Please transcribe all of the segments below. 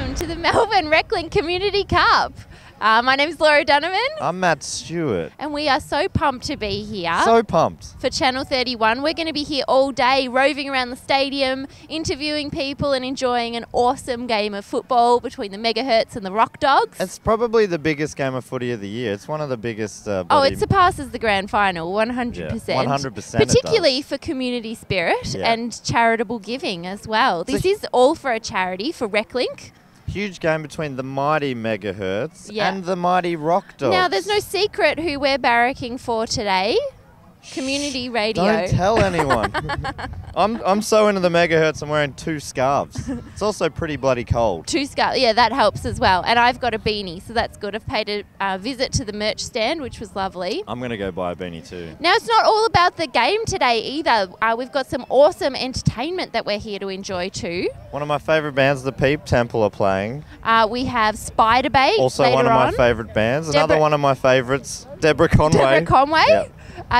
welcome to the Melbourne Reclink Community Cup. My name's Laura Dunemann. I'm Matt Stewart. And we are so pumped to be here. So pumped. For Channel 31. We're going to be here all day, roving around the stadium, interviewing people and enjoying an awesome game of football between the Megahertz and the Rockdogs. It's probably the biggest game of footy of the year. It's one of the biggest... it surpasses the grand final, 100%. Yeah, 100%. Particularly for community spirit and charitable giving as well. This is all for a charity, for Reclink. Huge game between the mighty Megahertz and the mighty Rockdogs. Now, there's no secret who we're barracking for today. Community radio. Don't tell anyone. I'm so into the Megahertz, I'm wearing 2 scarves. It's also pretty bloody cold. 2 scarves, yeah, that helps as well. And I've got a beanie, so that's good. I've paid a visit to the merch stand, which was lovely. I'm going to go buy a beanie too. Now, it's not all about the game today either. We've got some awesome entertainment that we're here to enjoy too. One of my favourite bands, the Peep Temple, are playing. We have Spiderbait. Also one of my favourite bands. Another one of my favourites, Deborah Conway. Deborah Conway. Yep.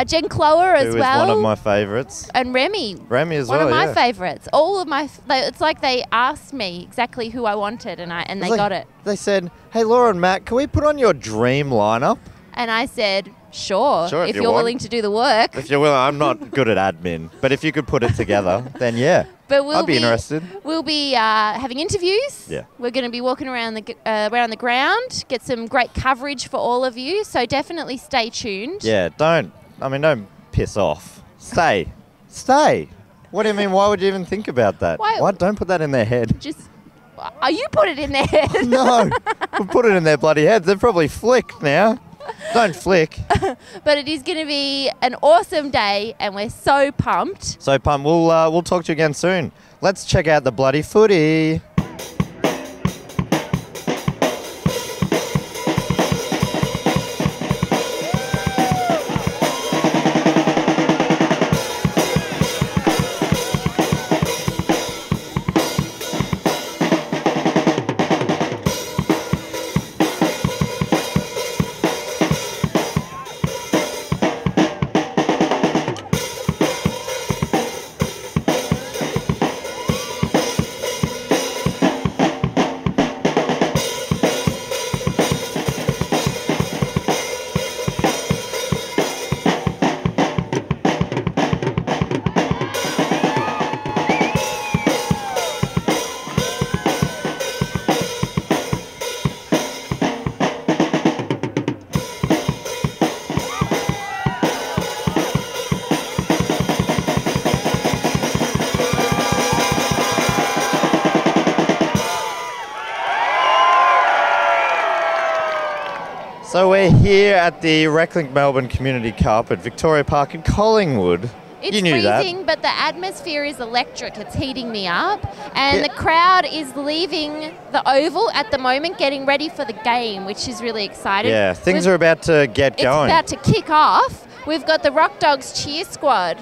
Jen Clower as well. Who is one of my favourites. And Remy. Remy as well, One of my favourites. All of my... It's like they asked me exactly who I wanted and they got it. They said, hey, Laura and Matt, can we put on your dream lineup? And I said, sure if you're want. willing to do the work. If you're willing, I'm not good at admin, but if you could put it together, then yeah, I'd be interested. We'll be having interviews. Yeah. We're going to be walking around the ground, get some great coverage for all of you. So definitely stay tuned. Yeah, don't piss off. Stay. What do you mean? Why would you even think about that? Why don't put that in their head? You put it in their head. No, we'll put it in their bloody heads. They're probably flicked now. Don't flick. But it is going to be an awesome day, and we're so pumped. So pumped. We'll talk to you again soon. Let's check out the bloody footy. So we're here at the Reclink Melbourne Community Cup at Victoria Park in Collingwood. It's you knew freezing, but the atmosphere is electric. It's heating me up. And the crowd is leaving the Oval at the moment, getting ready for the game, which is really exciting. Yeah, things are about to get going. It's about to kick off. We've got the Rockdogs cheer squad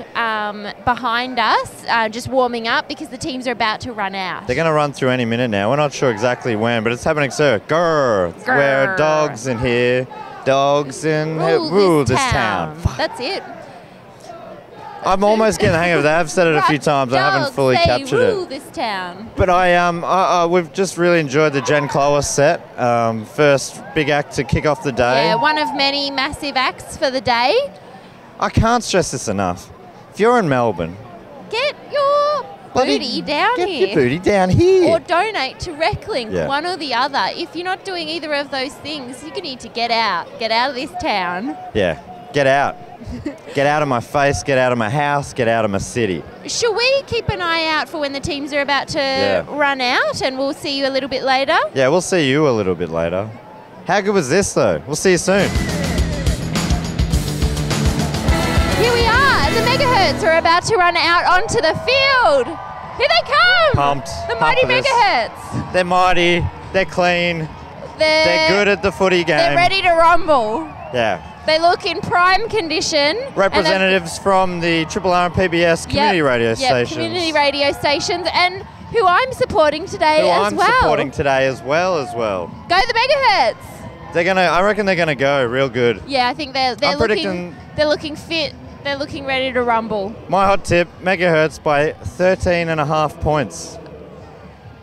behind us, just warming up because the teams are about to run out. They're going to run through any minute now. We're not sure exactly when, but it's happening soon. Grrr. We're dogs in here. Dogs in rule this town. That's it. I'm almost getting the hang of that. I've said it a few times. I haven't fully captured rule it. This town. But we've just really enjoyed the Jen Clower set. First big act to kick off the day. Yeah, one of many massive acts for the day. I can't stress this enough. If you're in Melbourne, get your booty down here. Get your booty down here. Or donate to Reclink, one or the other. If you're not doing either of those things, you're going to need to get out. Get out of this town. Yeah, get out. Get out of my face, get out of my house, get out of my city. Should we keep an eye out for when the teams are about to run out, and we'll see you a little bit later? Yeah, we'll see you a little bit later. How good was this, though? We'll see you soon. Here we are. The Megahertz are about to run out onto the field. Here they come. Pumped. The mighty Megahertz. They're mighty. They're clean. They're good at the footy game. They're ready to rumble. Yeah. They look in prime condition. Representatives from the Triple R and PBS community radio stations. Community radio stations, and who I'm supporting today as well. Supporting today as well. Go the Megahertz. I reckon they're gonna go real good. Yeah, I think they're looking fit. They're looking ready to rumble. My hot tip: Megahertz by 13.5 points.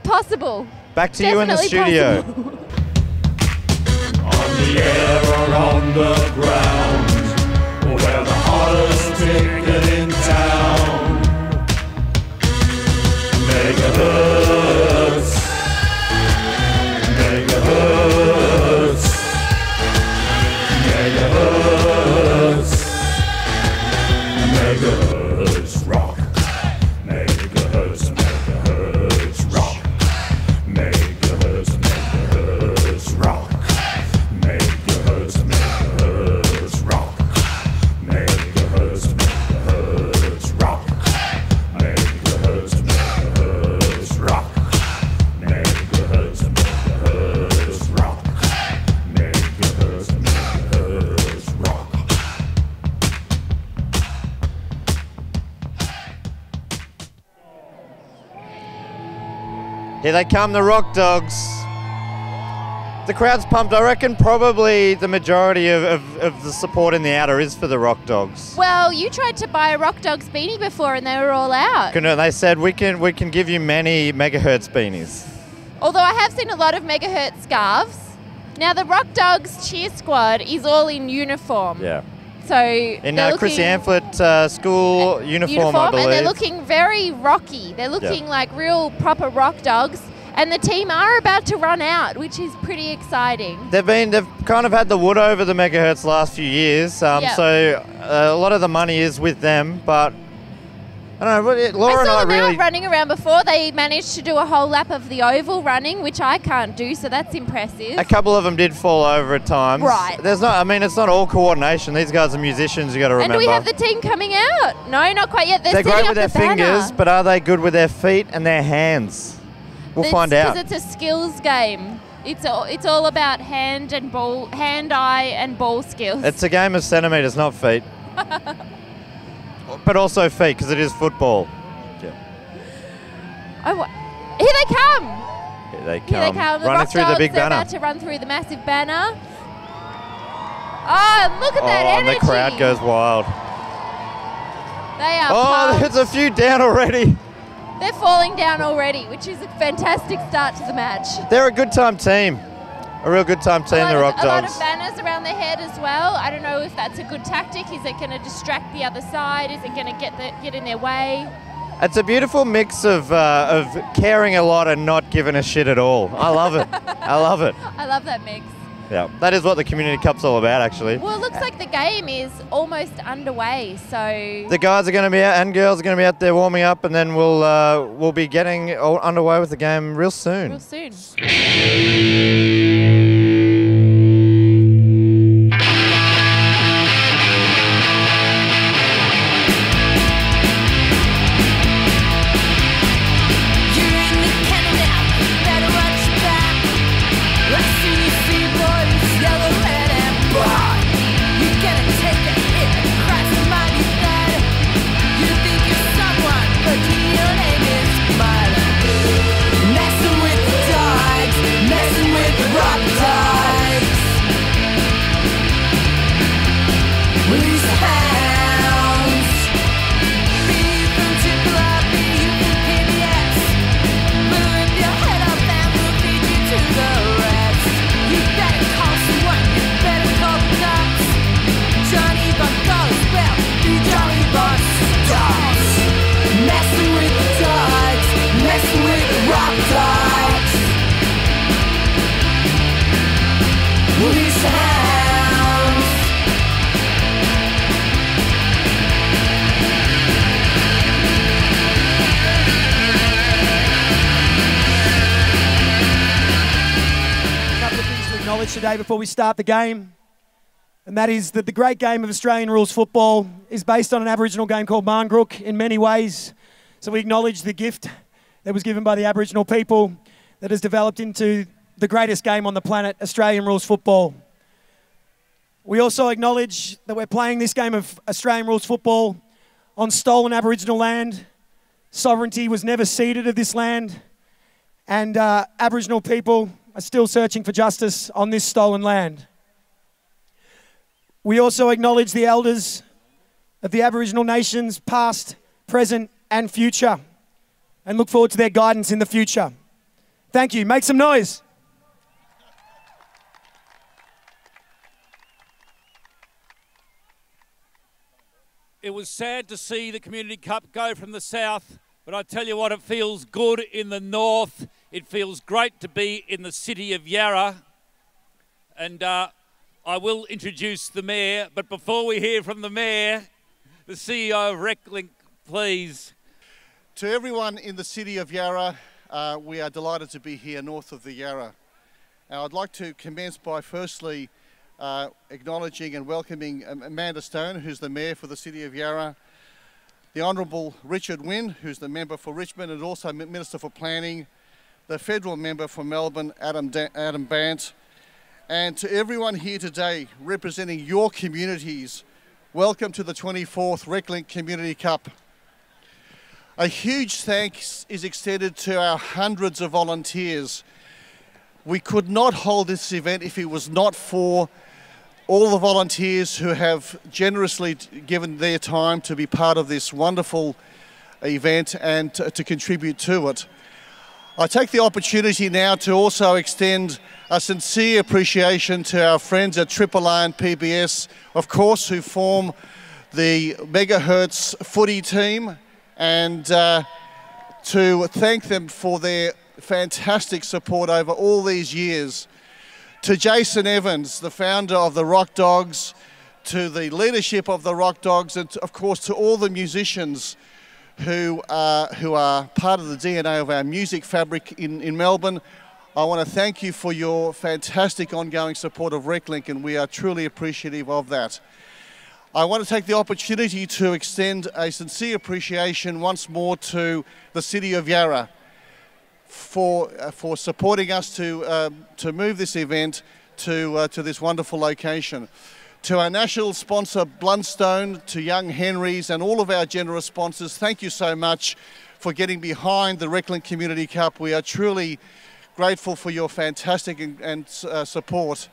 Possible. Back to you in the studio. Possible. On the air or on the ground, we're the hottest ticket in town. Megahertz, Megahertz, Megahertz, Megahertz rock. Megahertz, Megahertz rock. Megahertz, Megahertz rock. Megahertz, Megahertz rock. Megahertz, Megahertz rock. Megahertz, Megahertz rock. Megahertz, Megahertz rock. Megahertz, Megahertz rock. Here they come, the Rockdogs. The crowd's pumped. I reckon probably the majority of the support in the outer is for the Rockdogs. Well, you tried to buy a Rockdogs beanie before and they were all out. They said we can give you many Megahertz beanies. Although I have seen a lot of Megahertz scarves. Now the Rockdogs cheer squad is all in uniform. Yeah. So In Chrissy Amphlett school uniform, I believe. And they're looking very rocky. They're looking like real proper rock dogs. And the team are about to run out, which is pretty exciting. They've kind of had the wood over the Megahertz last few years. So a lot of the money is with them. But I don't know. Laura and I saw them really out running around before. They managed to do a whole lap of the oval running, which I can't do. So that's impressive. A couple of them did fall over at times. Right. It's not all coordination. These guys are musicians, you got to remember. And do we have the team coming out? No, not quite yet. They're great with their fingers, but are they good with their feet and their hands? We'll find out. Because it's a skills game. It's all about hand, eye, and ball skills. It's a game of centimetres, not feet. But also feet, because it is football. Yeah. Here they come. Here they come. Here they come. Running through the big They're banner. about to run through the massive banner. Oh, look at that energy. And the crowd goes wild. They are pumped. There's a few down already. They're falling down already, which is a fantastic start to the match. They're a good time team. A real good time team, the Rockdogs. A lot of banners around their head as well. I don't know if that's a good tactic. Is it going to distract the other side? Is it going to get in their way? It's a beautiful mix of caring a lot and not giving a shit at all. I love it. I love it. I love that mix. Yeah, that is what the Community Cup's all about, actually. Well, it looks like the game is almost underway, so... The guys are going to be out and girls are going to be out there warming up, and then we'll be getting underway with the game real soon. Real soon. Today before we start the game, and that is that the great game of Australian rules football is based on an Aboriginal game called Marngrook in many ways. So we acknowledge the gift that was given by the Aboriginal people that has developed into the greatest game on the planet, Australian rules football. We also acknowledge that we're playing this game of Australian rules football on stolen Aboriginal land. Sovereignty was never ceded of this land, and Aboriginal people are still searching for justice on this stolen land. We also acknowledge the elders of the Aboriginal nations, past, present and future, and look forward to their guidance in the future. Thank you. Make some noise. It was sad to see the Community Cup go from the south, but I tell you what, it feels good in the north. It feels great to be in the city of Yarra. And I will introduce the Mayor, but before we hear from the Mayor, the CEO of Reclink, please. To everyone in the city of Yarra, we are delighted to be here north of the Yarra. Now, I'd like to commence by firstly acknowledging and welcoming Amanda Stone, who's the Mayor for the City of Yarra, the Honourable Richard Wynne, who's the Member for Richmond and also Minister for Planning, the Federal Member for Melbourne, Adam BANDT, and to everyone here today representing your communities, welcome to the 24th Reclink Community Cup. A huge thanks is extended to our hundreds of volunteers. We could not hold this event if it was not for all the volunteers who have generously given their time to be part of this wonderful event and to contribute to it. I take the opportunity now to also extend a sincere appreciation to our friends at Triple R and PBS, of course, who form the Megahertz footy team, and to thank them for their fantastic support over all these years. To Jason Evans, the founder of the Rockdogs, to the leadership of the Rockdogs, and of course to all the musicians who are part of the DNA of our music fabric in Melbourne. I want to thank you for your fantastic ongoing support of Reclink, and we are truly appreciative of that. I want to take the opportunity to extend a sincere appreciation once more to the City of Yarra for supporting us to move this event to this wonderful location. To our national sponsor Blundstone, to Young Henrys and all of our generous sponsors, thank you so much for getting behind the Reclink Community Cup. We are truly grateful for your fantastic support.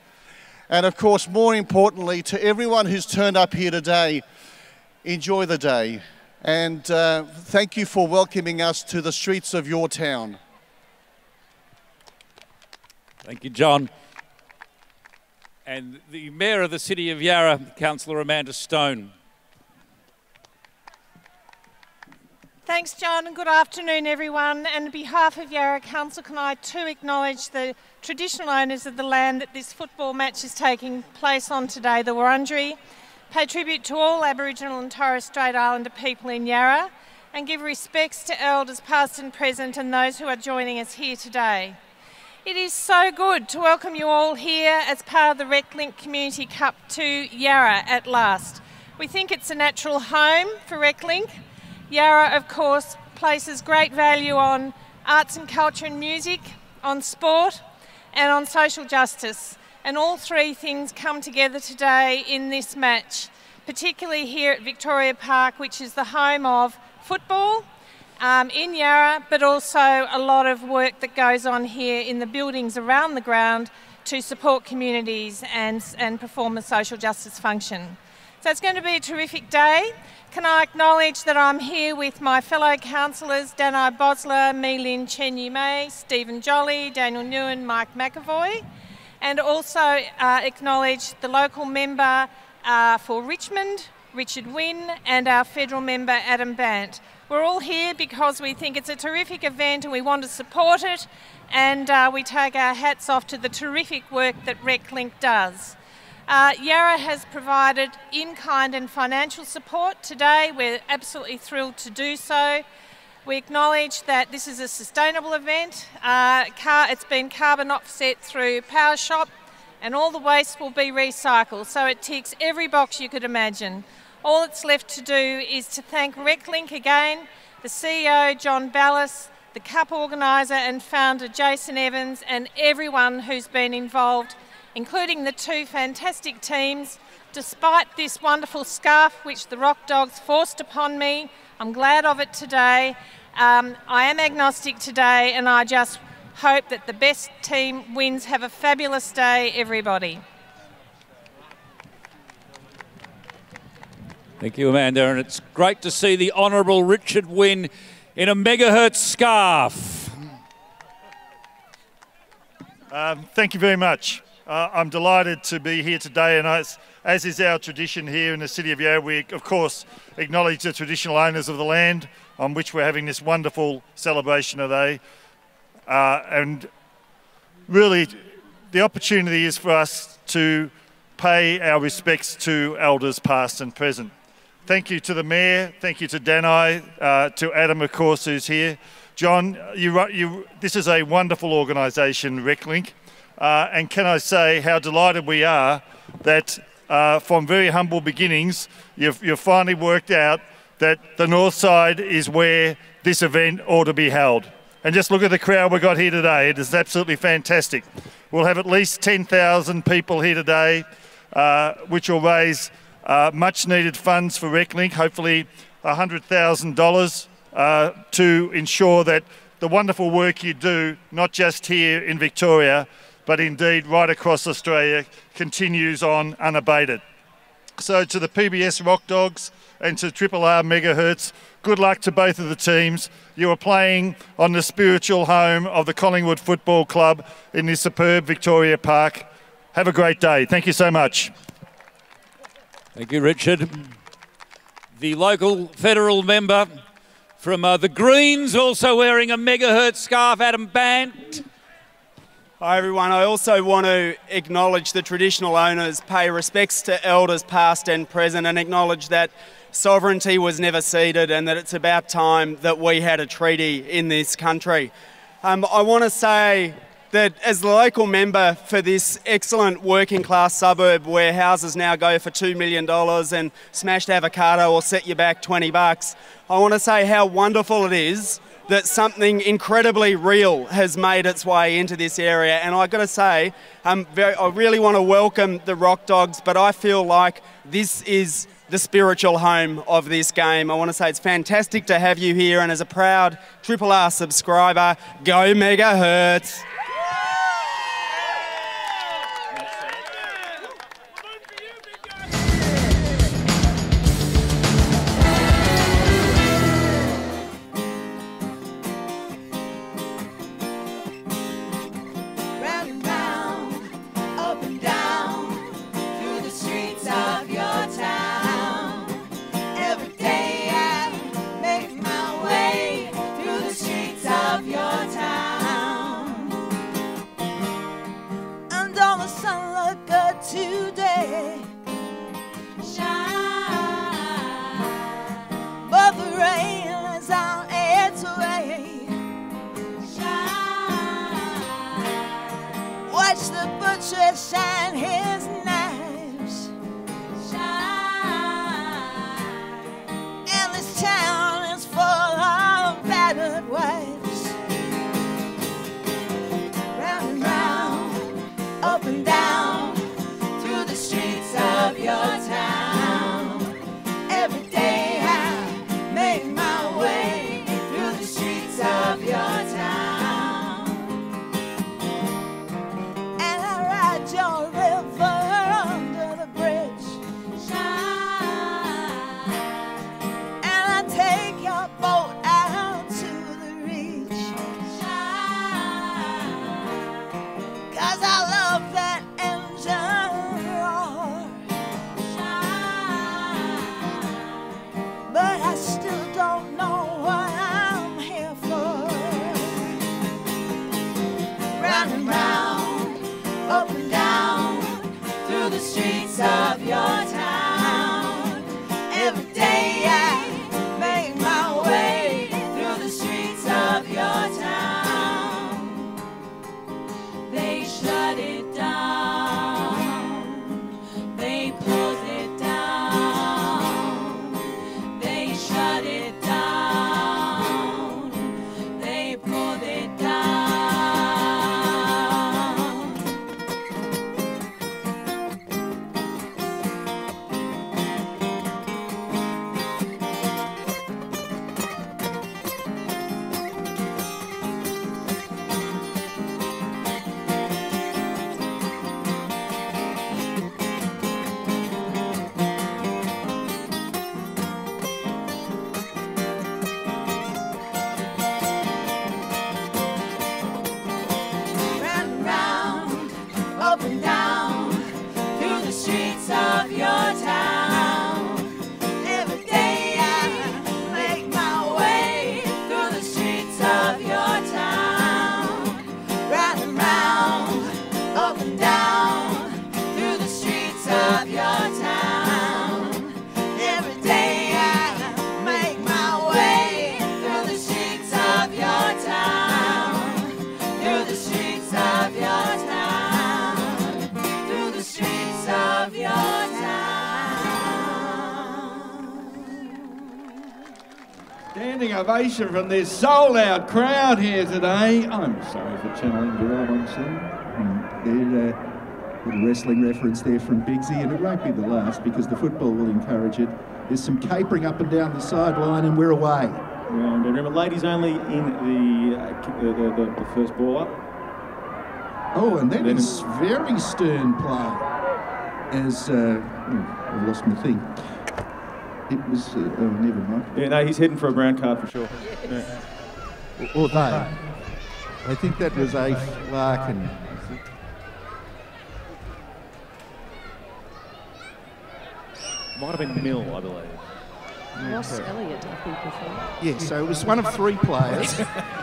And of course, more importantly, to everyone who's turned up here today, enjoy the day. And thank you for welcoming us to the streets of your town. Thank you, John. And the Mayor of the City of Yarra, Councillor Amanda Stone. Thanks, John, and good afternoon, everyone. And on behalf of Yarra Council, can I too acknowledge the traditional owners of the land that this football match is taking place on today, the Wurundjeri, pay tribute to all Aboriginal and Torres Strait Islander people in Yarra, and give respects to elders past and present and those who are joining us here today. It is so good to welcome you all here as part of the Reclink Community Cup to Yarra at last. We think it's a natural home for Reclink. Yarra, of course, places great value on arts and culture and music, on sport and on social justice. And all three things come together today in this match, particularly here at Victoria Park, which is the home of football in Yarra, but also a lot of work that goes on here in the buildings around the ground to support communities and perform a social justice function. So it's going to be a terrific day. Can I acknowledge that I'm here with my fellow councillors, Danai Bosler, Mei Lin Chen Yu Mei, Stephen Jolly, Daniel Nguyen, Mike McAvoy, and also acknowledge the local member for Richmond, Richard Wynne, and our federal member, Adam BANDT. We're all here because we think it's a terrific event and we want to support it, and we take our hats off to the terrific work that Reclink does. Yarra has provided in-kind and financial support today. We're absolutely thrilled to do so. We acknowledge that this is a sustainable event. It's been carbon offset through Power Shop, and all the waste will be recycled, so it ticks every box you could imagine. All that's left to do is to thank Reclink again, the CEO John Ballas, the Cup organiser and founder Jason Evans, and everyone who's been involved, including the two fantastic teams. Despite this wonderful scarf which the Rockdogs forced upon me, I'm glad of it today. I am agnostic today, and I just hope that the best team wins. Have a fabulous day, everybody. Thank you, Amanda, and it's great to see the Honourable Richard Wynne in a Megahertz scarf. Thank you very much. I'm delighted to be here today, and as is our tradition here in the City of Yarra, we of course acknowledge the traditional owners of the land on which we're having this wonderful celebration today. And really, the opportunity is for us to pay our respects to elders past and present. Thank you to the Mayor, thank you to Danai, to Adam, of course, who's here. John, this is a wonderful organisation, Reclink, and can I say how delighted we are that from very humble beginnings, you've finally worked out that the north side is where this event ought to be held. And just look at the crowd we've got here today. It is absolutely fantastic. We'll have at least 10,000 people here today, which will raise much needed funds for Reclink, hopefully $100,000 to ensure that the wonderful work you do, not just here in Victoria, but indeed right across Australia, continues on unabated. So to the PBS Rockdogs and to RRR Megahertz, good luck to both of the teams. You are playing on the spiritual home of the Collingwood Football Club in this superb Victoria Park. Have a great day. Thank you so much. Thank you, Richard. The local federal member from the Greens, also wearing a Megahertz scarf, Adam BANDT. Hi everyone, I also want to acknowledge the traditional owners, pay respects to elders past and present, and acknowledge that sovereignty was never ceded and that it's about time that we had a treaty in this country. I want to say that as the local member for this excellent working class suburb where houses now go for $2 million and smashed avocado will set you back $20, I want to say how wonderful it is that something incredibly real has made its way into this area. And I've got to say, I really want to welcome the Rockdogs, but I feel like this is the spiritual home of this game. I want to say it's fantastic to have you here, and as a proud RRR subscriber, go Megahertz! Today, shine, but the rain is on its way. Shine, watch the butcher shine his knives. Shine, and this town is full of battered wives. Round and round, up and down, the streets of your town. Every day I make my way through the streets of your town, and I ride your river. Standing ovation from this sold-out crowd here today. I'm sorry for channeling Jerome on some. Little wrestling reference there from Biggsy, and it won't be the last because the football will encourage it. There's some capering up and down the sideline, and we're away. And remember, ladies only in the first ball up. Oh, and that is very stern play. As I've lost my thing. It was never mind. Yeah, no, he's heading for a brown card for sure. Yeah. Or they. I think that was a Larkin. Might have been Mill, I believe. Ross Elliott, I think, before. Yeah, so it was one of three players,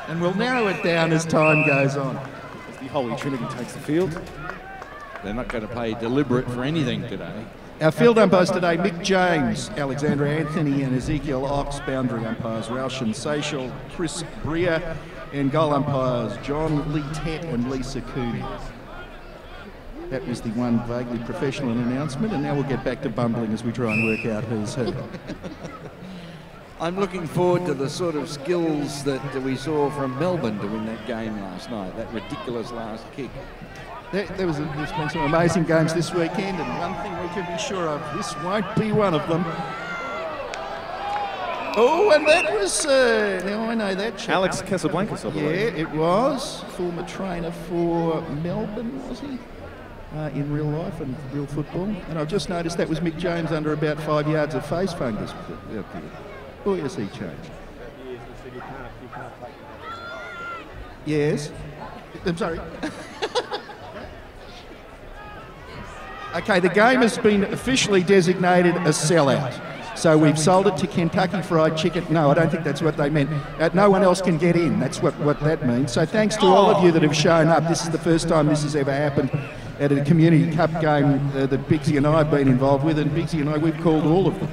and we'll narrow it down as time goes on. As the Holy Trinity takes the field. They're not going to play deliberate for anything today. Our field umpires today, Mick James, Alexandra Anthony and Ezekiel Ox. Boundary umpires, Rauschen Seychel, Chris Breer, and goal umpires, John Lee Tett and Lisa Cooney. That was the one vaguely professional announcement, and now we'll get back to bumbling as we try and work out who's who. I'm looking forward to the sort of skills that we saw from Melbourne to win that game last night, that ridiculous last kick. There's been some amazing games this weekend, and one thing we can be sure of, this won't be one of them. Oh, and that was, now I know that chap. Alex Casablancas, I believe. Yeah, it was. Former trainer for Melbourne, was he? In real life and real football. And I've just noticed that was Mick James under about 5 yards of face fungus out there. Boy, has he changed. Yes? I'm sorry. Okay, the game has been officially designated a sellout. So we've sold it to Kentucky Fried Chicken. No, I don't think that's what they meant. No one else can get in. That's what that means. So thanks to all of you that have shown up. This is the first time this has ever happened at a Community Cup game that Biggsy and I have been involved with, and Biggsy and I, we've called all of them.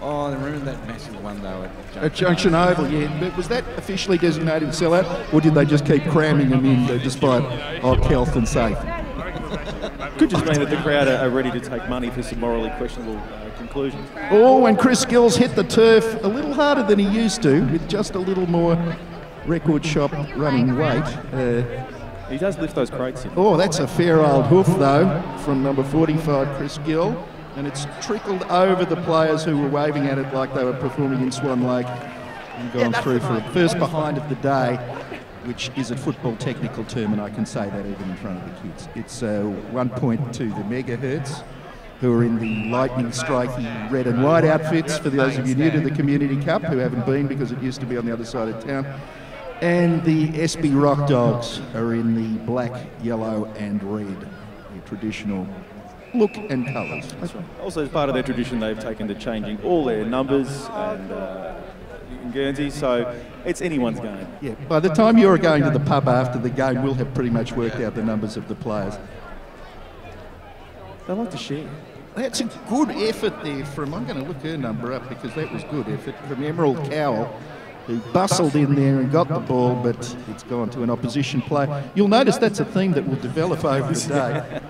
Oh, I remember that massive one, though, at Junction Oval, yeah. But was that officially designated sellout, or did they just keep cramming them in despite health and safety? Could just mean that the crowd are ready to take money for some morally questionable conclusions. Oh, and Chris Gills hit the turf a little harder than he used to, with just a little more record shop running weight. He does lift those crates in. Oh, that's a fair old hoof, though, from number 45, Chris Gill. And it's trickled over the players who were waving at it like they were performing in Swan Lake and gone through for the first behind of the day, which is a football technical term, and I can say that even in front of the kids. It's 1 point to the Megahertz, who are in the lightning striky red and white outfits, for those of you new to the Community Cup who haven't been because it used to be on the other side of town. And the SB Rockdogs are in the black, yellow and red, the traditional look and colours. That's right. Also, as part of their tradition, they've taken to changing all their numbers and in Guernsey, so it's anyone's game. Yeah, by the time you're going to the pub after the game, we'll have pretty much worked out the numbers of the players. They like to share. That's a good effort there from, I'm going to look her number up because that was good effort, from Emerald Cowell, who bustled in there and got the ball, but it's gone to an opposition player. You'll notice that's a theme that will develop over the day.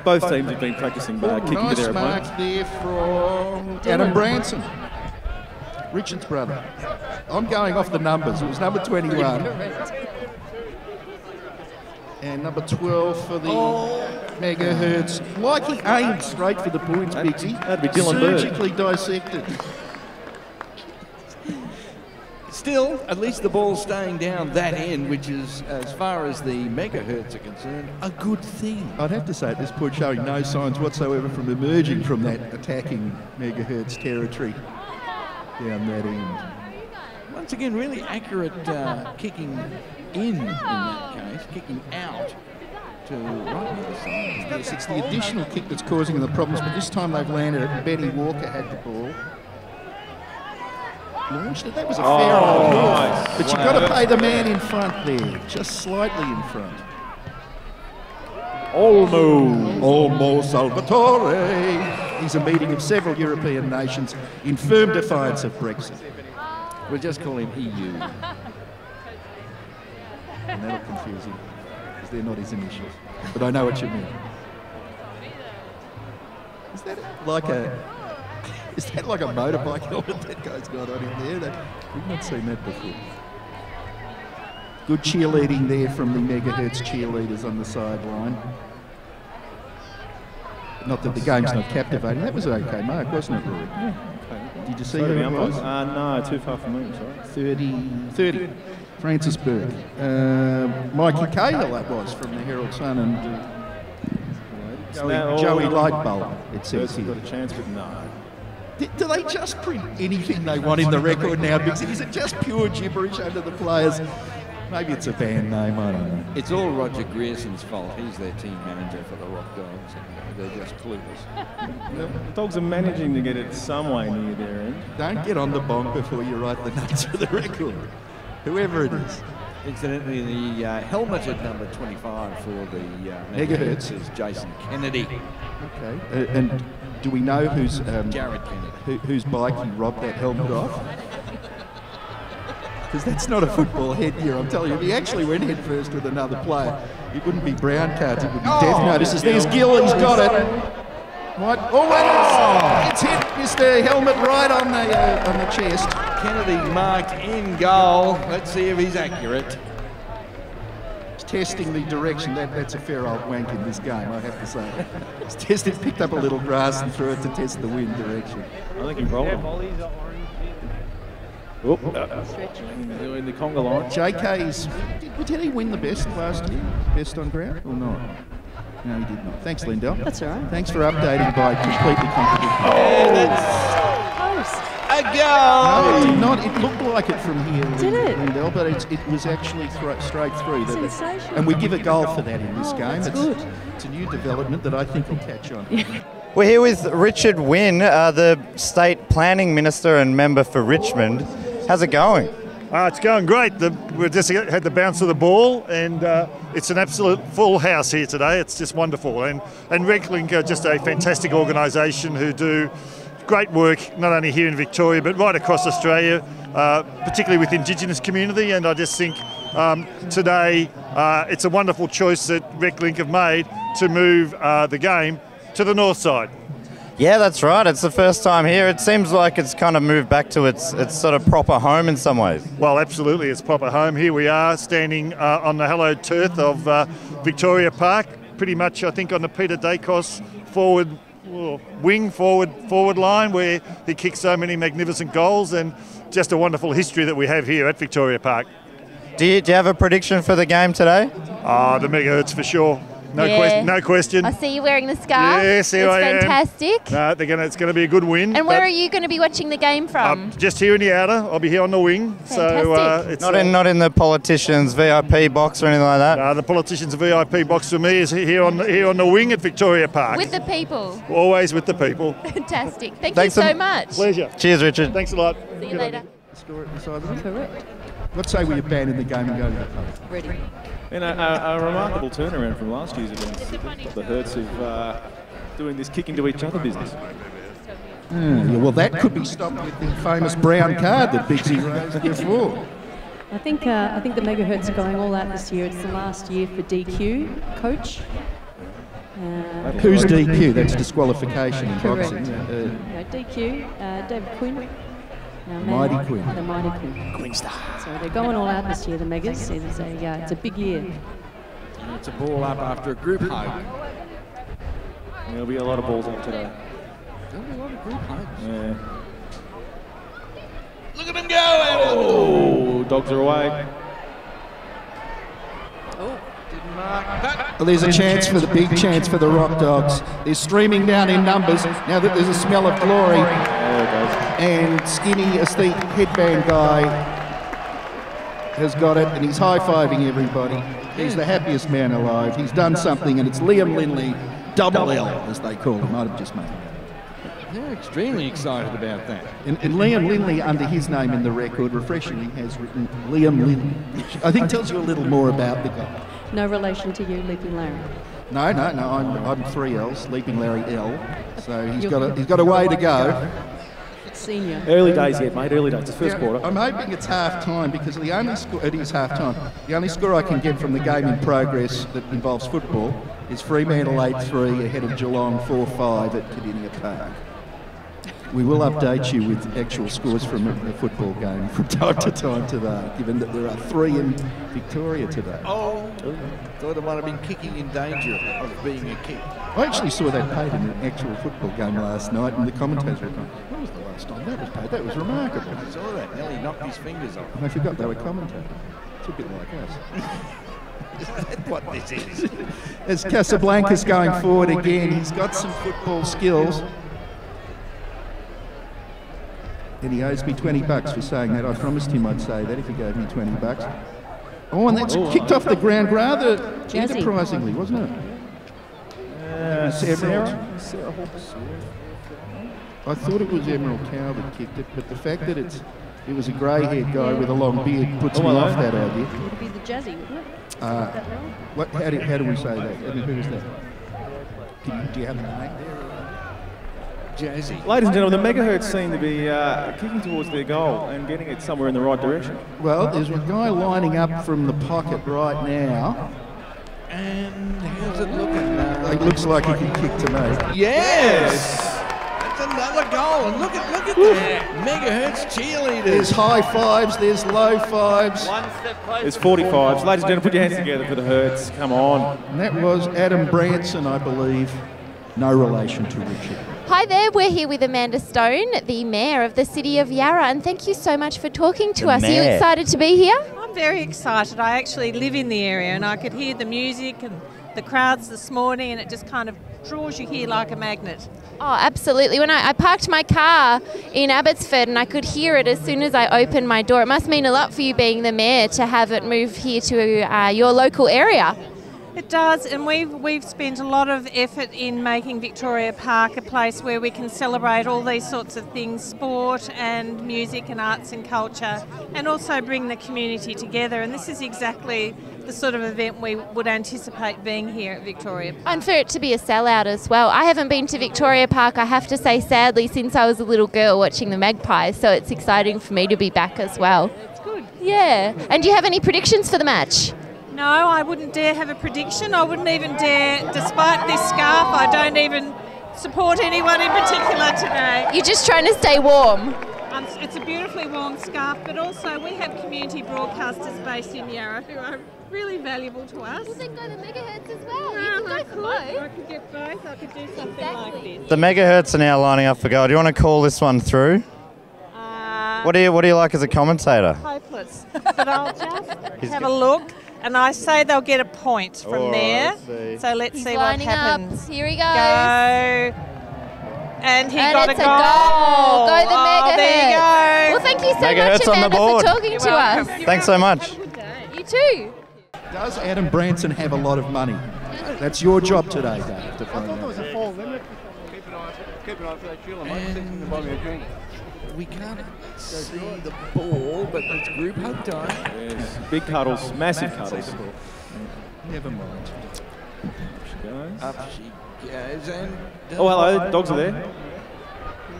Both teams have been practicing kicking to their opponents. Nice mark there from Adam Branson, Richard's brother. I'm going off the numbers. It was number 21. And number 12 for the Megahertz. Like he aimed straight for the points, Biggsy. That'd be Dylan Bird. Surgically dissected. Still, at least the ball's staying down that end, which is, as far as the Megahertz are concerned, a good thing. I'd have to say at this point showing no signs whatsoever from emerging from that attacking Megahertz territory down that end. Once again, really accurate kicking in that case, kicking out to right near the side. Yes, it's the additional kick that's causing the problems, but this time they've landed it. Benny Walker had the ball. Launched it. That was a fair old ball. Nice. But you've got to pay the man in front there, just slightly in front. Olmo Salvatore. He's a meeting of several European nations in firm defiance of Brexit. We'll just call him EU. And that'll confuse him, because they're not his initials. But I know what you mean. Is that like a... Is that like a motorbike helmet that guy's got on in there? We've not seen that before. Good cheerleading there from the Megahertz cheerleaders on the sideline. Not that the game's not captivating. That was an okay mark, wasn't it, Rory? Yeah. Did you see who it was? No, too far from me, sorry. 30. Francis Burke. Mikey Cahill, that was, from the Herald Sun, and Joey Lightbulb, it says here. Got a chance, but no. Do they just print anything they want in the record now, Bixie? Is it just pure gibberish under the players? Maybe it's a band name, I don't know. It's all Roger Grierson's fault. He's their team manager for the Rockdogs. They're just clueless. The Dogs are managing to get it some way near their end. Don't get on the bomb before you write the notes for the record, whoever it is. Incidentally, the helmeted number 25 for the Megahertz is Jason Kennedy. Okay. And do we know whose Jared Kennedy. whose bike he robbed that helmet off? Because that's not a football headgear, I'm telling you. If he actually went head first with another player, it wouldn't be brown cards, it would be death notices. There's Gill, he's got it. What? Oh, it's hit Mr. Helmet right on the chest. Kennedy marked in goal. Let's see if he's accurate. He's testing the direction. That's a fair old wank in this game, I have to say. He's tested, picked up a little grass and threw it to test the wind direction. I think he rolled him. In the conga line. JK's. Did he win the best last year? Best on ground or not? No, he did not. Thanks, Lindell. That's all right. Thanks for updating by completely contradicting. Oh, that's Close. a goal! No, it did not. It looked like it from here, Did it? Lindell, but it was actually straight through. Sensational. And we give a goal for that in this game. That's good. It's a new development that I think will catch on. We're here with Richard Wynne, the State Planning Minister and member for Richmond. How's it going? It's going great. We've just had the bounce of the ball, and it's an absolute full house here today. It's just wonderful. And Reclink are just a fantastic organisation who do great work, not only here in Victoria, but right across Australia, particularly with the Indigenous community. And I just think today it's a wonderful choice that Reclink have made to move the game to the north side. Yeah, that's right. It's the first time here. It seems like it's kind of moved back to its sort of proper home in some ways. Well, absolutely, it's proper home. Here we are standing on the hallowed turf of Victoria Park, pretty much, I think, on the Peter Dacos forward line where he kicked so many magnificent goals, and just a wonderful history that we have here at Victoria Park. Do you have a prediction for the game today? The Megahertz for sure. No question. I see you wearing the scarf. Yes, here I am. It's fantastic. No, it's going to be a good win. And where are you going to be watching the game from? Just here in the outer. I'll be here on the wing. Fantastic. So it's not in the politicians' VIP box or anything like that. No, the politicians' VIP box for me is here on the wing at Victoria Park. With the people. Always with the people. Fantastic. Thanks Thanks you so much. Pleasure. Cheers, Richard. Thanks a lot. See you later. Score it beside them. Correct. Let's say we abandon the game and go to the pub. Ready. And a remarkable turnaround from last year's against the Hertz of doing this kick into each other business. Yeah, well, that could be stopped with the famous brown card that Bixie raised before. I think the Megahertz are going all out this year. It's the last year for DQ coach. Who's DQ? That's disqualification in Correct. boxing. DQ, David Quinn. Mighty Quinn. The Mighty Quinn. Queen Star. So they're going all out this year, the Megas. It's a big year. And it's a ball up after a group hug. There'll be a lot of balls up today. There'll be a lot of group hugs. Yeah. Look at them go! Oh, Dogs are away. Oh, didn't mark. Well, there's a chance for the big chance for the Rockdogs. They're streaming down in numbers now that there's a smell of glory. And Skinny, the headband guy, has got it, and he's high-fiving everybody. He's the happiest man alive. He's done something, and it's Liam Lindley, double L, as they call him. Might have just made it. They're extremely excited about that. And Liam Lindley, under his name in the record, refreshingly has written Liam Lindley, which I think tells you a little more about the guy. No relation to you, Leaping Larry. No, I'm 3 L's, Leaping Larry L. So he's got a way to go. Senior. Early days yet, mate. Early days. It's first quarter. I'm hoping it's half time because the only score, it is half time. The only score I can get from the game in progress that involves football is Fremantle 8-3 ahead of Geelong 4-5 at Cardinia Park. We will update you with actual scores from a football game from time to time today, given that there are 3 in Victoria today. Oh, thought I might have been kicking in danger of being a kick. I actually saw that paid in an actual football game last night, and the commentators were going, "When was the last time that was paid? That was remarkable." I saw that. Nearly knocked his fingers off. And I forgot they were commentators. It's a bit like us. Is that what this is? As Casablanca's going forward again, he's got some football skills. And he owes me $20 for saying that. I promised him I'd say that if he gave me $20. Oh, and that's kicked off the ground rather enterprisingly, wasn't it? Sarah I thought it was Emerald Cow that kicked it, but the fact that it was a grey-haired guy with a long beard puts me off that idea. It would be the Jazzy, wouldn't it? How do we say that? I mean, who is that? Do you have a name? Jazzy. Ladies and gentlemen, the Megahertz seem to be kicking towards their goal and getting it somewhere in the right direction. Well, there's a guy lining up from the pocket right now. And how's it looking? It looks like he can kick to me. Yes! That's another goal. And look at that. Megahertz cheerleaders. There's high fives, there's low fives. There's 45s. Ladies and gentlemen, put your hands together for the Hertz. Come on. And that was Adam Branson, I believe. No relation to Richard. Hi there, we're here with Amanda Stone, the Mayor of the City of Yarra, and thank you so much for talking to us. Are you excited to be here? I'm very excited. I actually live in the area and I could hear the music and the crowds this morning, and it just kind of draws you here like a magnet. Oh, absolutely. When I parked my car in Abbotsford and I could hear it as soon as I opened my door. It must mean a lot for you being the Mayor to have it move here to your local area. It does, and we've spent a lot of effort in making Victoria Park a place where we can celebrate all these sorts of things, sport and music and arts and culture, and also bring the community together. And this is exactly the sort of event we would anticipate being here at Victoria Park. And for it to be a sellout as well. I haven't been to Victoria Park, I have to say, sadly, since I was a little girl watching the Magpies, so it's exciting for me to be back as well. It's good. Yeah. And do you have any predictions for the match? No, I wouldn't dare have a prediction. I wouldn't even dare, despite this scarf, I don't even support anyone in particular today. You're just trying to stay warm. It's a beautifully warm scarf, but also we have community broadcasters based in Yarra who are really valuable to us. Well, then go to Megahertz as well. Yeah, You can go for both. I could get both. I could do something like this. The Megahertz are now lining up for goal. Do you want to call this one through? What do you like as a commentator? Hopeless. But I'll just have a look. And I say they'll get a point from there. So let's see what happens. Up. Here he goes. Go. And he got a goal. Go the Megahertz. There you go. Well, thank you so Megahertz much, Amanda, for talking You're to welcome. us. Thanks so much. You too. Does Adam Branson have a lot of money? That's your job today, Dave, to find out. was a fall limit. Keep an eye for that fuel. I might take them to buy me a drink. We can't see the ball, but it's group hug time. Yes. Big cuddles, massive cuddles. Never mind. Up she goes and... Oh, hello, dogs are there.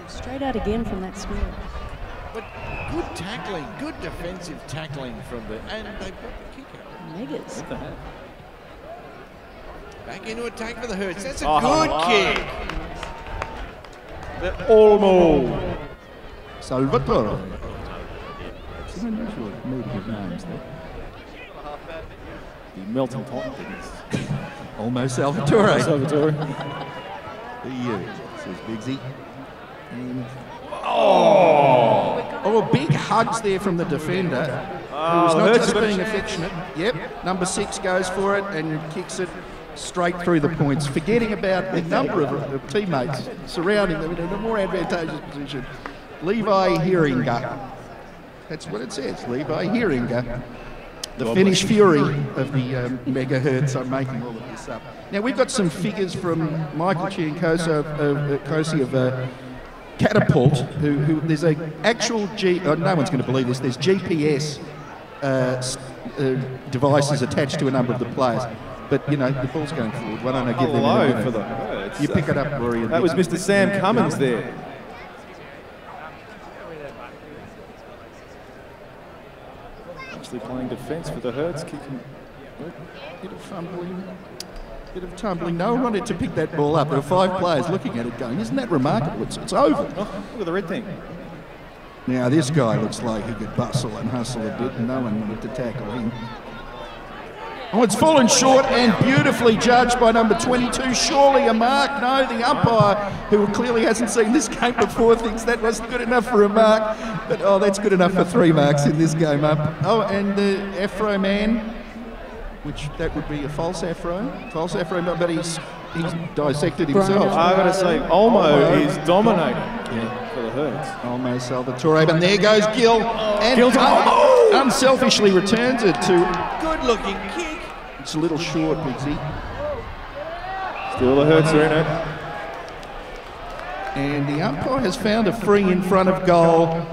Straight out again from that square. But good tackling, good defensive tackling from the... And they put the kick out. Megas. What the heck? Back into attack for the Hertz. That's a good kick. The Olmo. Salvatore. It's an unusual meeting of names there. The melting pot. Almost Salvatore. Salvatore. Says Biggsy. And oh, big hugs there from the defender. Who's not just being affectionate. Yep, number 6 goes for it and kicks it straight through the points, forgetting about a number of teammates surrounding them in a more advantageous position. Levi Heeringa. That's what it says, Levi Heeringa. The Finnish fury of the Megahertz. I'm making all of this up. Now, we've got some figures from Michael Ciancosi of Catapult, who there's an actual no one's going to believe this, there's GPS devices attached to a number of the players. But, you know, the ball's going forward. Why don't I give them a minute? For the Hertz. You pick it up, Rory. That was Mr. Sam Cummins there. Actually playing defence for the Hertz, kicking. Bit of fumbling. Bit of tumbling. No one wanted to pick that ball up. There were 5 players looking at it going, isn't that remarkable? It's over. Oh, look at the red thing. Now this guy looks like he could bustle and hustle a bit, and no one wanted to tackle him. Oh, it's fallen short and beautifully judged by number 22. Surely a mark. No, the umpire, who clearly hasn't seen this game before, thinks that wasn't good enough for a mark. But, oh, that's good enough for 3 marks in this game up. Oh, and the Afro man, which that would be a false Afro. False Afro, but he's dissected himself. I've got to say, Olmo is dominating for the Hertz. Olmo Salvatore, but there goes Gill. And Gill's unselfishly returns it to... Good-looking kick. It's a little short, Bigsy. Still the Hertz are in it. And the umpire has found a free in front of goal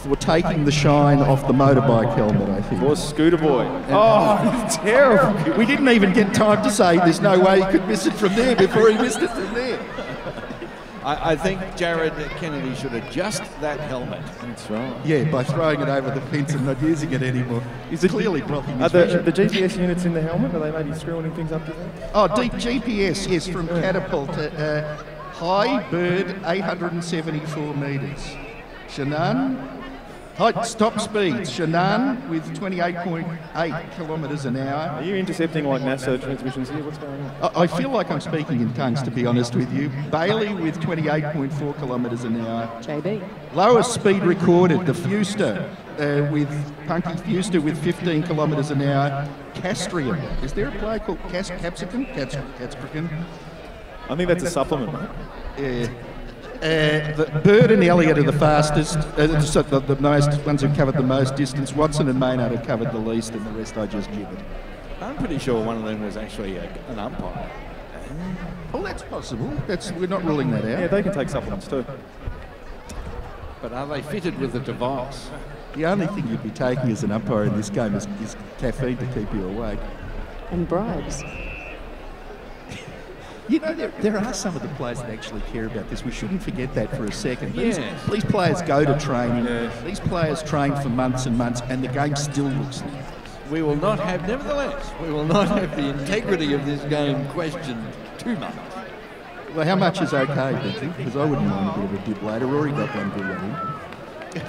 for taking the shine off the motorbike helmet, I think. For Scooter Boy. Oh, terrible. We didn't even get time to say there's no way he could miss it from there before he missed it from there. I think Jared Kennedy should adjust that helmet. That's right. Yeah, by throwing it over the fence and not using it anymore. Is it clearly blocking his vision. The GPS units in the helmet, are they maybe screwing things up, do you think? Oh, GPS, yes, from Catapult. High bird, 874 metres. Shannon, stop speeds. Shannon with 28.8 kilometres an hour. Are you intercepting like NASA transmissions here? What's going on? I feel like I'm speaking in tongues, to be honest with you. Bailey with 28.4 kilometres an hour. JB. Lowest speed recorded, the Fuster, with Punky Fuster with 15 kilometres an hour. Castrium. Is there a player called Capsicum? Caprican? I think that's a supplement, mate. Yeah. The Bird and Elliott are the fastest, the most ones who covered the most distance. Watson and Maynard have covered the least, and the rest I just gibbered. I'm pretty sure one of them was actually an umpire. Oh, that's possible. We're not ruling that out. Yeah, they can take supplements too. But are they fitted with a device? The only thing you'd be taking as an umpire in this game is caffeine to keep you awake. And bribes. You know, there are some of the players that actually care about this. We shouldn't forget that for a second. These players go to training. These players train for months and months, and the game still looks like this. We will not have, nevertheless, we will not have the integrity of this game questioned too much. Well, how much is okay, Betsy? Because I wouldn't mind a bit of a dip later. Rory got one good one in.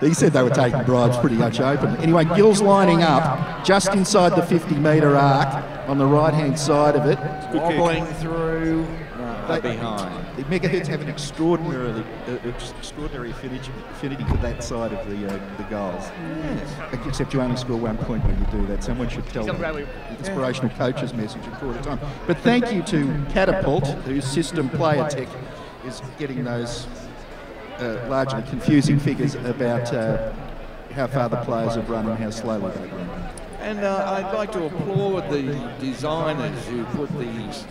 He said they were taking bribes pretty much open. Anyway, Gill's lining up just inside the 50-metre arc on the right-hand side of it. Wobbling through behind. The Megahertz have an extraordinary affinity for that side of the goals. Yes. Except you only score 1 point when you do that. Someone should tell them the inspirational coach's message at quarter time. But thank you to Catapult, whose system player tech is getting those largely confusing figures about how far the players have run and how slowly they run. And I'd like to applaud the designers who put the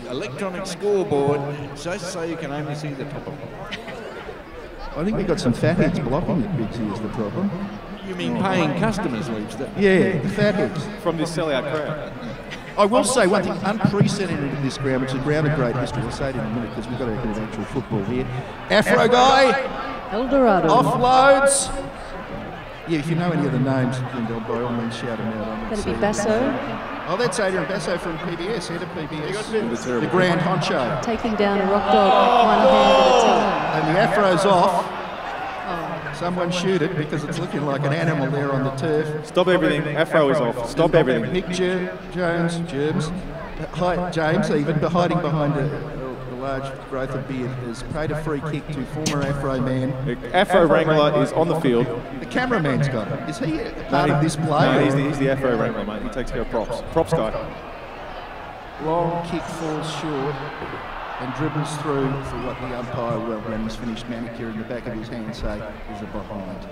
electronic scoreboard just so you can only see the top of it. I think we've got some fatheads blocking it, Bixie, is the problem. You mean paying customers, Leaps? Yeah, the fatheads. From this sellout crowd. I will say one thing unprecedented in this ground, which is a ground of great history. We'll say it in a minute because we've got a bit of actual football here. Afro guy. Eldorado. Offloads. Yeah, if you know any of the names, by all means shout them out. That'd be Basso. Oh, that's Adrian Basso from PBS, head of PBS. The grand honcho. Taking down a rock dog one hand at a time. And the Afro's off. Someone shoot it because it's looking like an animal there on the turf. Stop everything. Afro is off. Stop everything. Nick Jones, James, even hiding behind a large growth of beard, has paid a free kick to former Afro man. The Afro Wrangler is on the field. The cameraman's got it. Is he part of this play? No, he's the Afro Wrangler, mate. He takes care of props. Props guy. Long kick falls short and dribbles through for what the umpire, when he's finished manicuring the back of his hand, say is a behind.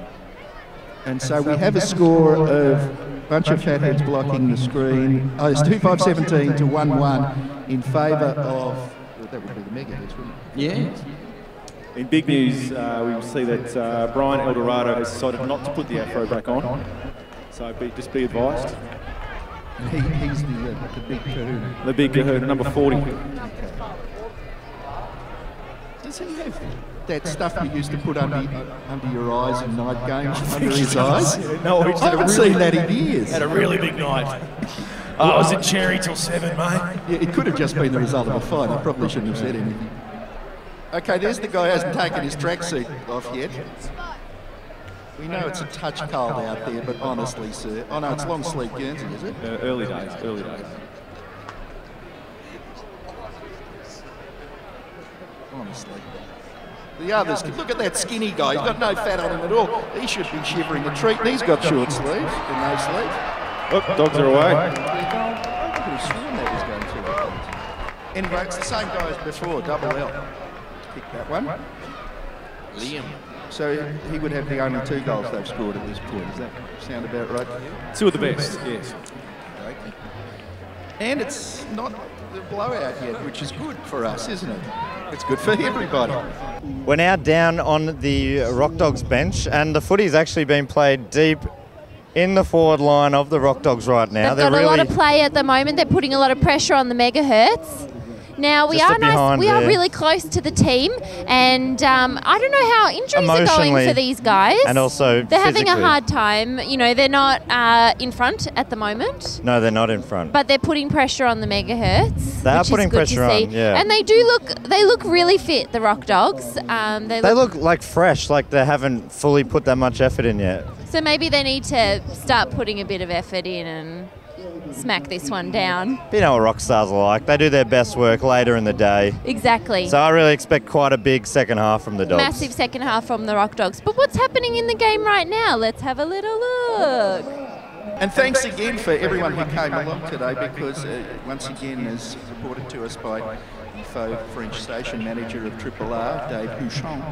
And so we have a score of a bunch of fatheads blocking the screen. Oh, it's 2-5-17 to 1-1 in favour of... That would be the Megahertz, wouldn't it? Yes. In big news, we see that Brian Eldorado has decided not to put the Afro back on. So just be advised. He's the big kahuna. The big kahuna, number 40. Okay. Does he have that stuff you used to put under your eyes in night games, under his eyes? No, I haven't seen that in years. Had a really big night. I was at Cherry till 7, mate. Yeah, it could have just been the result of a fight. I probably shouldn't have said anything. Okay, there's the guy who hasn't taken his tracksuit off yet. We know it's a touch cold out there, but honestly, sir. Oh no, it's long sleeve Guernsey, is it? Early days, early days. Honestly. The others, look at that skinny guy. He's got no fat on him at all. He should be shivering a treat. He's got short sleeves and no sleeves. Oh, dogs are away. I could have sworn that was going to. Anyway, it's the same guy as before, double L. Pick that one. Liam. So he would have the only 2 goals they've scored at this point. Does that sound about right? 2 of the best, yes. And it's not the blowout yet, which is good for us, isn't it? It's good for everybody. We're now down on the Rockdogs bench, and the footy's actually been played deep in the forward line of the Rockdogs right now. They've got a lot of play at the moment. They're putting a lot of pressure on the Megahertz. Now we are really close to the team, and I don't know how injuries are going for these guys. And also they're having a hard time. You know, they're not in front at the moment. No, they're not in front. But they're putting pressure on the Megahertz. They are putting pressure on, yeah. And they look really fit, the Rockdogs. They look like fresh, like they haven't fully put that much effort in yet. So maybe they need to start putting a bit of effort in and smack this one down. You know what rock stars are like. They do their best work later in the day. Exactly. So I really expect quite a big second half from the Dogs. Massive second half from the Rockdogs. But what's happening in the game right now? Let's have a little look. And thanks again for everyone who came along today, because once again, as reported to us by the faux French station manager of Triple R, Dave Houchon,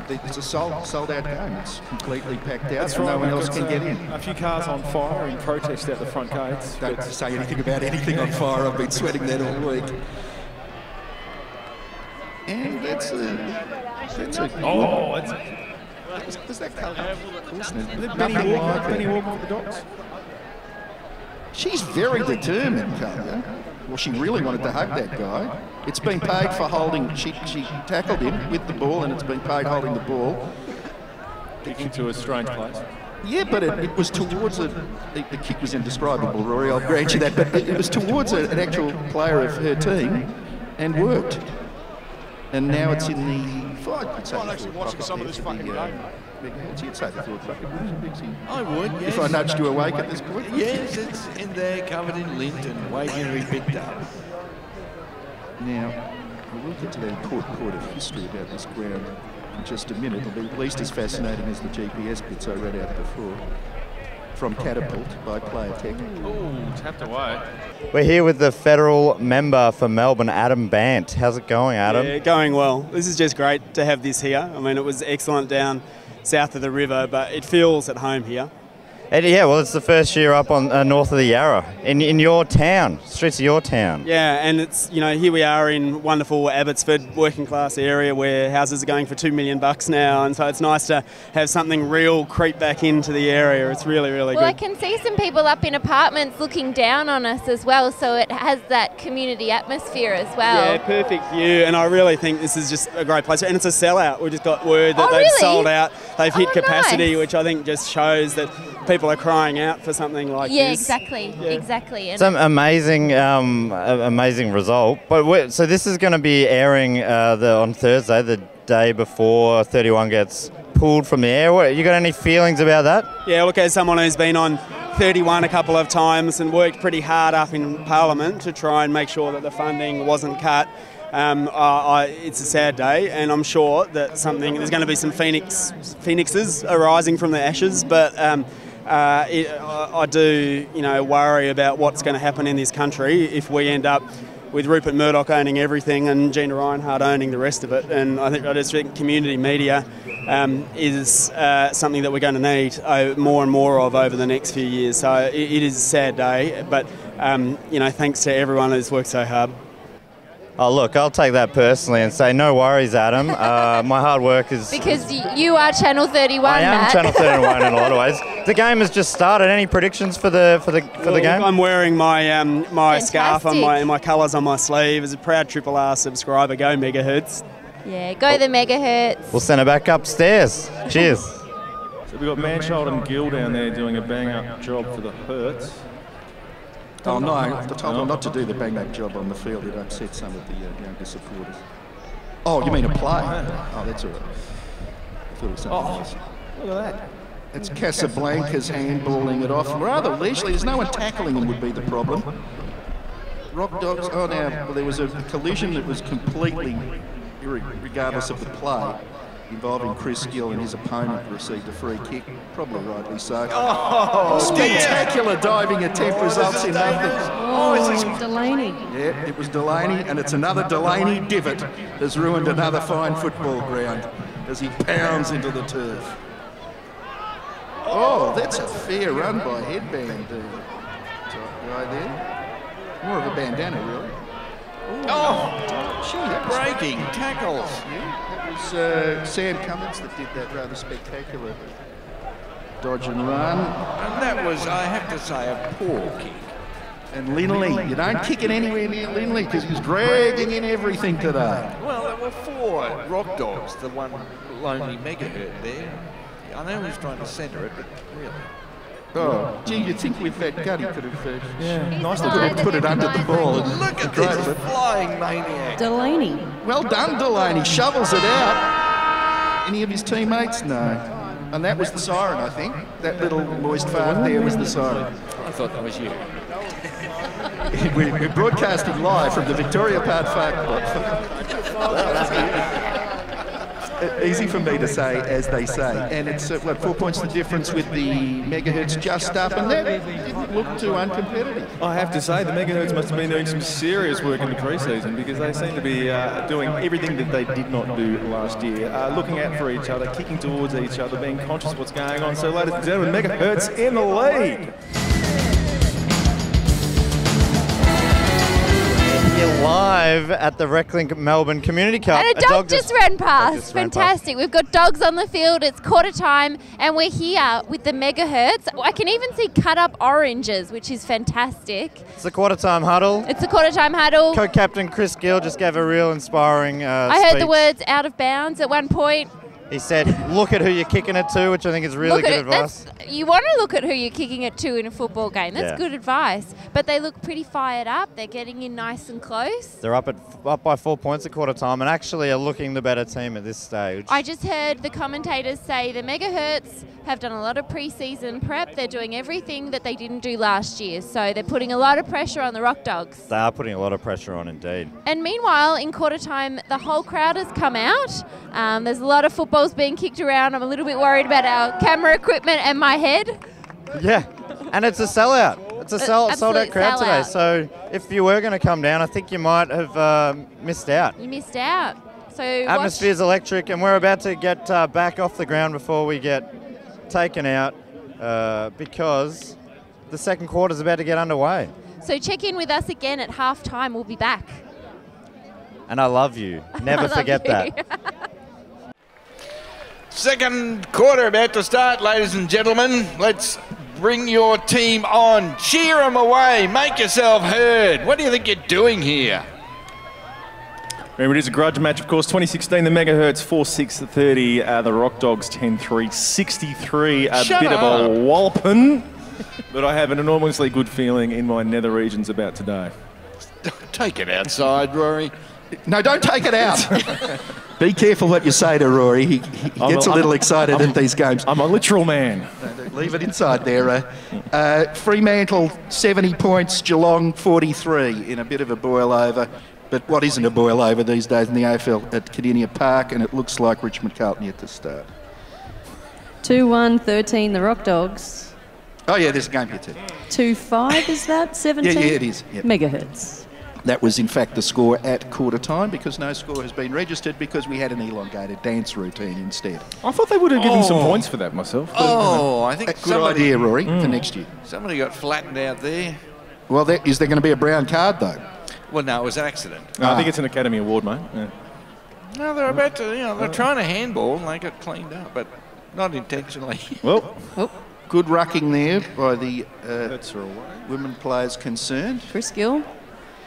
it's a sold out game. It's completely packed out. That's and right, no one else can get in. A few cars on fire in protest out the front gates. Don't say anything about anything on fire. I've been sweating that all week. And that's a does that colour? Benny Walker for the Dogs. She's very determined, Talia. Well, she really wanted to hug that guy. It's been paid for holding. She tackled him with the ball, and it's been paid holding the ball. Kicking to a strange place. Yeah, but it was towards the kick was indescribable, Rory. I'll grant you that. But it was towards an actual player of her team, and worked. And now it's in the. I'm actually watching some of this fucking game. You'd say the thought bucket, wouldn't you, Bixie? I would, yes. If I nudged you awake at this point? Yes, it's in there covered in lint and waiting to be picked up. Now, we'll get to the important part of history about this ground in just a minute. It'll be at least as fascinating as the GPS bits I read out before. From Catapult by Player Tech. Ooh, tapped away. We're here with the federal member for Melbourne, Adam BANDT. How's it going, Adam? Yeah, going well. This is just great to have this here. I mean, it was excellent down south of the river, but it feels at home here. And yeah, well, it's the first year up on north of the Yarra, in your town, streets of your town. Yeah, and it's, you know, here we are in wonderful Abbotsford, working class area where houses are going for $2 million now, and so it's nice to have something real creep back into the area. It's really, really good. Well, I can see some people up in apartments looking down on us as well, so it has that community atmosphere as well. Yeah, perfect view, and I really think this is just a great place. And it's a sellout. We just got word that they've sold out. They've hit capacity, nice. Which I think just shows that people are crying out for something like this. Yeah, exactly. And some amazing result. But so this is going to be airing on Thursday, the day before 31 gets pulled from the air. You got any feelings about that? Yeah, look, as someone who's been on 31 a couple of times and worked pretty hard up in Parliament to try and make sure that the funding wasn't cut, it's a sad day, and I'm sure that there's going to be some phoenixes arising from the ashes, but I do, worry about what's going to happen in this country if we end up with Rupert Murdoch owning everything and Gina Reinhardt owning the rest of it. And I just think community media is something that we're going to need more and more of over the next few years. So it is a sad day, but thanks to everyone who's worked so hard. Oh, look, I'll take that personally and say no worries, Adam. My hard work is... Because you are Channel 31, I am Matt. Channel 31 in a lot of ways. The game has just started. Any predictions for the game? I'm wearing my scarf and my colours on my sleeve. As a proud Triple R subscriber, go Megahertz. Yeah, go the Megahertz. We'll send it back upstairs. Cheers. So we've got Manchild and Gill down there doing a bang-up job for the Hertz. Oh no, I told them not to do the bang-up job on the field. It upset some of the younger supporters. Oh, you mean a play? Oh, that's all right. I thought it was something else. Look at that. It's Casablanca's handballing it off rather leisurely. There's no one tackling him would be the problem. Rockdogs, oh now, well, there was a collision that was completely, regardless of the play, involving Chris Gill and his opponent received a free kick, probably rightly so. Oh, spectacular diving attempt results in nothing. Oh, Delaney. Yeah, it was Delaney, and it's another Delaney divot has ruined another fine football ground as he pounds into the turf. Oh, that's a fair run by Headband guy there. More of a bandana, really. Oh, gee, that breaking tackles. Yeah, that was Sam Cummins that did that rather spectacular dodge and run. And that was, I have to say, a poor kick. And Linley, you don't kick it anywhere near Linley because he's dragging in everything today. Well, there were 4 Rockdogs, the one lonely Megahertz there. I know he was trying to centre it, but really. Oh, gee, you'd think with that gut he could have nice put it under the ball. And look at this flying maniac. Delaney. Well done, Delaney. Shovels it out. Any of his teammates? No. And that was the siren, I think. That little moist fart there was the siren. I thought that was you. We're broadcasting live from the Victoria Park Easy for me to say, as they say. And it's, 4 points the difference with the Megahertz just up, and that didn't look too uncompetitive. I have to say, the Megahertz must have been doing some serious work in the pre-season because they seem to be doing everything that they did not do last year. Looking out for each other, kicking towards each other, being conscious of what's going on. So, ladies and gentlemen, Megahertz in the lead. You're live at the Reclink Melbourne Community Cup. And a dog just ran past. Fantastic. We've got dogs on the field. It's quarter time, and we're here with the Megahertz. I can even see cut up oranges, which is fantastic. It's the quarter time huddle. It's the quarter time huddle. Co-captain Chris Gill just gave a real inspiring I heard speech. the words out of bounds at one point. He said, look at who you're kicking it to, which I think is really good advice. You want to look at who you're kicking it to in a football game. That's Yeah. good advice. But they look pretty fired up. They're getting in nice and close. They're up by 4 points at quarter time and actually are looking the better team at this stage. I just heard the commentators say the Megahertz have done a lot of pre-season prep. They're doing everything that they didn't do last year. So they're putting a lot of pressure on the Rockdogs. They are putting a lot of pressure on indeed. And meanwhile, in quarter time, the whole crowd has come out. There's a lot of footballs being kicked around. I'm a little bit worried about our camera equipment and my head. Yeah, and it's a sellout. It's a sold-out crowd today. So if you were going to come down, I think you might have missed out. You missed out. So Atmosphere's electric, and we're about to get back off the ground before we get taken out because the second quarter is about to get underway. So check in with us again at half-time. We'll be back. And I love you. Never forget that. Second quarter about to start, ladies and gentlemen. Let's bring your team on. Cheer them away. Make yourself heard. What do you think you're doing here? Remember, it is a grudge match, of course. 2016, the Megahertz 4-6-30, the Rockdogs 10-3, 63. A Shut bit up. of a walloping, but I have an enormously good feeling in my nether regions about today. Take it outside, Rory. No, don't take it out. Be careful what you say to Rory. He gets a little excited at these games. I'm a literal man. No, leave it inside there. Fremantle 70 points, Geelong 43 in a bit of a boil over. But what isn't a boil over these days in the AFL at Cardinia Park, and it looks like Richmond Carlton yet to start. 2-1-13, the Rockdogs. Oh yeah, there's a game here too. 2-5, is that? 17? Yeah, it is. Yep. Megahertz. That was in fact the score at quarter time because no score has been registered because we had an elongated dance routine instead. I thought they would have given some points for that myself. I think Good idea, Rory, for next year. Somebody got flattened out there. Well, is there going to be a brown card though? Well, no, it was an accident. I think it's an Academy Award, mate. Yeah. No, they're about to, they're trying to handball and they got cleaned up, but not intentionally. Well, good rucking there by the women players concerned. Chris Gill,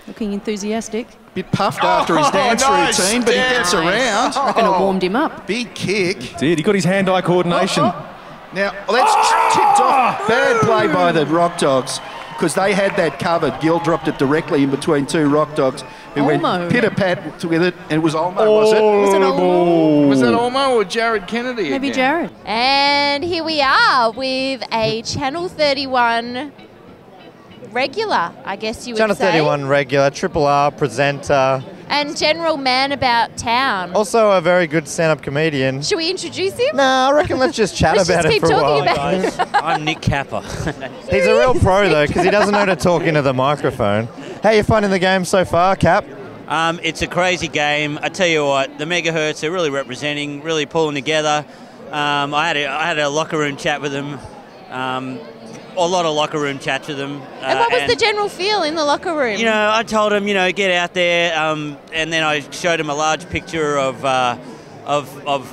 looking enthusiastic. Bit puffed after his dance routine, but he gets around. I reckon it warmed him up. Big kick. Did he got his hand-eye coordination? Now, that's tipped off. Bad play by the Rockdogs. because they had that covered. Gill dropped it directly in between two Rockdogs who went pitter-pat with it, and it was Olmo, was it? Was it Olmo? Was that Olmo or Jared Kennedy? Maybe again? Jared. And here we are with a Channel 31 regular, I guess you would Channel say. 31 regular, Triple R presenter. And general man about town. Also a very good stand-up comedian. Should we introduce him? No, I reckon let's just chat Let's about just it keep for a while. talking about it. I'm Nick Capper. He's a real pro though, because he doesn't know to talk into the microphone. How you finding the game so far, Cap? It's a crazy game. I tell you what, the Megahertz are really representing, really pulling together. I had a locker room chat with them. A lot of locker room chats with them. And what was the general feel in the locker room? You know, I told him, get out there, and then I showed him a large picture of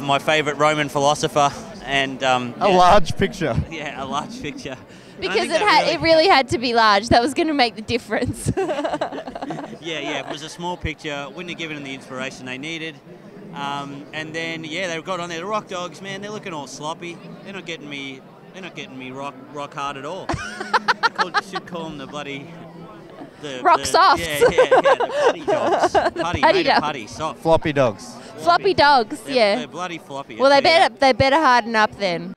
my favourite Roman philosopher, and a large picture. Yeah, a large picture. Because it really had to be large. That was going to make the difference. Yeah, it was a small picture. Wouldn't have given them the inspiration they needed. And then they got on there. The Rockdogs, man, they're looking all sloppy. They're not getting me rock hard at all. Should call them the bloody... Rock softs. The putty dogs. Putty, soft. Floppy dogs. Floppy dogs, They're bloody floppy. Well, they better harden up then.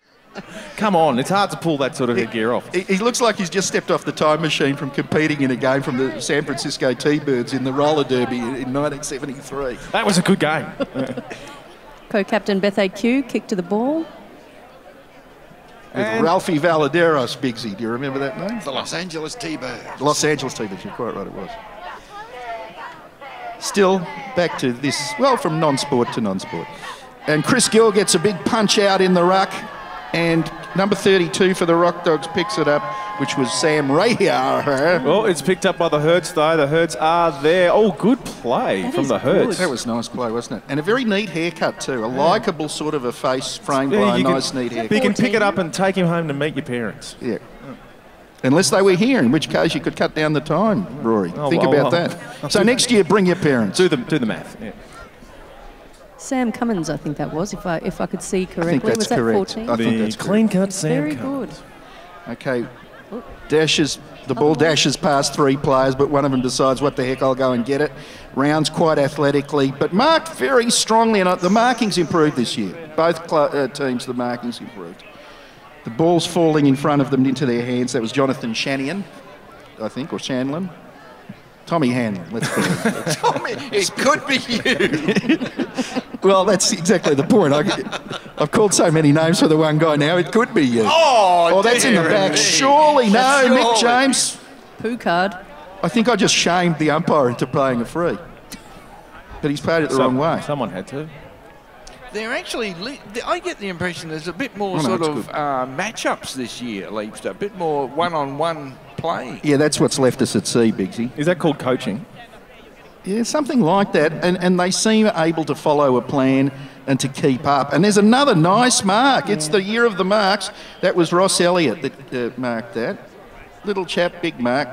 Come on, it's hard to pull that sort of headgear off. He looks like he's just stepped off the time machine from competing in a game from the San Francisco T-Birds in the roller derby in 1973. That was a good game. Co-captain Beth AQ, kick to the ball. With Ralphie Valaderos, Bigsy. Do you remember that name? The Los Angeles T-Birds. Los Angeles T-Birds, you're quite right, it was. Still, back to this, well, from non-sport to non-sport. And Chris Gill gets a big punch out in the ruck, and number 32 for the Rockdogs picks it up, which was Sam Rayar. Well, it's picked up by the Hertz, though. The Hertz are there. Oh, good play from the Hertz. That was nice play, wasn't it? And a very neat haircut, too. A likeable sort of a face framed by a nice, neat haircut. You can pick it up and take him home to meet your parents. Yeah. Unless they were here, in which case you could cut down the time, Rory. Think about that. So next year, bring your parents. Do the math, yeah. Sam Cummins, I think that was, if I could see correctly. I think that's was that correct. 14? I think that's clean cut Sam Very Cummins. good. Okay. The ball dashes past three players, but one of them decides, what the heck, I'll go and get it. Rounds quite athletically, but marked very strongly, and the marking's improved this year. Both teams, the marking's improved. The ball's falling in front of them into their hands. That was Jonathan Shanian, I think, or Shanlin. Tommy Hanlon, let's put it. Tommy, it could be you. Well, that's exactly the point. I've called so many names for the one guy now, it could be you. Oh, that's in the back. Surely, no, Mick James. Poo card. I think I just shamed the umpire into playing a free. But he's played it the wrong way. Someone had to. They're actually, I get the impression there's a bit more matchups this year, Leapster. A bit more one-on-one play. Yeah, that's what's left us at sea, Bigsy. Is that called coaching? Yeah, something like that. And they seem able to follow a plan and to keep up. And there's another nice mark. It's the year of the marks. That was Ross Elliott that marked that. Little chap, big mark.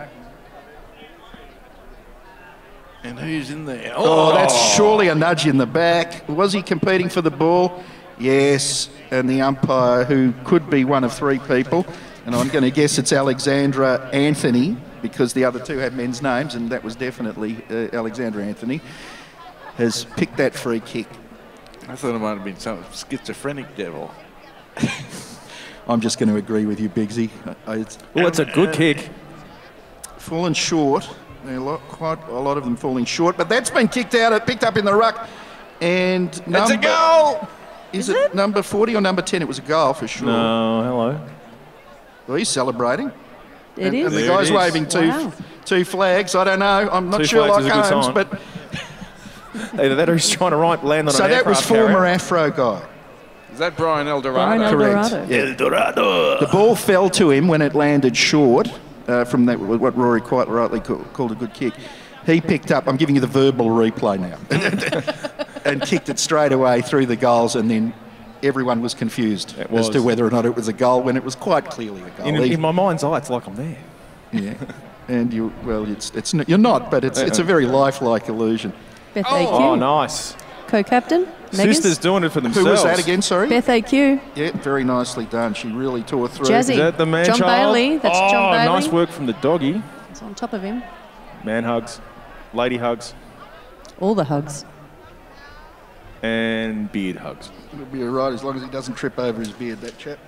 And who's in there? Oh, that's surely a nudge in the back. Was he competing for the ball? Yes. And the umpire, who could be one of three people, and I'm going to guess it's Alexandra Anthony, because the other two had men's names, and that was definitely Alexandra Anthony, has picked that free kick. I thought it might have been some schizophrenic devil. I'm just going to agree with you, Bigsy. Well, it's a good kick. Fallen short. Quite a lot of them falling short, but that's been picked up in the ruck. And it's a goal! Is it number 40 or number 10? It was a goal for sure. No, hello. Well, he's celebrating. It is. And the guy's waving two flags. I don't know. I'm not sure like Holmes, but... Either that or he's trying to land on so an that was former Afro guy. Is that Brian Eldorado? Correct. Yeah. Eldorado. The ball fell to him when it landed short. From that, what Rory quite rightly called a good kick. He picked up, I'm giving you the verbal replay now, and kicked it straight away through the goals, and then everyone was confused as to whether or not it was a goal when it was quite clearly a goal. In my mind's eye, it's like I'm there. Yeah, and you're not, but it's a very lifelike illusion. Beth AQ. Oh, nice. Co-captain. Megas? Sisters doing it for themselves. Who was that again, sorry? Beth AQ. Yeah, very nicely done. She really tore through. Jazzy. Is that the man John child? Bailey. That's John Bailey. Nice work from the doggy. It's on top of him. Man hugs, lady hugs, All the hugs. and beard hugs. It'll be all right as long as he doesn't trip over his beard, that chap.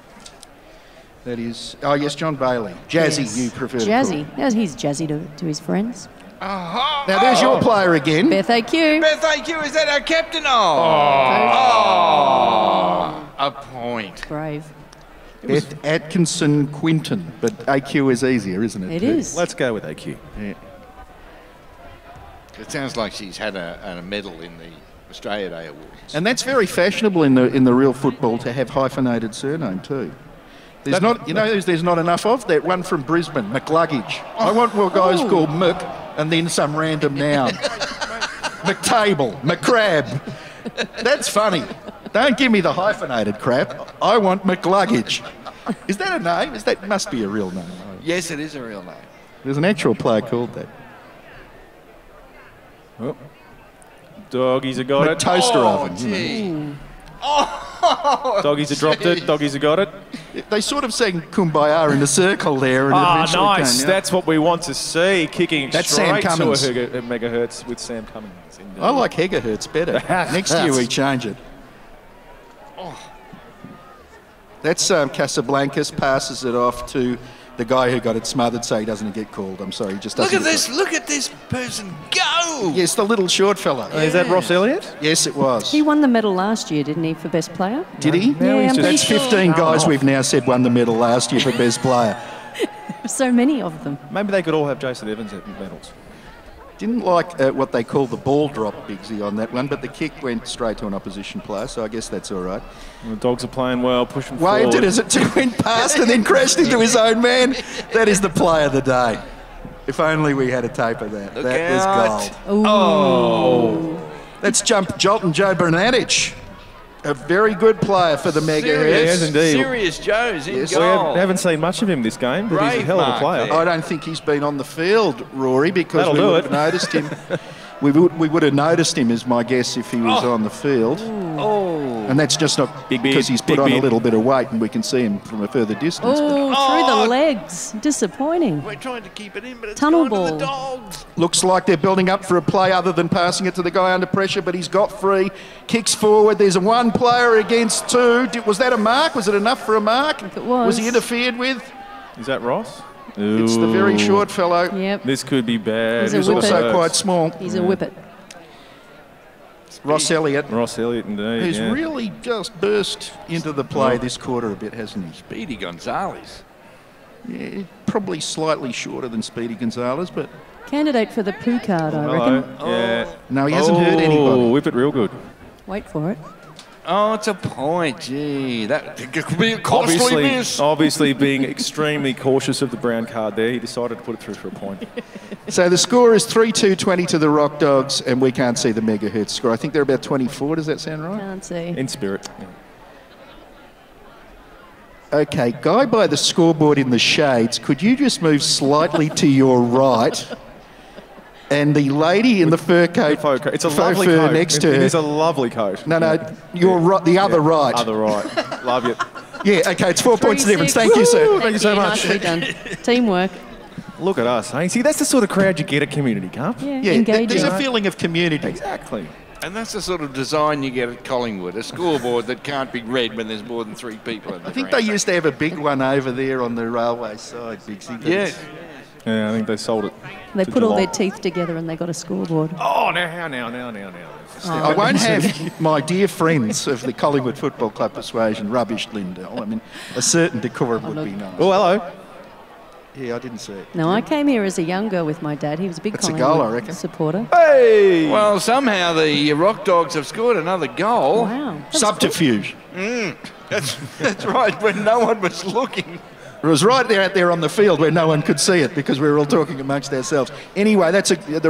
That is... Oh, yes, John Bailey. Jazzy, Yes. you prefer to Jazzy. Yes, he's jazzy to his friends. Now, there's your player again. Beth AQ. Beth AQ, is that our captain? Oh, a point. Brave. Beth Atkinson Quinton, but AQ is easier, isn't it? It is. Let's go with AQ. Yeah. It sounds like she's had a medal in the Australia Day Awards. And that's very fashionable in the real football to have hyphenated surname too. There's not enough of that one from Brisbane, McLuggage. I want more guys called Mick and then some random noun. McTable, McCrab. That's funny. Don't give me the hyphenated crap. I want McLuggage. Is that a name? That must be a real name. Yes, it is a real name. There's an actual player called that. Oh. Doggies have got it. Toaster oven. Gee. Doggies have dropped it. Doggies have got it. They sort of sang Kumbaya in a circle there. And eventually Nice. came out. That's what we want to see. Kicking That's Sam straight to Cummins. a Megahertz with Sam Cummins. Indeed. I like Megahertz better. Next year we change it. That's Casablancas passes it off to the guy who got it smothered, so he doesn't get called. I'm sorry, he just doesn't. Look at this person go! Yes, the little short fella. Is that Ross Elliott? Yes, it was. He won the medal last year, didn't he, for best player? Did he? Yeah, That's 15 guys we've now said won the medal last year for best player. So many of them. Maybe they could all have Jason Evans at medals. Didn't like what they call the ball drop, Biggsy, on that one, but the kick went straight to an opposition player, so I guess that's all right. Well, the Dogs are playing well, pushing Waved forward. it as it went past and then crashed into his own man. That is the play of the day. If only we had a tape of that. That was gold. Oh. Let's jump Jolton Joe Bernadich. A very good player for the Megahertz. Yes, indeed. Serious Joe's in Yes. goal. We haven't seen much of him this game, but he's a Brave hell of a mark player. there. I don't think he's been on the field, Rory, because That'll we do would it. have noticed him. We would have noticed him, is my guess, if he was on the field. And that's just not because he's put on a little bit of weight and we can see him from a further distance. Oh, through the legs. Disappointing. We're trying to keep it in, but it's Tunnel gone to ball. the Dogs. Looks like they're building up for a play other than passing it to the guy under pressure, but he's got free. Kicks forward. There's a one player against two. Was that a mark? Was it enough for a mark? It was. Was he interfered with? Is that Ross? It's the very Ooh. short fellow. Yep. This could be bad. He's a He's whippet. also quite small. He's a whippet. Ross Elliott, Ross Elliott, indeed. who's yeah. really just burst into the play this quarter a bit, hasn't he? Speedy Gonzalez. Yeah, probably slightly shorter than Speedy Gonzalez, but Candidate for the poo card, I Hello. reckon. Yeah. no, he hasn't hurt anybody. Whip it real good. Wait for it. Oh, it's a point. Gee, that could be a costly miss. Obviously, being extremely cautious of the brown card there, he decided to put it through for a point. So the score is 3-2-20 to the Rockdogs, and we can't see the Megahertz score. I think they're about 24. Does that sound right? Can't see. In spirit. Yeah. Okay, guy by the scoreboard in the shades, could you just move slightly to your right? And the lady in the fur coat, It's a faux lovely fur coat. next to It her. is a lovely coat. No, your right, the other right. Other right. Love you. Yeah, okay, it's 4 points 3-6. difference. Thank you, sir. Thank you so much. Nicely done. Teamwork. Look at us. Hey, see, that's the sort of crowd you get at Community Cup. Yeah, Yeah, engaging. there's a feeling of community. Exactly. And that's the sort of design you get at Collingwood, a scoreboard that can't be read when there's more than 3 people in the I think they used to have a big one over there on the railway side, Biggsy. but Yes. Yeah, I think they sold it. They to put all their Geelong. teeth together and they got a scoreboard. Oh, now. I won't have my dear friends of the Collingwood Football Club persuasion rubbished Lindell. I mean, a certain decorum would be nice. Oh, hello. Yeah, I didn't see it. No, I came here as a young girl with my dad. He was a big That's a Collingwood goal, I reckon. supporter. Hey! Well, somehow the Rockdogs have scored another goal. Wow. Subterfuge. That's right, when no one was looking. It was right there out there on the field where no one could see it because we were all talking amongst ourselves. Anyway, the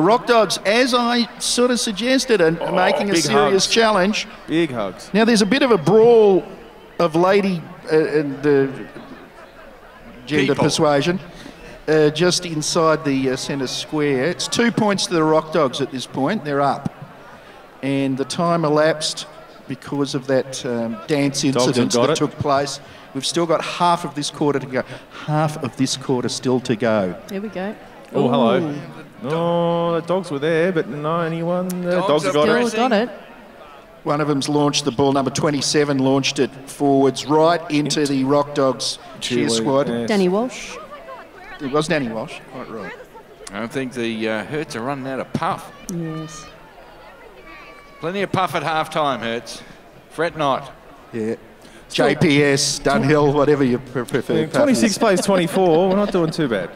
Rockdogs, as I sort of suggested, are making a big serious hugs. challenge. Big hugs. Now, there's a bit of a brawl of lady and gender People. persuasion just inside the centre square. It's 2 points to the Rockdogs at this point. They're up. And the time elapsed because of that dance incident that took place. We've still got half of this quarter to go. Half of this quarter still to go. There we go. Oh, hello. Oh, the dogs were there, but no, anyone? The dogs have got it. One of them's launched the ball. Number 27 launched it forwards right into the Rockdogs cheer squad. Yes. Danny Walsh. It was Danny Walsh, quite right. I think the Hertz are running out of puff. Yes. Plenty of puff at half-time, Hertz. Fret not. Yeah. JPS, Dunhill, whatever you prefer. Yeah, 26 plays 24. We're not doing too bad.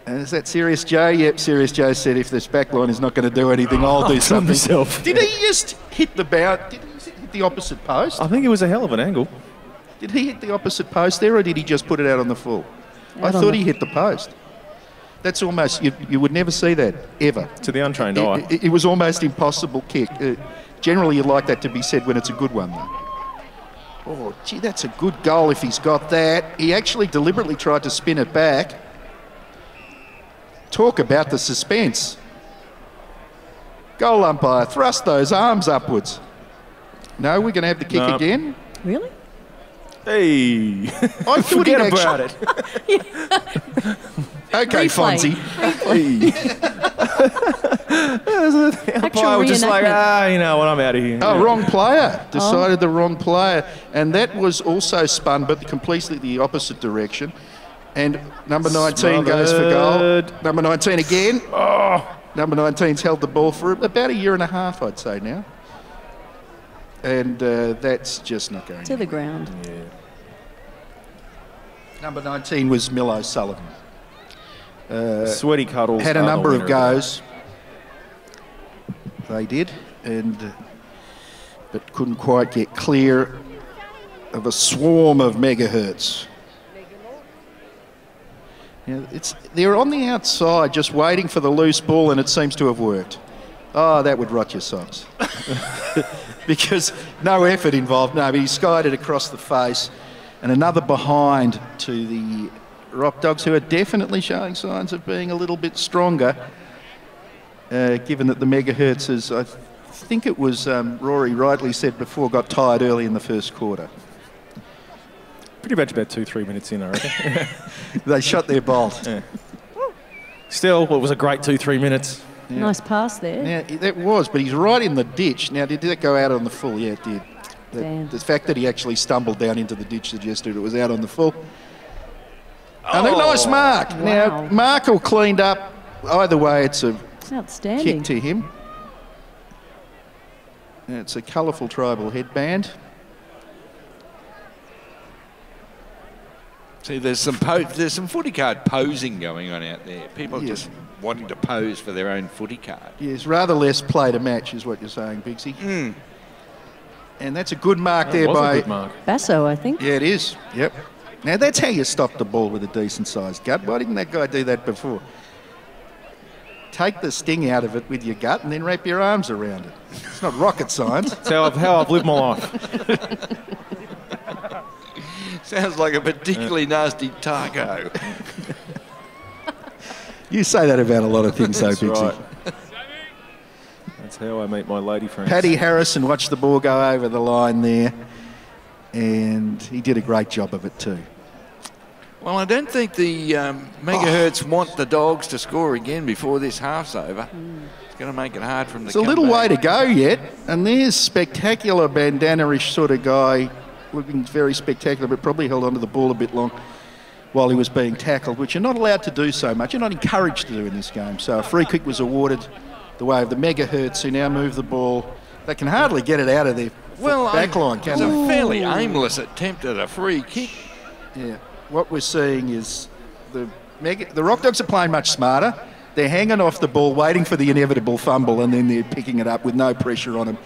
And is that Serious Joe? Yep, Serious Joe said if this backline is not going to do anything, I'll do something. Myself. Did he just hit the bound? Did he hit the opposite post? I think it was a hell of an angle. Did he hit the opposite post there, or did he just put it out on the full? I thought he hit the post. That's almost, you would never see that, ever. To the untrained eye. It was almost impossible kick. Generally, you'd like that to be said when it's a good one, though. Oh, gee, that's a good goal if he's got that. He actually deliberately tried to spin it back. Talk about the suspense. Goal umpire, thrust those arms upwards. No, we're going to have the kick again. Really? Hey, I thought forget about it. Okay, Fonzie. The umpire was just like, you know what, I'm out of here. Oh, wrong player. Decided the wrong player. And that was also spun, but completely the opposite direction. And number 19 goes for goal. Number 19 again. Oh. Number 19's held the ball for about a year and a half, I'd say now. And that's just not going to the ground. Yeah. Number 19 was Mill O'Sullivan. Sweaty Cuddles had a number of goes. They did, but couldn't quite get clear of a swarm of megahertz. Yeah, they're on the outside just waiting for the loose ball, and it seems to have worked. Oh, that would rot your socks. Because no effort involved. No, but he skied it across the face. And another behind to the Rockdogs, who are definitely showing signs of being a little bit stronger, given that the Megahertz, as I think it was Rory rightly said before, got tired early in the first quarter. Pretty much about 2-3 minutes in, I reckon. They shot their bolt. Yeah. Still, it was a great 2-3 minutes. Yeah. Nice pass there. Yeah, that was, but he's right in the ditch. Now, did that go out on the full? Yeah, it did. The fact that he actually stumbled down into the ditch suggested it was out on the full. And a nice mark. Wow. Now, Markle cleaned up. Either way, it's a outstanding kick to him. And it's a colourful tribal headband. See, there's some footy card posing going on out there. People just wanting to pose for their own footy card. Yes, rather less play to match is what you're saying, Bigsy. Mm. And that's a good mark there by Basso, I think. Yeah, it is. Yep. Now that's how you stop the ball with a decent sized gut. Why didn't that guy do that before? Take the sting out of it with your gut and then wrap your arms around it. It's not rocket science. That's how I've lived my life. Sounds like a particularly nasty taco. You say that about a lot of things, though, Bigsy. Right. That's how I meet my lady friends. Paddy Harrison watched the ball go over the line there, and he did a great job of it too. Well, I don't think the Megahertz want the Dogs to score again before this half's over. It's going to make it hard for them to come It's a little back. way to go yet, and there's spectacular bandana-ish sort of guy, looking very spectacular, but probably held onto the ball a bit long while he was being tackled, which you're not allowed to do so much. You're not encouraged to do in this game. So a free kick was awarded the way of the Megahertz, who now move the ball. They can hardly get it out of their back line, can It's they? a fairly aimless attempt at a free kick. Yeah. What we're seeing is the Rockdogs are playing much smarter. They're hanging off the ball, waiting for the inevitable fumble, and then they're picking it up with no pressure on them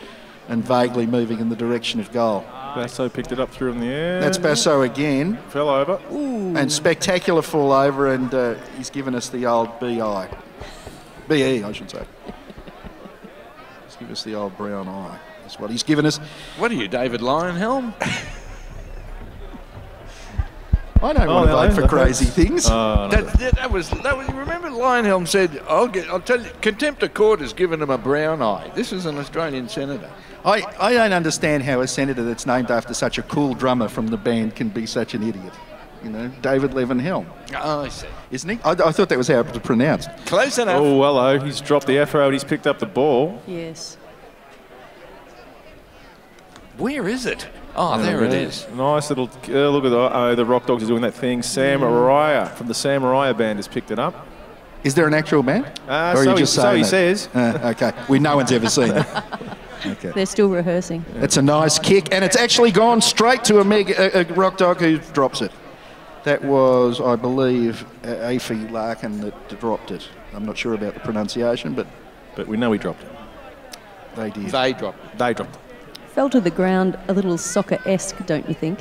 and vaguely moving in the direction of goal. Basso picked it up through in the air. That's Basso again. Fell over. Ooh. And spectacular fall over, and he's given us the old BE, I should say. He's given us the old brown eye. That's what he's given us. What are you, David Lionhelm? I don't want to vote for crazy things. That was. Remember, Lionhelm said, "I'll tell you, contempt of court has given him a brown eye." This is an Australian senator. I don't understand how a senator that's named after such a cool drummer from the band can be such an idiot. You know, David Levenhelm. Oh, I see. Isn't he? I thought that was how it was pronounced. Close enough. Oh, hello. He's dropped the afro and he's picked up the ball. Yes. Where is it? Oh, there it is. Nice little look at the Rockdogs are doing that thing. Sam Araya from the Sam Araya band has picked it up. Is there an actual band? Or are you just saying so he says. Okay. No one's ever seen it. Okay. They're still rehearsing. It's a nice kick, and it's actually gone straight to a rock dog who drops it. That was, I believe, Afi Larkin that dropped it. I'm not sure about the pronunciation, but we know he dropped it. They did. They dropped it. Fell to the ground a little soccer-esque, don't you think?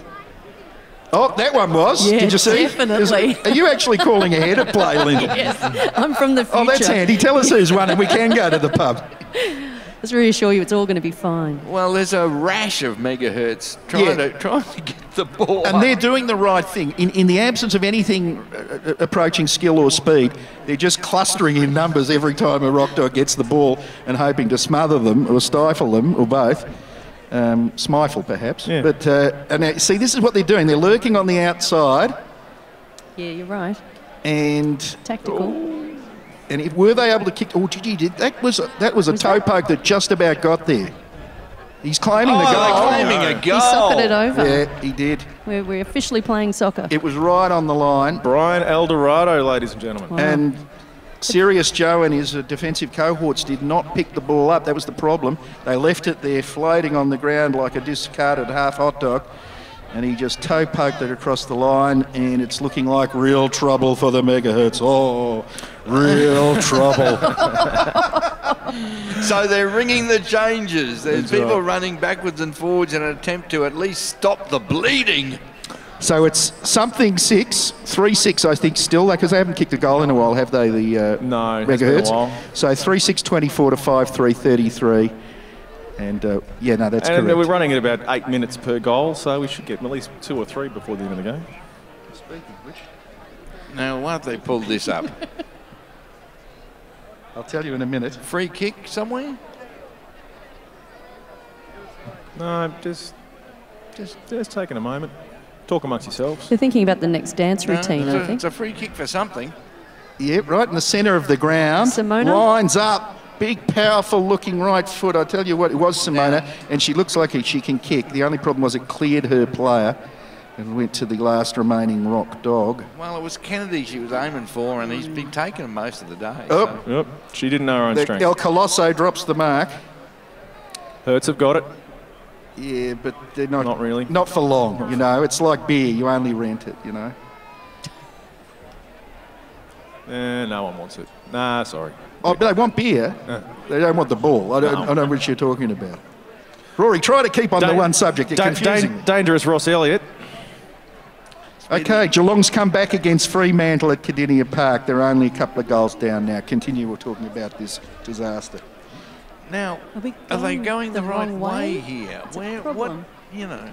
Oh, that one was. Yeah, did you see? definitely. Are you actually calling ahead of play, Linda? Yes, I'm from the future. Oh, that's handy. Tell us who's won and we can go to the pub. Let's reassure you it's all going to be fine. Well, there's a rash of Megahertz trying to get the ball. And they're doing the right thing. In the absence of anything approaching skill or speed, they're just clustering in numbers every time a rock dog gets the ball and hoping to smother them or stifle them or both. Smifle, perhaps. Yeah. But and see, this is what they're doing. They're lurking on the outside. Yeah, you're right. And tactical. And were they able to kick? Oh, that was a toe poke that just about got there. He's claiming the goal. They're claiming a goal. He socketed it over. Yeah, he did. We're officially playing soccer. It was right on the line. Brian Eldorado, ladies and gentlemen. Wow. And Sirius Joe and his defensive cohorts did not pick the ball up. That was the problem. They left it there floating on the ground like a discarded half hot dog. And he just toe poked it across the line, and it's looking like real trouble for the Megahertz. Oh, real trouble. So they're ringing the changes. There's That's people right. running backwards and forwards in an attempt to at least stop the bleeding. So it's something 3-6, I think, still, because they haven't kicked a goal in a while, have they, the No, it's been a Megahertz? while. So 3-6-24 to 5-3-33. And, yeah, no, that's and correct. we're running at about 8 minutes per goal, so we should get at least 2 or 3 before the end of the game. Speaking of which, Now, why have they pulled this up? I'll tell you in a minute. Free kick somewhere? No, just taking a moment. Talk amongst yourselves. They're thinking about the next dance No, routine, I think. it's a free kick for something. Yeah, right in the centre of the ground. Simona? Lines up. Big, powerful-looking right foot. I tell you what, it was Simona, and she looks like she can kick. The only problem was it cleared her player and went to the last remaining rock dog. Well, it was Kennedy she was aiming for, and he's been taking them most of the day. Oh. Yep, she didn't know her own strength. El Colosso drops the mark. Hertz have got it. Yeah, but they're not really. Not for long, you know. It's like beer. You only rent it, you know. No one wants it. Nah, sorry. Oh, but they want beer. They don't want the ball. I don't know what you're talking about. Rory, try to keep on the one subject. You're confusing. Dangerous Ross Elliott. Okay, Geelong's come back against Fremantle at Cardinia Park. They're only a couple of goals down now. Continue, we're talking about this disaster. Now, are they going the right way here? What, you know?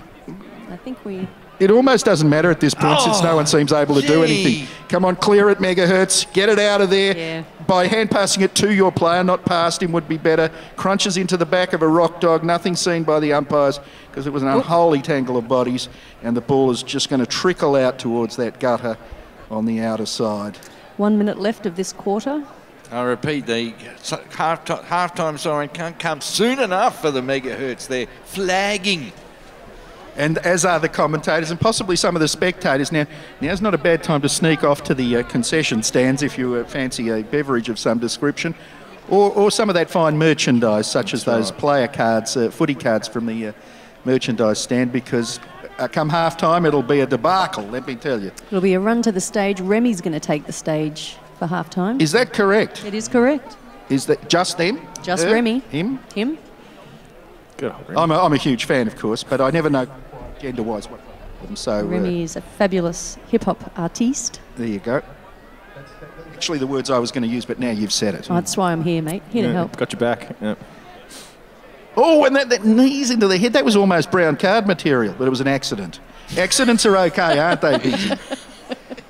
I think we... It almost doesn't matter at this point since no one seems able to do anything. Come on, clear it, Megahertz. Get it out of there. Yeah. By hand passing it to your player, not past him, would be better. Crunches into the back of a rock dog. Nothing seen by the umpires because it was an unholy tangle of bodies, and the ball is just going to trickle out towards that gutter on the outer side. 1 minute left of this quarter. I repeat, the half-time siren can't come soon enough for the Megahertz. They're flagging. And as are the commentators and possibly some of the spectators. Now's not a bad time to sneak off to the concession stands if you fancy a beverage of some description, or some of that fine merchandise, such as those player cards, footy cards from the merchandise stand, because come half-time it'll be a debacle, let me tell you. It'll be a run to the stage. Remy's going to take the stage for half-time. Is that correct? It is correct. Is that just them? Just Remy. Him? Him. Good. I'm a huge fan, of course, but I never know gender-wise what them. So Remy is a fabulous hip-hop artiste. There you go. Actually, the words I was going to use, but now you've said it. Oh, that's why I'm here, mate. Here to help. Got your back. Yeah. Oh, and that knees into the head, that was almost brown card material, but it was an accident. Accidents are okay, aren't they, Biggie?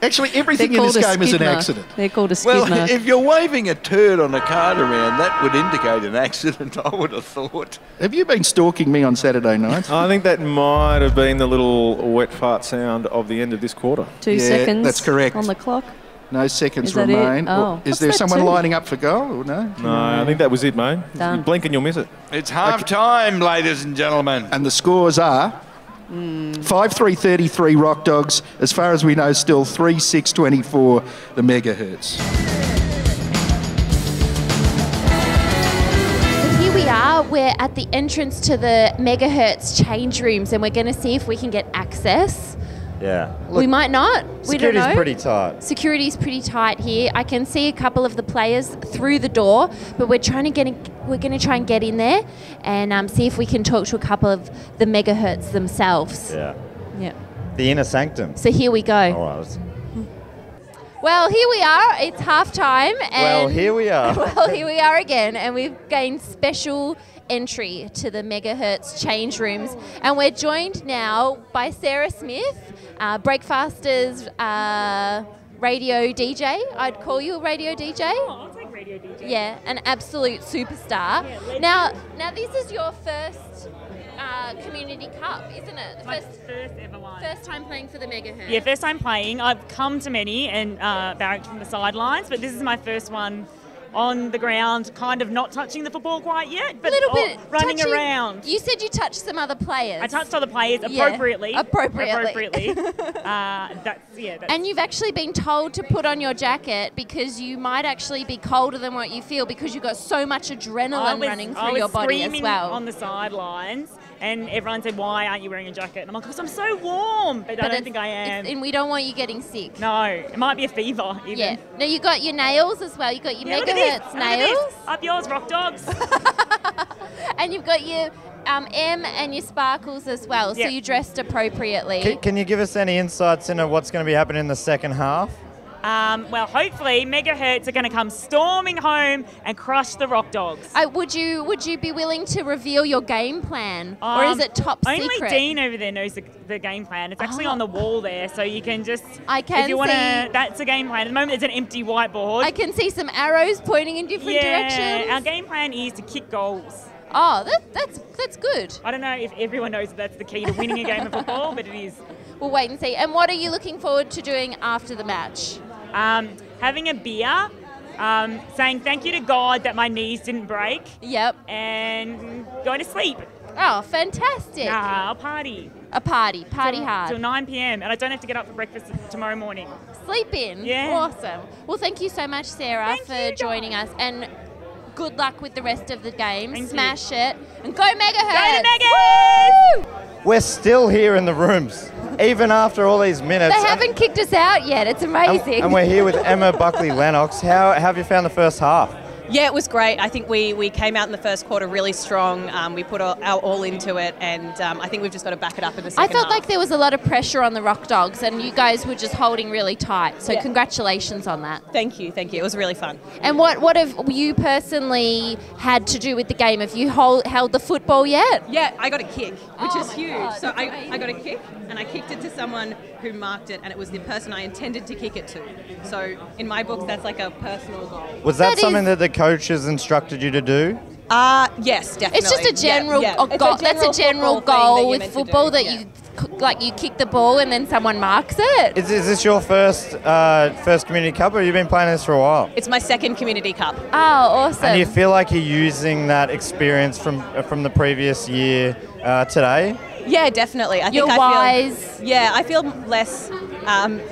Actually, everything in this game is an accident. They're called a skid Well, mark. if you're waving a turd on a card around, that would indicate an accident, I would have thought. Have you been stalking me on Saturday nights? I think that might have been the little wet fart sound of the end of this quarter. 2 seconds. That's correct. On the clock. No seconds Is that remain. it? Oh. Is there someone lining up for goal or no? No, I think that was it, mate. Done. You blink and you'll miss it. It's half time, ladies and gentlemen. And the scores are 5-3-33 Rockdogs. As far as we know, still 3-6-24 the Megahertz. Here we are. We're at the entrance to the Megahertz change rooms, and we're going to see if we can get access. Yeah. We might not. We don't know. Security's pretty tight. Security's pretty tight here. I can see a couple of the players through the door, but we're going to try and get in there and see if we can talk to a couple of the Megahertz themselves. Yeah. Yeah. The inner sanctum. So here we go. All right. Well, here we are. It's half time. Well, here we are. Well, here we are again, and we've gained special entry to the Megahertz change rooms, and we're joined now by Sarah Smith, Breakfasters radio DJ. I'd call you a radio DJ. Oh, I'll take radio DJ. Yeah, an absolute superstar. Yeah, now this is your first Community Cup, isn't it? My first ever one. First time playing for the Megahertz. Yeah, first time playing. I've come to many and barracked from the sidelines, but this is my first one on the ground, kind of not touching the football quite yet, but a little bit running touching. around. You said you touched some other players. I touched other players Yeah, appropriately. appropriately. That's And you've actually been told to put on your jacket because you might actually be colder than what you feel because you've got so much adrenaline running through your body as screaming well. on the sidelines, and everyone said, "Why aren't you wearing a jacket?" And I'm like, "Because I'm so warm," but I don't think I am. And we don't want you getting sick. No, it might be a fever even. Yeah. Now you got your nails as well. You got your Look at this, Megahertz look at this. nails. Up yours, Rockdogs. And you've got your M and your sparkles as well. So Yeah. you dressed appropriately. Can you give us any insights into what's going to be happening in the second half? Well, hopefully, Megahertz are going to come storming home and crush the Rockdogs. Would you be willing to reveal your game plan, or is it top Only secret? Dean over there knows the game plan. It's actually on the wall there, so you can just. I can if you want to. see- That's the game plan. At the moment, there's an empty whiteboard. I can see some arrows pointing in different directions. Our game plan is to kick goals. Oh, that's good. I don't know if everyone knows that that's the key to winning a game of football, but it is. We'll wait and see. And what are you looking forward to doing after the match? Having a beer, saying thank you to God that my knees didn't break. Yep. And going to sleep. Oh, fantastic. I'll party. A party hard. Till 9 p.m. and I don't have to get up for breakfast tomorrow morning. Sleep in. Yeah. Awesome. Well, thank you so much, Sarah, for joining us. And good luck with the rest of the game. Thank Smash it. And go Megahertz! Go the Megahertz! Woo! We're still here in the rooms, even after all these minutes. They haven't kicked us out yet. It's amazing. And we're here with Emma Buckley-Lennox. How have you found the first half? Yeah, it was great. I think we came out in the first quarter really strong. We put our all into it, and I think we've just got to back it up in the second I felt half. like there was a lot of pressure on the Rockdogs, and you guys were just holding really tight. So Yeah. congratulations on that. Thank you. It was really fun. And what have you personally had to do with the game? Have you held the football yet? Yeah, I got a kick, which is huge. So I got a kick, and I kicked it to someone who marked it, and it was the person I intended to kick it to. So in my books, that's like a personal goal. Was that something that the coaches instructed you to do? Yes, definitely. It's just a general Yeah. goal. It's a That's a general football thing that goal you're with meant to football do, that you kick the ball and then someone marks it. Is this your first Community Cup, or have you been playing this for a while? It's my second Community Cup. Oh, awesome. And do you feel like you're using that experience from the previous year today? Yeah, definitely. I You're think wise. I feel less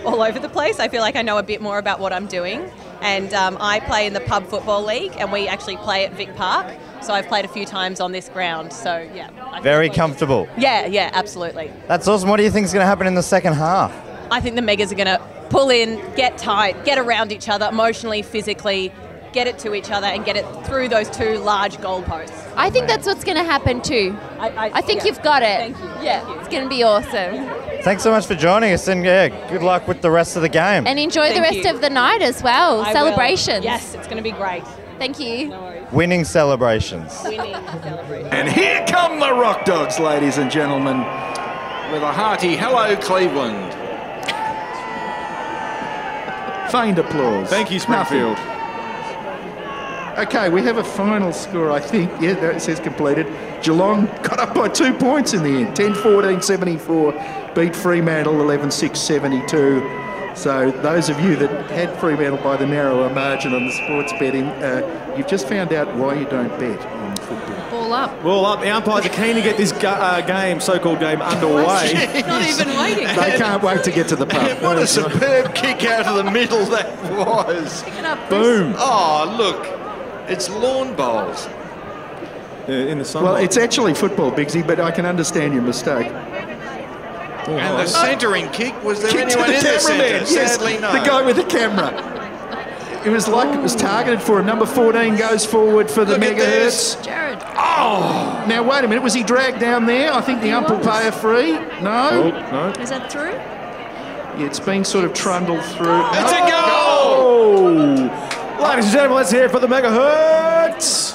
all over the place. I feel like I know a bit more about what I'm doing. And I play in the pub football league, and we actually play at Vic Park. So I've played a few times on this ground. So yeah. Very comfortable. Yeah, absolutely. That's awesome. What do you think is going to happen in the second half? I think the Megas are going to pull in, get tight, get around each other emotionally, physically, get it to each other, and get it through those two large goalposts. I think that's what's going to happen too. I think yeah. you've got it. Thank you. Yeah, it's going to be awesome. Thanks so much for joining us, and good luck with the rest of the game. And enjoy the rest of the night as well. I will. Celebrations. Yes, it's going to be great. Thank you. Winning celebrations. Winning celebrations. And here come the Rockdogs, ladies and gentlemen, with a hearty hello, Cleveland. Feigned applause. Thank you, Springfield. Nothing. Okay, we have a final score, I think. Yeah, that says completed. Geelong got up by 2 points in the end. 10-14-74, beat Fremantle 11-6-72. So those of you that had Fremantle by the narrower margin on the sports betting, you've just found out why you don't bet on football. Ball up. Ball up. The umpires are keen to get this game, so-called game, underway. Not even waiting. They can't wait to get to the pub. What a superb kick out of the middle that was. Boom. Oh, look. It's lawn bowls. In the sunlight. Well, it's actually football, Bigsy, but I can understand your mistake. And the centering kick, was there Kick to anyone the in the centre? cameraman, yes, Sadly, no. the guy with the camera. It was like it was targeted for him. Number 14 goes forward for the Look at Megahertz. Jared. Oh! Now, wait a minute. Was he dragged down there? I think the ump will pay a free. No? No. Is that through? Yeah, it's being sort of trundled through. It's a goal! Oh! Ladies and gentlemen, let's hear it for the Megahertz.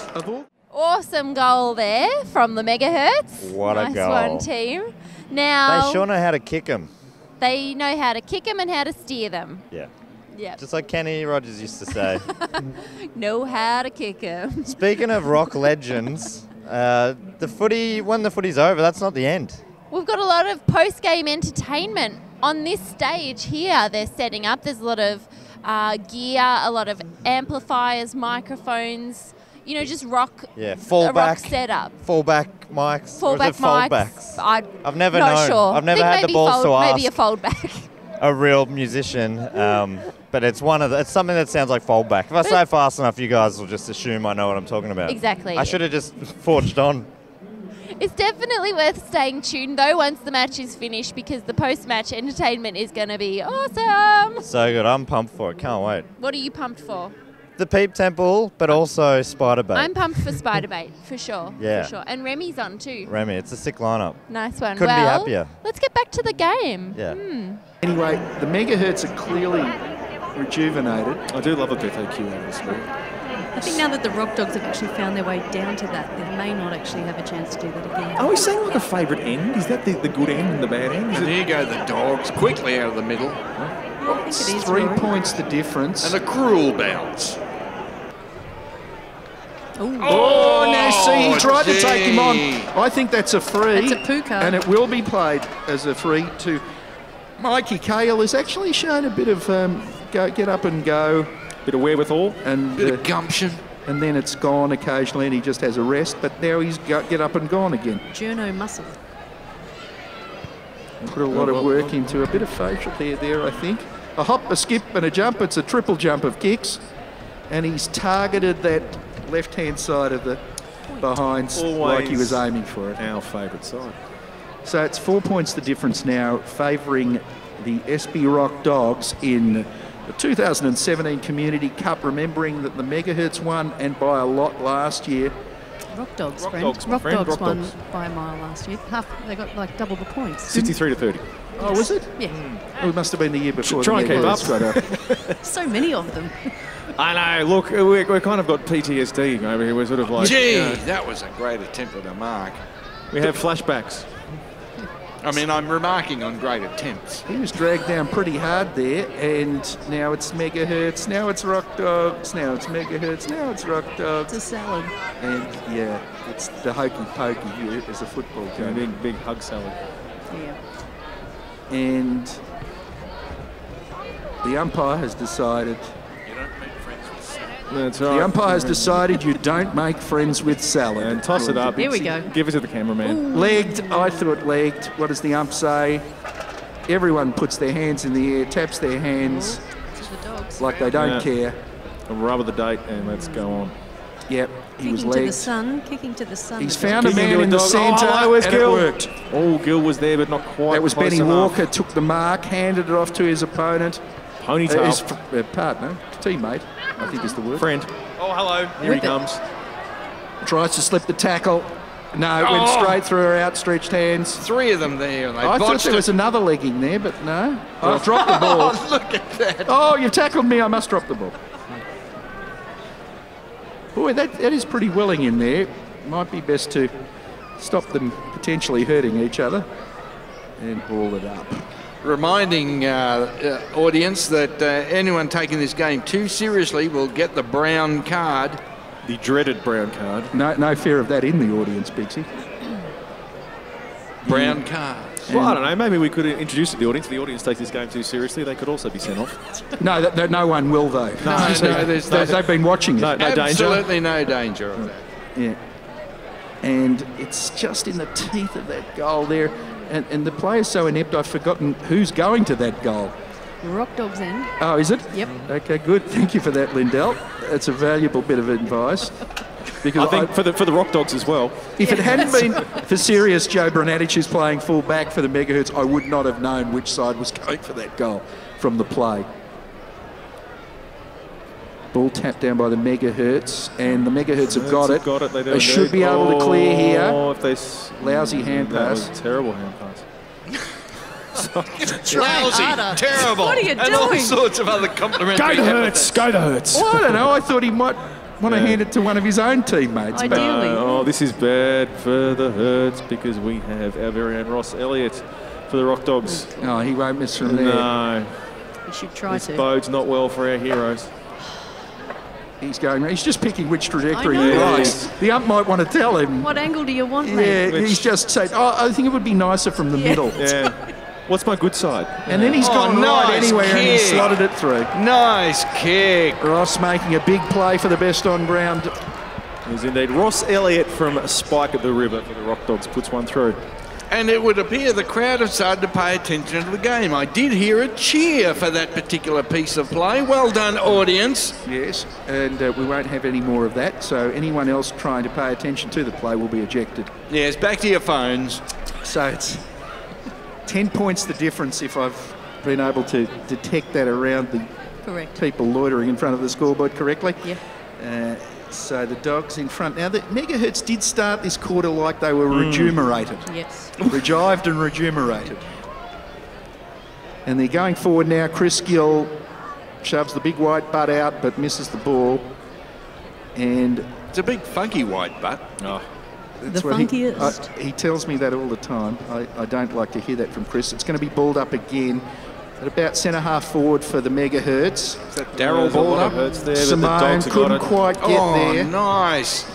Awesome goal there from the Megahertz. What a nice goal. one, team. Now, They sure know how to kick them. they know how to kick them and how to steer them. Yeah. Yeah. Just like Kenny Rogers used to say. Know how to kick them. Speaking of rock legends, the footy, when the footy's over, that's not the end. We've got a lot of post-game entertainment on this stage here. They're setting up. There's a lot of gear, a lot of amplifiers, microphones. You know, just rock. Yeah, a rock fallback. setup. Fallback mics. Or is Fallback it mics. foldbacks? I've never not known. Sure. I've never Think had the maybe balls to ask Maybe a foldback. a real musician, but it's it's something that sounds like foldback. If I say it fast enough, you guys will just assume I know what I'm talking about. Exactly. I should have just forged on. It's definitely worth staying tuned, though, once the match is finished, because the post-match entertainment is going to be awesome. So good. I'm pumped for it. Can't wait. What are you pumped for? The Peep Temple, but also Spiderbait. I'm pumped for Spiderbait, for sure. Yeah. For sure. And Remy's on, too. Remy, it's a sick lineup. Nice one. Couldn't be well, happier. Let's get back to the game. Yeah. Anyway, the Megahertz are clearly rejuvenated. I do love a bit FAQ atmosphere. I think now that the Rockdogs have actually found their way down to that, they may not actually have a chance to do that again. Are we seeing like a favourite end? Is that the good end and the bad end? And there go the Dogs, quickly out of the middle. Yeah, I think it is. 3 Rory. points the difference. And a cruel bounce. Oh, now see, he tried to take him on. I think that's a free. That's a puka. And it will be played as a free to Mikey Cale. Has actually shown a bit of get up and go. Bit of wherewithal. And bit of gumption. And then it's gone occasionally and he just has a rest. But now he's get up and gone again. Journo muscle. Put a lot of work into a bit of facial hair there, I think. A hop, a skip and a jump. It's a triple jump of kicks. And he's targeted that left-hand side of the behinds like he was aiming for it. Our favourite side. So it's 4 points the difference now, favouring the SB Rockdogs in the 2017 Community Cup, remembering that the Megahertz won and by a lot last year. Rockdogs, friend. Rockdogs, my friend. Rockdogs won Rockdogs. by a mile last year. They got like double the points. 63-30. Oh, was it? Yeah. Oh, it must have been the year before. Try and keep up. So many of them. I know. Look, we're kind of got PTSD over here. We're sort of like. Gee, that was a great attempt at a mark. We have flashbacks. I mean, I'm remarking on great attempts. He was dragged down pretty hard there, and now it's Megahertz, now it's Rockdogs, now it's Megahertz, now it's Rockdogs. It's a salad. And yeah, it's the hokey pokey here as a football game. Big hug salad. Yeah. And the umpire has decided. You don't make friends with salad. That's right. The umpire has decided you don't make friends with salad. And toss it up. Here we go. Give it to the cameraman. Legged, I thought legged. What does the ump say? Everyone puts their hands in the air, taps their hands The dogs. like they don't care. A rub of the date and let's go on. Yep, he was Kicking to the legged. sun, kicking to the sun. He's found a Kicking man to in the dog. centre, Oh, hello, where's and it Gill? worked. Oh, Gill was there, but not quite. That was close Benny enough. Walker, took the mark, handed it off to his opponent. Ponytail. His partner, teammate, I think is the word. Friend. Oh, hello. Here he comes. Tries to slip the tackle. No, it went straight through her outstretched hands. 3 of them there, and they I thought botched there it. was another legging there, but no. I dropped the ball. Oh, look at that. Oh, you've tackled me, I must drop the ball. Boy, that is pretty willing in there. Might be best to stop them potentially hurting each other and ball it up. reminding audience that anyone taking this game too seriously will get the brown card. The dreaded brown card. No fear of that in the audience, Bixie. Brown card. Well, I don't know. Maybe we could introduce it to the audience. If the audience takes this game too seriously, they could also be sent off. No, no one will, though. They've been watching it. No danger. Absolutely no danger of that. Yeah. And it's just in the teeth of that goal there. And the player's so inept, I've forgotten who's going to that goal. The Rockdogs end. Oh, is it? Yep. Okay, good. Thank you for that, Lindell. That's a valuable bit of advice. Because I think for the Rockdogs as well. If it hadn't been for serious Joe Brunatich, who's playing full back for the Megahertz, I would not have known which side was going for that goal from the play. Ball tapped down by the Megahertz, and the Megahertz have got it. They should be able to clear here. If they lousy hand pass. That was a terrible hand pass. Lousy, terrible, What are you and doing? all sorts of other complimentary. Go to Hertz. Go to Hertz. Well, I don't know. I thought he might want to hand it to one of his own teammates. Ideally. Oh, this is bad for the Hertz because we have our very own Ross Elliott for the Rockdogs. Oh, he won't miss from there. No. You should try This to. bodes not well for our heroes. He's just picking which trajectory I he know. likes. The ump might want to tell him. What angle do you want, Yeah, mate? he's just saying, oh, I think it would be nicer from the middle. Yeah. What's my good side? And then he's gone right anywhere and he slotted it through. Nice kick. Ross making a big play for the best on ground. It was indeed Ross Elliott from Spike at the River for the Rockdogs puts one through. And it would appear the crowd have started to pay attention to the game. I did hear a cheer for that particular piece of play. Well done, audience. Yes, and we won't have any more of that. So anyone else trying to pay attention to the play will be ejected. Yes, back to your phones. So it's 10 points the difference if I've been able to detect that around the Correct. people loitering in front of the scoreboard correctly. Yep. So the Dogs in front. Now, the Megahertz did start this quarter like they were rejuvenated. Yes. Revived and rejuvenated. And they're going forward now. Chris Gill shoves the big white butt out but misses the ball. And it's a big funky white butt. Oh. That's The what funkiest. he tells me that all the time. I don't like to hear that from Chris. It's going to be balled up again at about centre half forward for the Megahertz. Is that Darryl balled up? Hurts there, Simone couldn't quite get there. Nice.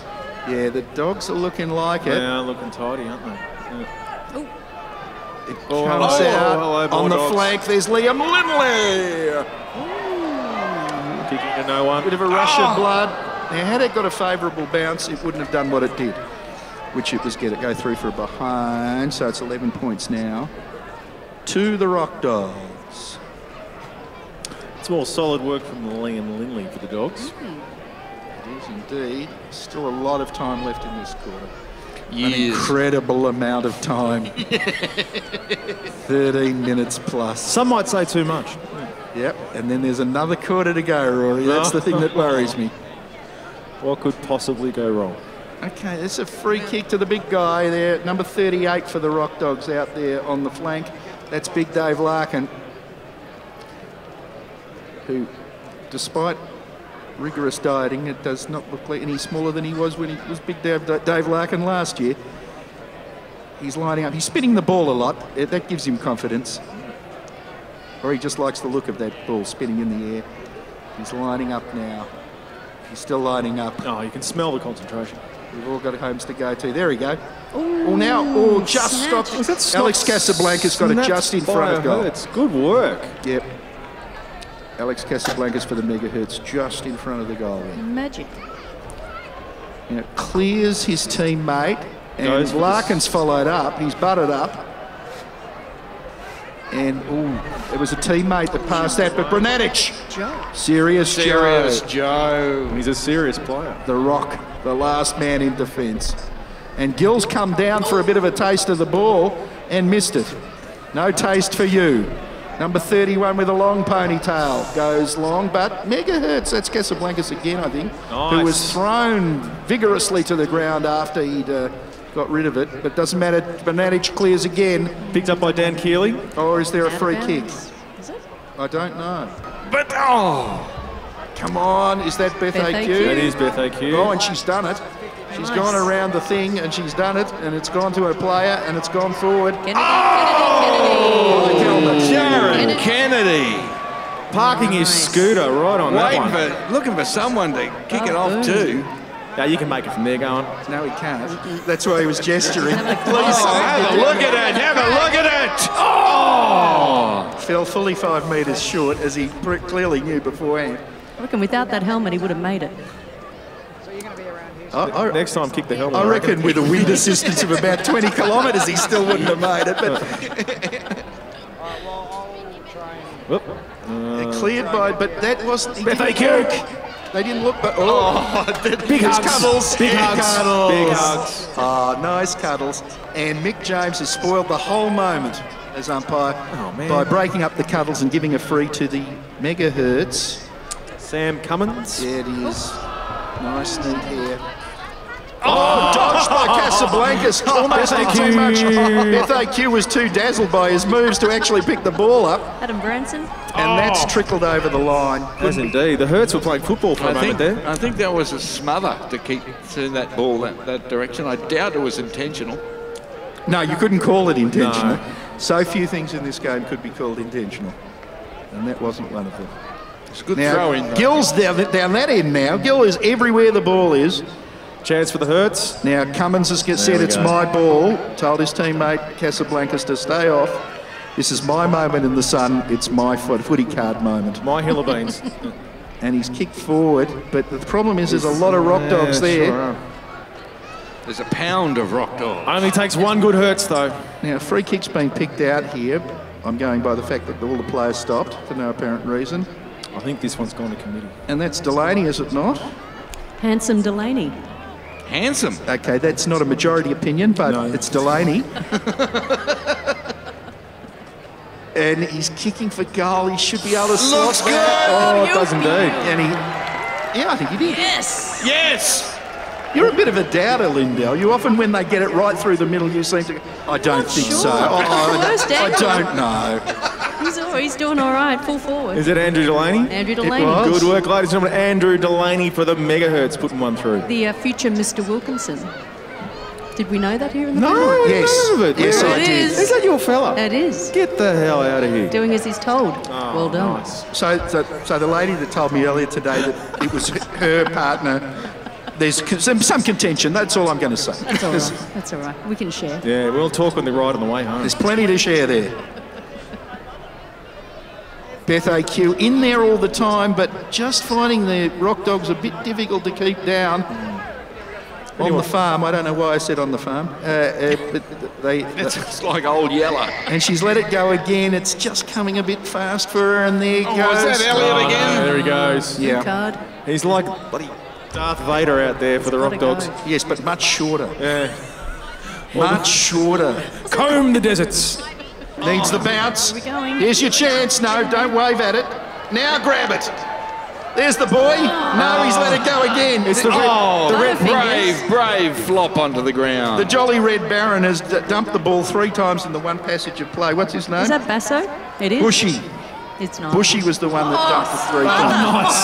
Yeah, the Dogs are looking like it. They are looking tidy, aren't they? Yeah. It comes out on the flank. There's Liam Lindley. Kicking to no one. Bit of a rush of blood. Now, had it got a favourable bounce, it wouldn't have done what it did, which it was go through for a behind. So it's 11 points now to the Rockdogs. It's more solid work from Liam Lindley for the Dogs. It is indeed. Still a lot of time left in this quarter. Yes. An incredible amount of time. 13 minutes plus. Some might say too much. Yep, and then there's another quarter to go, Rory. That's the thing that worries me. What could possibly go wrong? Okay, there's a free kick to the big guy there. Number 38 for the Rockdogs out there on the flank. That's Big Dave Larkin, who, despite rigorous dieting, it does not look like any smaller than he was when he was Big Dave Larkin last year. He's lining up. He's spinning the ball a lot. That gives him confidence. Or he just likes the look of that ball spinning in the air. He's lining up now. He's still lining up. Oh, you can smell the concentration. We've all got homes to go to. There we go. Just stopped. Alex Casablanca's got it just in front of goal. It's good work. Yep. Alex Casablanca's for the Megahertz just in front of the goal there. Magic. You know, clears his teammate, and Larkin's followed up. He's butted up. And, it was a teammate that passed that, but Brunatich. Serious Joe. He's a serious player. The Rock, the last man in defence. And Gill's come down for a bit of a taste of the ball and missed it. No taste for you. Number 31 with a long ponytail goes long, but Megahertz, that's Casablancas again, I think, who was thrown vigorously to the ground after he'd got rid of it, but doesn't matter. Brunatich clears again. Picked up by Dan Keeley. Or is there a free kick? Is it? I don't know. But, come on, is that Beth AQ? That is Beth AQ. Oh, and she's done it. She's gone around the thing and she's done it, and it's gone to her player and it's gone forward. Kennedy. Just Kennedy. Parking his scooter right on that one. Looking for someone to kick it off too. Yeah, you can make it from there, going. No, he can't. That's why he was gesturing. Please, have a look at it. Have a look at it. Oh! Fell fully 5 metres short, as he clearly knew beforehand. I reckon without that helmet, he would have made it. Next time, kick the helmet. I reckon with a wind assistance of about 20 kilometres, he still wouldn't have made it. But cleared by, but that wasn't. They didn't look, but big hugs. Cuddles. Big hugs. Cuddles. Big hugs. Oh, nice cuddles. And Mick James has spoiled the whole moment as umpire by breaking up the cuddles and giving a free to the Megahertz. Sam Cummins. Yeah, it is. Nice, neat hair. Oh, dodged by Casablancas. Almost did too much. FAQ was too dazzled by his moves to actually pick the ball up. Adam Branson. And that's trickled over the line. Yes, indeed. The Hertz were playing football for a moment there. I think that was a smother to keep turning that ball that direction. I doubt it was intentional. No, you couldn't call it intentional. No. So few things in this game could be called intentional. And that wasn't one of them. It's a good now, throw in. Gill's down that end now. Gill is everywhere the ball is. Chance for the Hertz. Now Cummins has said it's my ball. Told his teammate Casablancas to stay off. This is my moment in the sun. It's my footy card moment. My hill of beans. And he's kicked forward, but the problem is there's a lot of Rockdogs there. Sure. There's a pound of Rockdogs. Only takes one good Hertz though. Now free kick's been picked out here. I'm going by the fact that all the players stopped for no apparent reason. I think this one's gone to committee. And that's Delaney, is it not? Handsome Delaney. Handsome. Okay, that's not a majority opinion, but it's Delaney. And he's kicking for goal. He should be able to slot that. Oh, it does indeed. And yeah, I think he did. Yes. Yes. You're a bit of a doubter, Lindell. You often, when they get it right through the middle, you seem to go, I don't think so. I don't know. He's doing all right, full forward. Is it Andrew Delaney? Andrew Delaney. Good work, ladies and gentlemen. Andrew Delaney for the Megahertz, putting one through. The future Mr. Wilkinson. Did we know that here in the No, panel? Yes. none of it. Yes, I did. Is that your fella? It is. Get the hell out of here. Doing as he's told. Oh, well done. Nice. So the lady that told me earlier today that it was her partner, there's some contention. That's all I'm going to say. That's all right. That's all right. We can share. Yeah, we'll talk on the ride on the way home. There's plenty to share there. Beth AQ in there all the time, but just finding the Rockdogs a bit difficult to keep down on the farm. I don't know why I said on the farm. But It's like old Yeller. and she's let it go again. It's just coming a bit fast for her, and there goes. Was that Elliot again? There he goes. Yeah. Card. He's like bloody Darth Vader out there for the Rockdogs. Yes, but much shorter. Yeah. Much shorter. Comb the deserts. Needs the bounce. Where are we going? Here's your chance. No, don't wave at it. Now grab it. There's the boy. No, he's let it go again. It's the red brave flop onto the ground. The Jolly Red Baron has dumped the ball 3 times in the one passage of play. What's his name? Is that Basso? It is. Bushy. It's not. Bushy was the one that dumped the 3 times.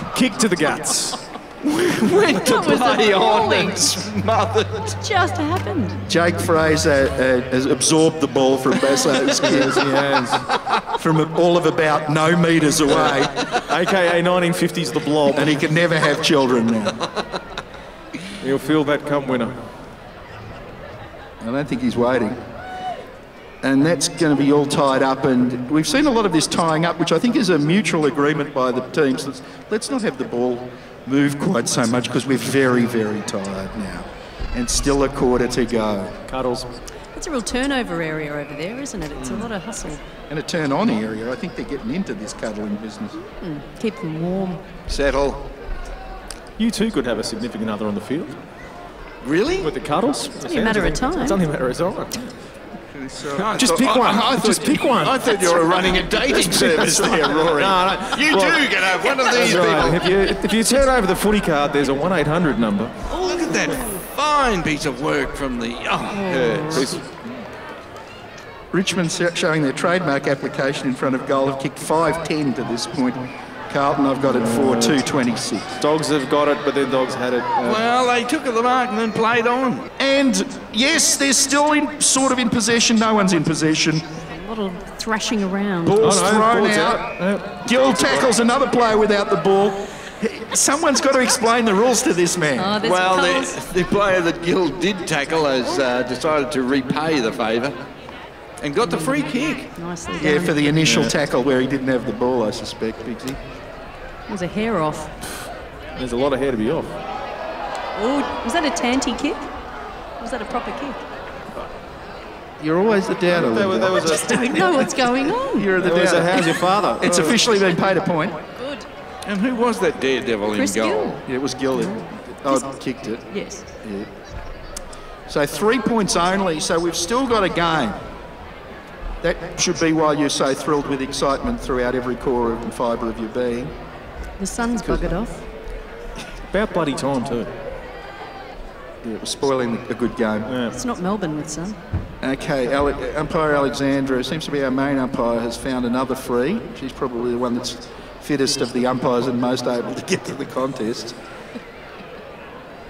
Nice. Kick to the guts. Went to play on and smothered. Just happened. Jake Fraser has absorbed the ball from Basso's kids. He has. From all of about no metres away. AKA 1950s The Blob. And he can never have children now. He'll feel that come winner. I don't think he's waiting. And that's going to be all tied up. And we've seen a lot of this tying up, which I think is a mutual agreement by the teams. Let's not have the ball move quite so much because we're very, very tired now. And still a quarter to go. Cuddles. It's a real turnover area over there, isn't it? It's a lot of hustle. And a turn-on area. I think they're getting into this cuddling business. Keep them warm. Settle. You too could have a significant other on the field. Really? With the cuddles. It's only a matter of time. It's only a matter of time. Just pick one. Just pick one. I thought you were running a dating service there, Rory. No. You too can have one of these people. If you turn over the footy card, there's a 1-800 number. Oh, look at that fine piece of work from the Hertz. Richmond showing their trademark application in front of goal have kicked 5-10 to this point. Carlton, I've got it 4-2-26. Dogs have got it, but then Dogs had it. Well, they took the mark and then played on. And yes, they're still sort of in possession. No one's in possession. A lot of thrashing around. Ball's thrown out. Gill tackles another player without the ball. Someone's got to explain the rules to this man. Well, the player that Gill did tackle has decided to repay the favour and got the free kick. Nicely done. Yeah, for the initial tackle where he didn't have the ball, I suspect, Bigsy. There's a hair off. There's a lot of hair to be off. Oh, was that a tanty kick? Or was that a proper kick? You're always the doubter. I just don't know what's going on. You're the doubter. How's your father? It's officially been paid a point. Good. And who was that daredevil in Chris goal? Gill. Yeah, it was Gill that kicked it. Yes. Yeah. So 3 points only, so we've still got a game. That should be why you're so thrilled with excitement throughout every core and fibre of your being. The sun's buggered off. About bloody time too. Yeah, it was spoiling a good game. Yeah. It's not Melbourne with sun. Okay, umpire Alexandra, seems to be our main umpire, has found another free. She's probably the one that's fittest of the umpires and most able to get to the contest.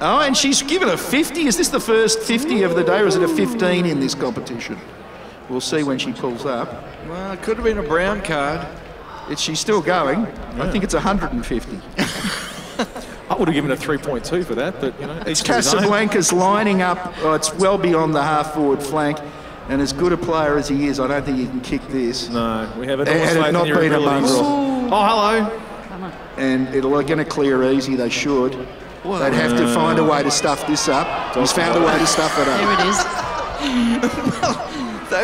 Oh, and she's given a 50. Is this the first 50 of the day, or is it a 15 in this competition? We'll see when she pulls up. Well, it could have been a brown card. She's still going. Yeah. I think it's 150. I would have given a 3.2 for that, but you know, it's Casablanca's lining up. Oh, it's well beyond the half-forward flank, and as good a player as he is, I don't think he can kick this. No, we have it not been a mongrel. Oh, hello. And it'll going to clear easy. They should. Whoa. They'd have to find a way to stuff this up. He's found a way to stuff it up. There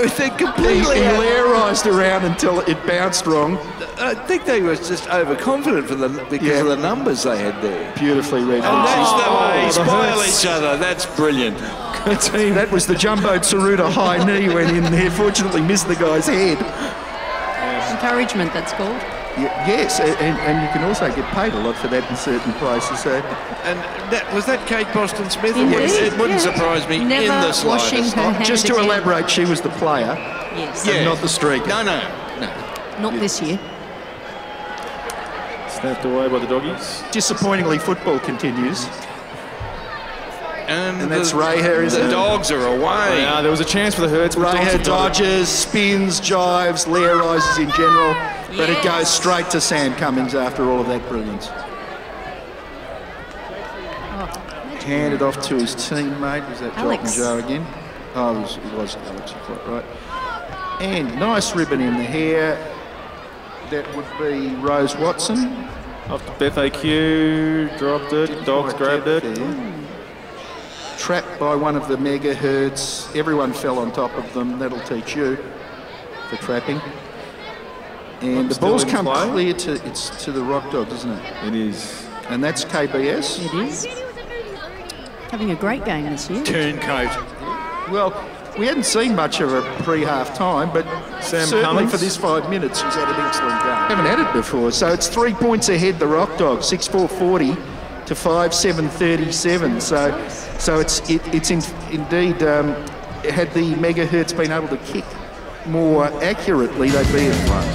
it is. They completely he hilariised around until it bounced wrong. I think they were just overconfident because of the numbers they had there. Beautifully read. And that's the way they spoil each other. That's brilliant. That was the Jumbo Tsuruta high knee went in there. Fortunately missed the guy's head. Encouragement, that's called. Yes, and you can also get paid a lot for that in certain places. So. And was that Kate Boston-Smith? Indeed, it wouldn't surprise me Never in the slightest. Just to elaborate, she was the player, yes, and not the streaker. No. Not this year. Snapped away by the doggies. Disappointingly, football continues. And that's Rayher, isn't it? The dogs are away. Yeah, there was a chance for the Hertz. Rayher dodges, spins, jives, lairises in general, but it goes straight to Sam Cummings after all of that brilliance. Handed off to his teammate. Was that Alex. Joe again? Oh, it was Alex, you're quite right. And nice ribbon in the hair. That would be Rose Watson. Off to FAQ, dropped it, dogs grabbed it. Trapped by one of the Megahertz. Everyone fell on top of them. That'll teach you for trapping. And the ball's come clear to the Rockdogs, isn't it? It is. And that's KBS. It is. Having a great game this year. Turncoat. Well, we hadn't seen much of her pre-half time, but certainly Cummins. for this 5 minutes, she's had an excellent game. Haven't had it before, so it's 3 points ahead, the Rockdogs, 6-4-40 to 5-7-37. So it's indeed, had the Megahertz been able to kick more accurately, they'd be in front.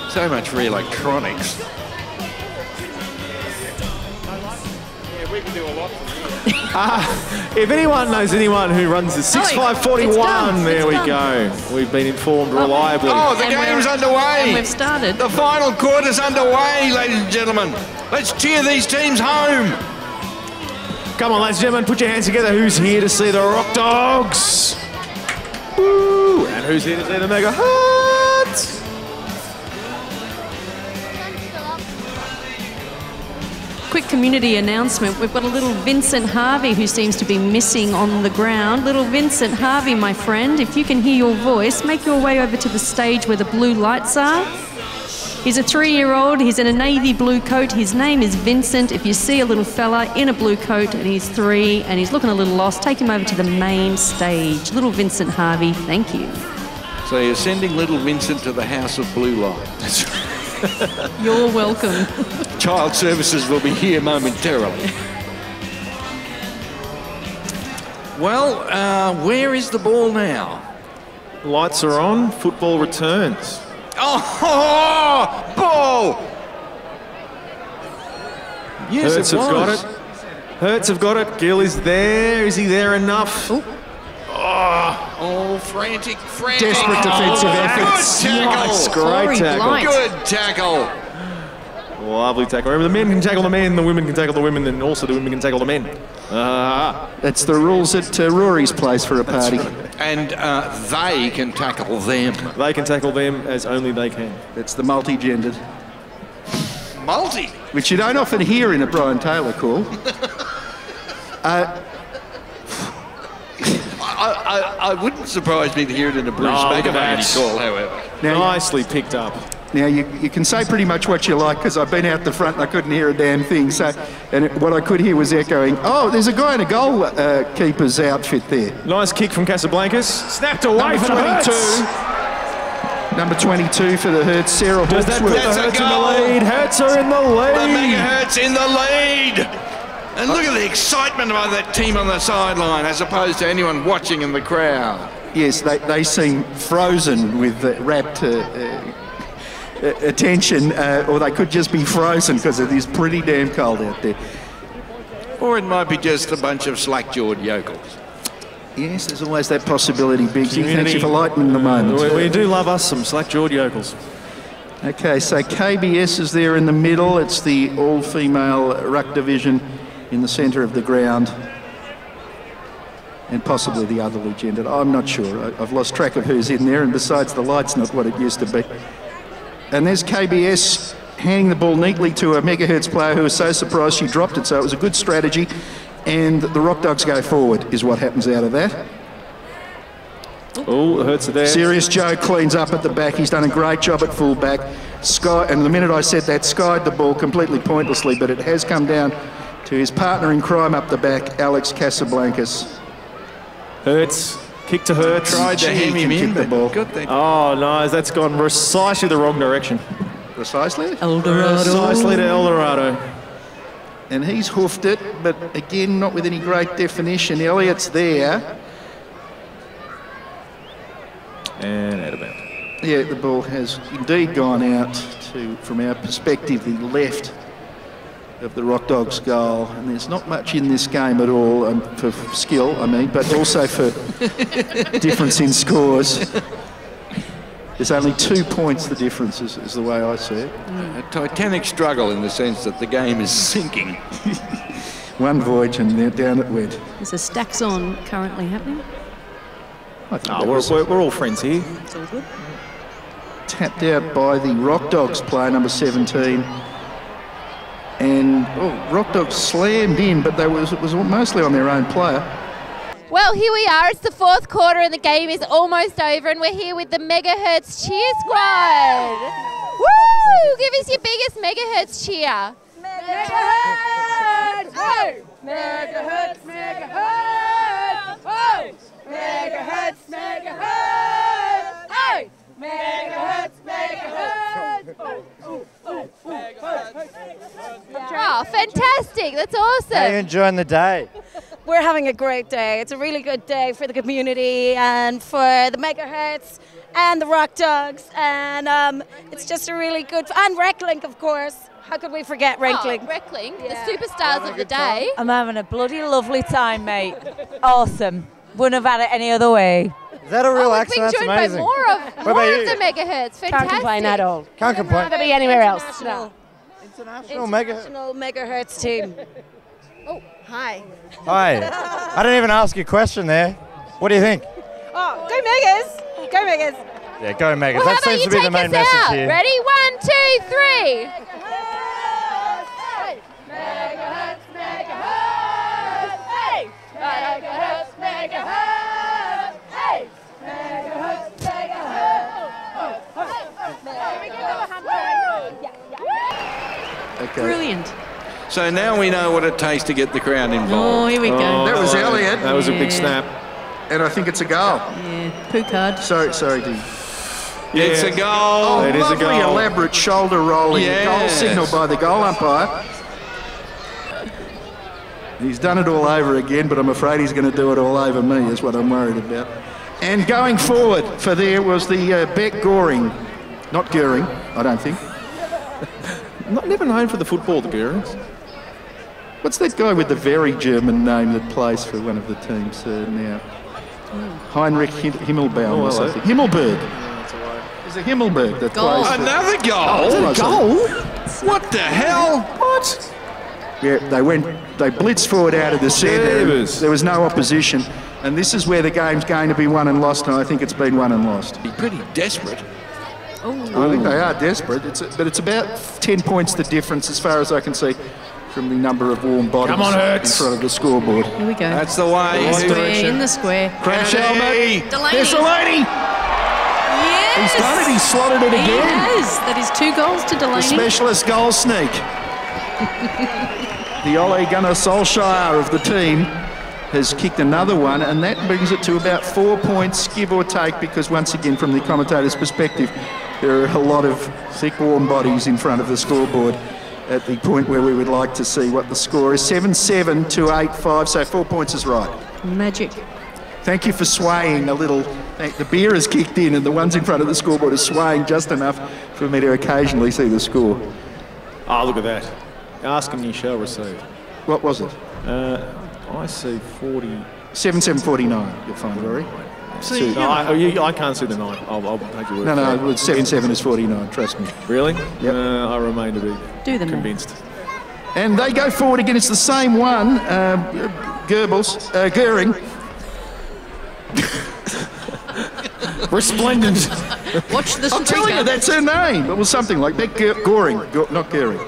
So much for electronics. Yeah, we can do a lot. If anyone knows anyone who runs the 6541, there we go. We've been informed reliably. Oh, the game's underway. And we've started. The final quarter's underway, ladies and gentlemen. Let's cheer these teams home. Come on, ladies and gentlemen, put your hands together. Who's here to see the Rockdogs? Woo! And who's here to see the Megahertz? Quick community announcement. We've got a little Vincent Harvey who seems to be missing on the ground. Little Vincent Harvey, my friend, if you can hear your voice, make your way over to the stage where the blue lights are. He's a 3-year-old. He's in a navy blue coat. His name is Vincent. If you see a little fella in a blue coat and he's 3 and he's looking a little lost, take him over to the main stage. Little Vincent Harvey, thank you. So you're sending little Vincent to the House of Blue Light. You're welcome. Child Services will be here momentarily. Well, where is the ball now? Lights are on. Football returns. Oh, ball! Yes, Hertz it have got was. it. Hertz have got it. Gill is there. Is he there enough? Oh, frantic. Desperate defensive efforts. Good tackle. Nice, great tackle. Good tackle. Lovely tackle. Remember, the men can tackle the men, the women can tackle the women, and also the women can tackle the men. That's the rules at Rory's place for a party. And they can tackle them. They can tackle them as only they can. That's the multi-gendered. Multi? Which you don't often hear in a Brian Taylor call. I wouldn't surprise me to hear it in a Bruce Megahertz call, however. Now, nicely picked up. Now, you can say pretty much what you like, because I've been out the front and I couldn't hear a damn thing. So, what I could hear was echoing, oh, there's a guy in a goalkeeper's outfit there. Nice kick from Casablancas. Snapped away for 22. Number 22 for the Hertz, Sarah Hawks. Does that put the Hertz in the lead? Hertz are in the lead. The Megahertz in the lead. And look at the excitement of that team on the sideline as opposed to anyone watching in the crowd. Yes, they seem frozen with rapt attention, or they could just be frozen because it is pretty damn cold out there. Or it might be just a bunch of slack-jawed yokels. Yes, there's always that possibility, Biggsy. Thank you for lightening the moment. We do love us some slack-jawed yokels. Okay, so KBS is there in the middle. It's the all-female ruck division in the centre of the ground. And possibly the other gendered. I'm not sure. I've lost track of who's in there, and besides, the light's not what it used to be. And there's KBS handing the ball neatly to a Megahertz player who was so surprised she dropped it, so it was a good strategy. And the Rockdogs go forward, is what happens out of that. Oh, the Hertz are there. Serious Joe cleans up at the back. He's done a great job at full-back. And the minute I said that, skied the ball completely pointlessly, but it has come down to his partner in crime up the back, Alex Casablancas. Hertz, kick to Hertz. Tried to hem him in, the ball. Oh, no, that's gone precisely the wrong direction. Precisely? Eldorado. Precisely to Eldorado. And he's hoofed it, but again, not with any great definition. Elliott's there. And out of bounds. Yeah, the ball has indeed gone out to, from our perspective, the left of the Rockdogs goal. And there's not much in this game at all, for skill, I mean, but also for difference in scores. There's only 2 points the difference, is the way I see it. A titanic struggle in the sense that the game is sinking. One voyage and they're down it went. There's a stacks on currently happening. We're all friends here. It's all good. Tapped out by the Rockdogs player, number 17. And Rockdogs slammed in, but it was mostly on their own player. Well, here we are. It's the fourth quarter and the game is almost over, and we're here with the Megahertz cheer squad. Woo! Give us your biggest Megahertz cheer. Megahertz! Hey! Megahertz! Megahertz! Hey! Megahertz! Megahertz! Hey! Megahertz! Megahertz! Oh, fantastic. That's awesome. How are you enjoying the day? We're having a great day. It's a really good day for the community and for the Megahertz and the Rockdogs, and it's just a really good... And Reclink, of course. How could we forget Reclink? Oh, Reclink, the superstars of the day. I'm having a bloody lovely time, mate. Awesome. Wouldn't have had it any other way. Is that a real We've accent? been That's joined amazing. by more of the Megahertz. Fantastic. Can't complain at all. Can't complain. Could be anywhere else. No. International Megahertz. International Megahertz team. Oh, hi. Hi. I didn't even ask you a question there. What do you think? Oh, go Megas! Go Megas! Yeah, go Megas. Well, That how about seems you to be the take main us message out? here. Ready? 1, 2, 3. Megahertz! Megahertz! Hey! Megahertz! Megahertz! Hey! Megahertz! Megahertz! Okay. Brilliant. So now we know what it takes to get the crowd involved. Oh, here we go. That was Elliott. That was a big snap. And I think it's a goal. Yeah, poo card. Sorry, Dean. Yeah. It's a goal. It is a Lovely, goal. elaborate shoulder rolling. Yes. Goal signal by the goal umpire. He's done it all over again, but I'm afraid he's going to do it all over me, is what I'm worried about. And going forward for there was the Beck Goring. Not Goering, I don't think. Never known for the football, the Goerings. What's that guy with the very German name that plays for one of the teams now? Heinrich Himmelbaum or something. Himmelberg. There's a Himmelberg that plays. Another goal? Oh, goal? What the hell? What? Yeah, they blitzed forward out of the centre. There was no opposition. And this is where the game's going to be won and lost, and I think it's been won and lost. Be pretty desperate. I think they are desperate, but it's about 10 points the difference as far as I can see from the number of warm bodies in front of the scoreboard. Here we go. That's the way. In the square. Crash helmet. Delaney. There's Delaney. Yes. He's done it. He's slotted it again. He has. That is 2 goals to Delaney. The specialist goal sneak. The Ole Gunnar Solskjaer of the team has kicked another one, and that brings it to about 4 points, give or take, because once again, from the commentator's perspective, there are a lot of thick, warm bodies in front of the scoreboard at the point where we would like to see what the score is. 7-7 to 8-5, so 4 points is right. Magic. Thank you for swaying a little. The beer has kicked in, and the ones in front of the scoreboard are swaying just enough for me to occasionally see the score. Oh, look at that. Ask and you shall receive. What was it? I see 40... 7-7-49, you'll find, Rory. See, no, I can't see the 9. I'll take your word. No, 7-7 is 49, trust me. Really? Yep. I remain to be convinced. And they go forward again. It's the same one, Goering. Resplendent. Watch the I'm telling you, that's her name. It was something like Beck Goring, not Goering.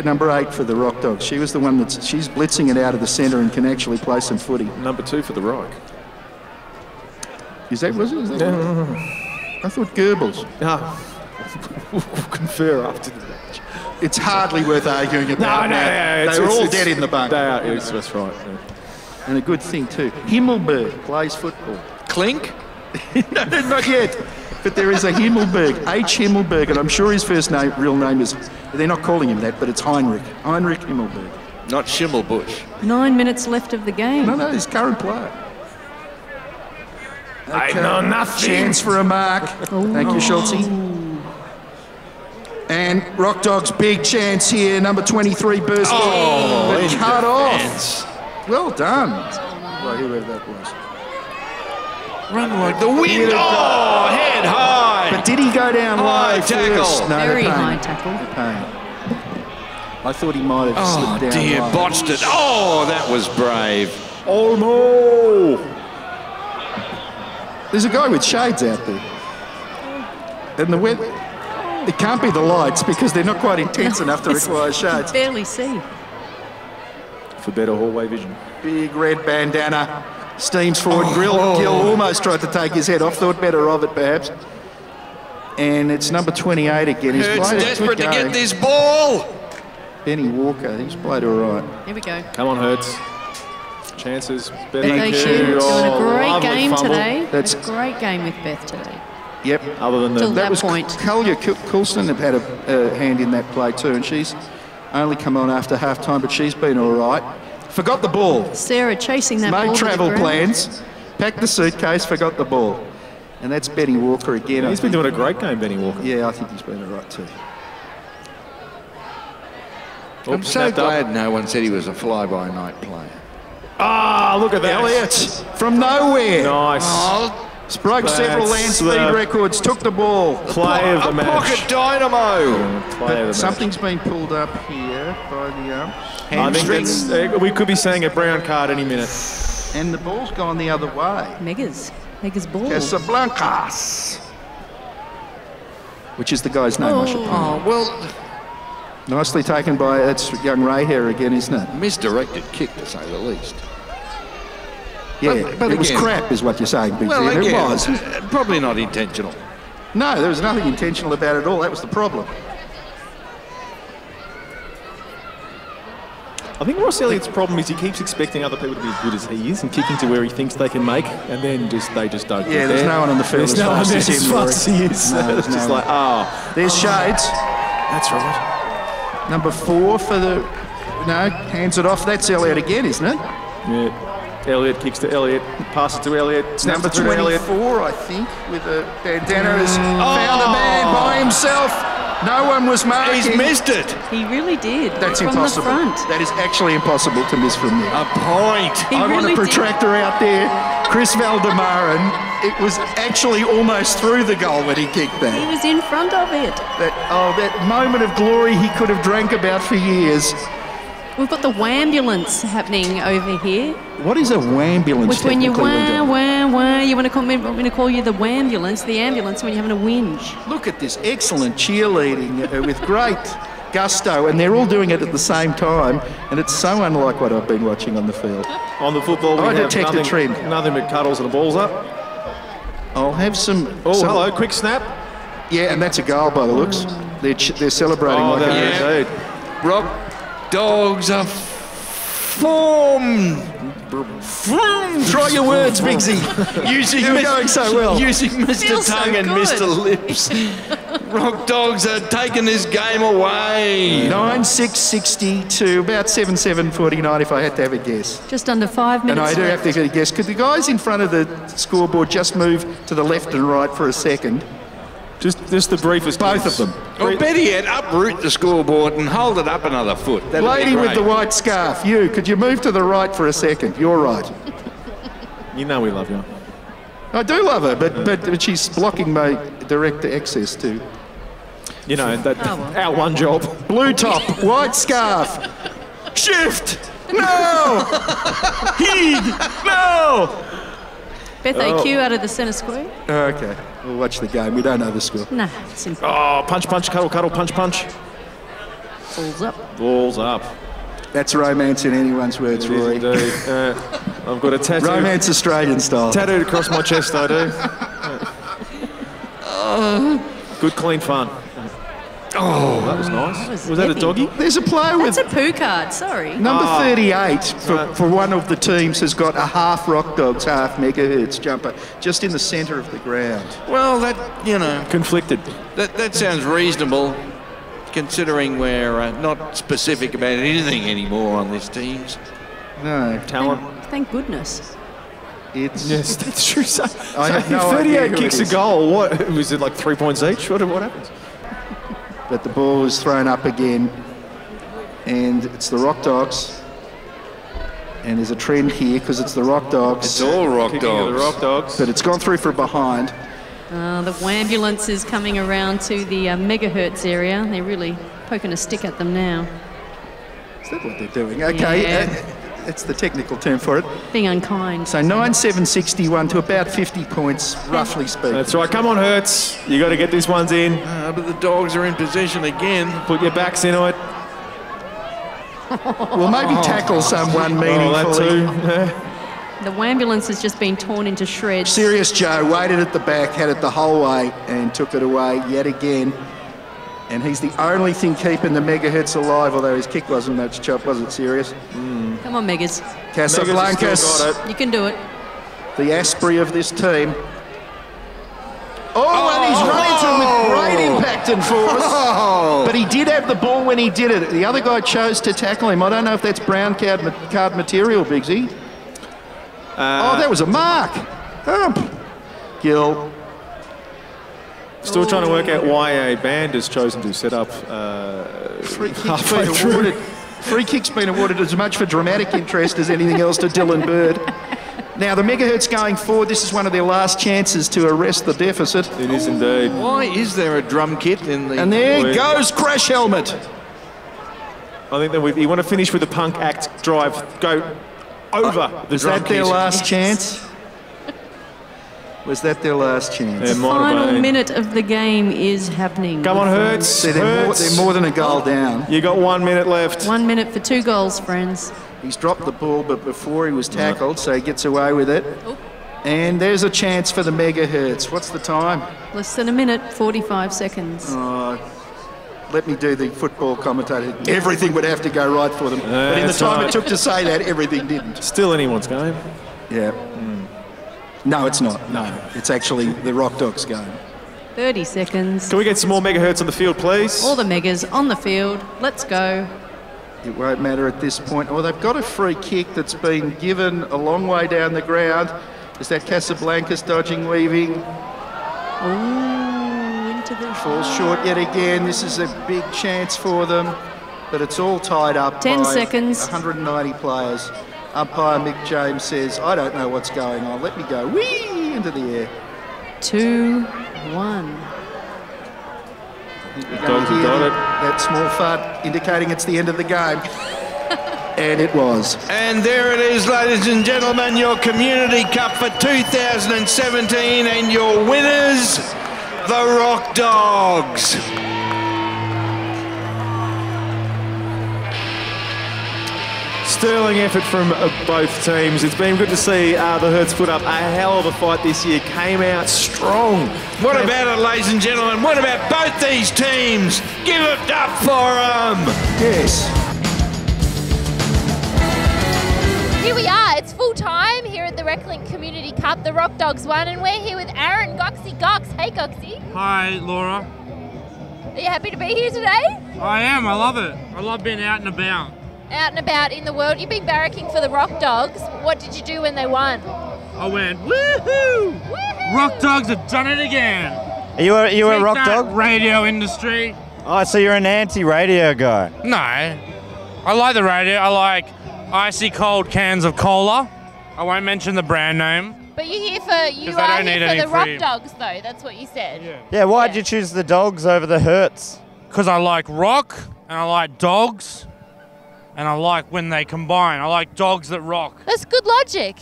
Number 8 for the Rockdogs. She was the one she's blitzing it out of the centre and can actually play some footy. Number 2 for the Rock. Was it? Right? I thought Goebbels. We'll confer after the match. It's hardly worth arguing about that. They were all dead in the bunk. They are, yes, that's right. Yeah. And a good thing too. Himmelberg plays football. Clink? No, not yet. But there is a Himmelberg, H. Himmelberg, and I'm sure his real name is, they're not calling him that, but it's Heinrich Himmelberg. Not Schimmelbusch. 9 minutes left of the game. No, he's current player. I know nothing. Chance for a mark. Thank you, Schultze. And Rockdogs, big chance here. Number 23, burst ball. But cut off. Well done. Well, whoever that was. Run like the wind. Oh, head high. But did he go down high low tackle? First? No, Very high tackle. I thought he might have slipped down. Oh dear, low. botched it. Oh, that was brave. Oh no! There's a guy with shades out there. And the weather, it can't be the lights because they're not quite intense enough to require shades. Barely see. For better hallway vision. Big red bandana. Steams forward. Gill almost tried to take his head off. Thought better of it, perhaps. And it's number 28 again. He's Hurts played desperate a good to game. get this ball. Benny Walker, he's played all right. Here we go. Come on, Hurts. Chances. Thank you. Doing a great game fumble. today. That's a great game with Beth today. Yep. Other than Till that that was point. Kalya Coulson have had a hand in that play too, and she's only come on after half time, but she's been all right. Forgot the ball. Sarah chasing that ball. Made to the travel ground. plans, packed the suitcase, forgot the ball. And that's Benny Walker again. He's been doing a great game, Benny Walker. Yeah, I think he's been all right too. I'm so glad no one said he was a fly-by-night player. Ah, look at that. Elliott from nowhere. Nice. Broke several land speed records, took the ball. Play of the match. Pocket dynamo. Play of the Something's been pulled up here by the I think it's, we could be seeing a brown card any minute. And the ball's gone the other way. Mega's ball. Casablancas. Which is the guy's name, I should point out. Oh, well, Nicely taken by, that's young Ray here again, isn't it? misdirected kick, to say the least. Yeah, But it was again- crap is what you're saying, Big Well, Zed. again, It was. probably not intentional. No, there was nothing intentional about it at all. That was the problem. I think Ross Elliott's problem is he keeps expecting other people to be as good as he is and kicking to where he thinks they can make, and then they just don't. Yeah, get there's there. no one on the field There's as no one fast there as as him, fast as he is. No, there's It's just no like, There's Shades. That's right. Number 4 for the... No, hands it off. That's Elliott again, isn't it? Yeah. Elliott kicks to Elliott, passes to Elliott, snaps Number it to Elliott. 24, I think, with a bandana has found a man by himself. No one was marking. He's missed it. He really did. That's from impossible. the front. That is actually impossible to miss from there. A point. I want a protractor out there. Chris Valdemarin. It was actually almost through the goal when he kicked that. He was in front of it. That moment of glory he could have drank about for years. We've got the wambulance happening over here. What is a wambulance? Which when you technically, wah, you want to call you the wambulance, the ambulance when you're having a whinge. Look at this excellent cheerleading with great gusto, and they're all doing it at the same time, and it's so unlike what I've been watching on the field. On the football, we I have detect a trend. nothing but cuddles and the ball's up. I'll have some... hello, quick snap. Yeah, and that's a goal by the looks. They're celebrating like indeed. Rockdogs are formed. Try your words, Bigsy. You're going so well. Using Mr. Feels so Tongue and good. Mr. Lips. Rockdogs are taking this game away. 9-6-60 to about 7-7-49 if I had to have a guess. Just under 5 minutes And I do left. have to have a guess. Could the guys in front of the scoreboard just move to the left and right for a second? Just the briefest. Both of them. Or better yet, uproot the scoreboard and hold it up another foot. That'd Lady be with great. the white scarf, you, could you move to the right for a second? You're right. You know we love you. I do love her, but she's blocking my direct access to. You know, our one job. Blue top, white scarf. Shift! No! Heed! No! Beth AQ out of the centre square. Okay, we'll watch the game. We don't know the score. Nah, simple. Oh, punch, cuddle, punch. Balls up. Balls up. That's romance in anyone's words, Rory. Indeed. I've got a tattoo. Romance Australian style. Tattooed across my chest, I do. Good, clean fun. Oh, that was nice. Was that a doggy? There's a player That's with... a poo card, sorry. Number 38 for one of the teams has got a half Rockdogs, half Megahertz jumper just in the centre of the ground. Well, that, you know... Conflicted. That sounds reasonable, considering we're not specific about anything anymore on this teams. No. Talent. Thank goodness. It's... Yes, that's true. So, I have no if 38 idea who kicks it a is. goal, what was it, like 3 points each? What happens? But the ball is thrown up again, and it's the Rockdogs. And there's a trend here because it's the Rockdogs. It's all Kicking of the Rockdogs. But it's gone through for behind. The wambulance is coming around to the Megahertz area. They're really poking a stick at them now. Is that what they're doing? Okay, Yeah. That's the technical term for it. Being unkind. So 9-7-61 to about 50 points, roughly speaking. That's right. Come on, Hertz. You got to get this ones in. But the Dogs are in possession again. Put your backs into it. Well, maybe tackle someone meaningfully. That too. The wambulance has just been torn into shreds. Serious Joe waited at the back, had it the whole way, and took it away yet again. And he's the only thing keeping the Megahertz alive, although his kick wasn't much chop, was it, Serious? Come on, Megas. Casablancas, You can do it. the Asprey of this team. Oh, and he's run into him with great impact and force. But he did have the ball when he did it. The other guy chose to tackle him. I don't know if that's brown card material, Bigsy. Oh, that was a mark. Gill. Still trying to work out why a band has chosen to set up halfway through. Free kick's been awarded as much for dramatic interest as anything else to Dylan Bird. Now, the Megahertz going forward, this is one of their last chances to arrest the deficit. It is indeed. Why is there a drum kit in the... And there goes Crash Helmet. I think that you want to finish with the punk act drive. Go over the Was drum that their kit. last chance? Was that their last chance? Yeah, might have Final been. minute of the game is happening. Come on, Hertz. See, they're more than a goal down. You got 1 minute left. 1 minute for 2 goals, friends. He's dropped the ball, but before he was tackled, so he gets away with it. And there's a chance for the Megahertz. What's the time? Less than a minute, 45 seconds. Let me do the football commentator. Everything would have to go right for them. But in the that's time right. it took to say that, everything didn't. Still anyone's game. Yeah. No, it's not. No, it's actually the Rockdogs game. 30 seconds. Can we get some more Megahertz on the field, please? All the Megas on the field. Let's go. It won't matter at this point. Oh, they've got a free kick that's been given a long way down the ground. Is that Casablancas dodging, weaving? Oh, into Falls short yet again. This is a big chance for them, but it's all tied up 10 by seconds. 190 players. Umpire Mick James says, I don't know what's going on. Let me go whee into the air. 2-1. We're going to hear that small fart indicating it's the end of the game. And it was. And there it is, ladies and gentlemen, your Community Cup for 2017 and your winners, the Rockdogs. Sterling effort from both teams. It's been good to see the Hertz put up a hell of a fight this year. Came out strong. What about it, ladies and gentlemen? What about both these teams? Give it up for them. Yes. Here we are, it's full time here at the Reclink Community Cup. The Rockdogs won, and we're here with Aaron Goxie Gox. Hey Goxie. Hi Laura. Are you happy to be here today? I am, I love it. I love being out and about. Out and about in the world. You've been barracking for the Rockdogs. What did you do when they won? I went, woohoo! Rockdogs have done it again. Are you a Take rock that, dog? radio industry. Oh, so you're an anti-radio guy. No, I like the radio. I like icy cold cans of cola. I won't mention the brand name. But you are here for the Rockdogs though, that's what you said. Yeah, why'd you choose the Dogs over the Hertz? Because I like rock, and I like dogs, and I like when they combine. I like dogs that rock. That's good logic.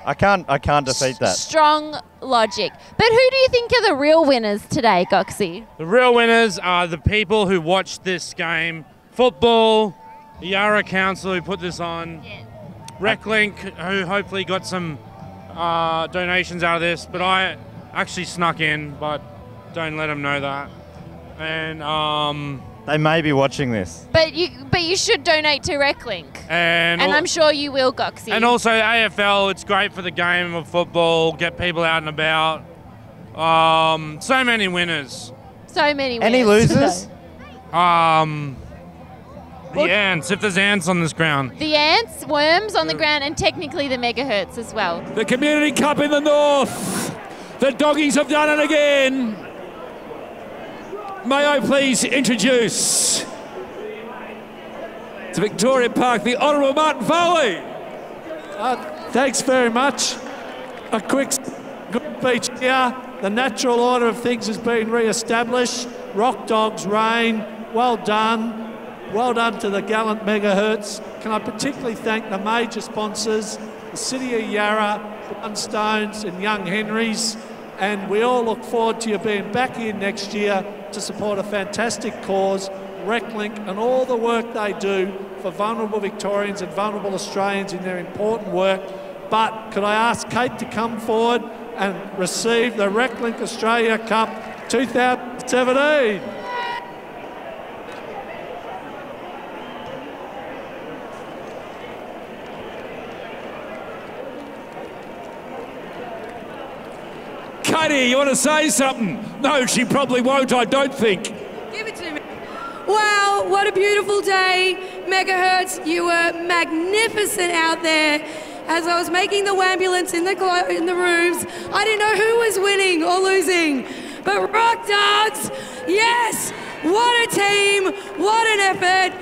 I can't defeat that. Strong logic. But who do you think are the real winners today, Goxie? The real winners are the people who watched this game. Football, the Yarra Council who put this on, Reclink who hopefully got some donations out of this, but I actually snuck in, but don't let them know that. And they may be watching this. But you should donate to Reclink. And I'm sure you will, Goxie. And also AFL, it's great for the game of football, get people out and about. So many winners. So many winners. Any losers? The ants, if there's ants on this ground. The ants, worms on the ground, and technically the Megahertz as well. The Community Cup in the north. The Doggies have done it again. May I please introduce to Victoria Park the Honourable Martin Foley. Thanks very much. A quick good speech here. The natural order of things has been re-established. Rockdogs reign. Well done. Well done to the gallant Megahertz. Can I particularly thank the major sponsors, the City of Yarra, Blundstones and Young Henrys, and we all look forward to you being back here next year to support a fantastic cause, Reclink, and all the work they do for vulnerable Victorians and vulnerable Australians in their important work. But could I ask Kate to come forward and receive the Reclink Australia Cup 2017? Katie, you want to say something? No, she probably won't, I don't think. Give it to me. Wow, what a beautiful day. Megahertz, you were magnificent out there. As I was making the ambulance in the rooms, I didn't know who was winning or losing. But Rockdogs, yes, what a team, what an effort.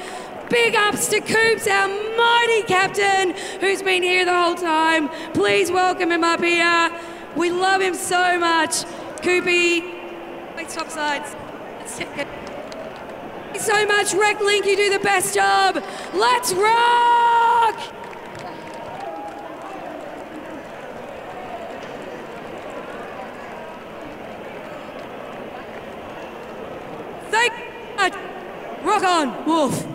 Big ups to Coops, our mighty captain, who's been here the whole time. Please welcome him up here. We love him so much. Coopy, wait, stop sides. Let's take it. Thank you so much, Reclink, you do the best job. Let's rock! Thank you. Rock on, Wolf.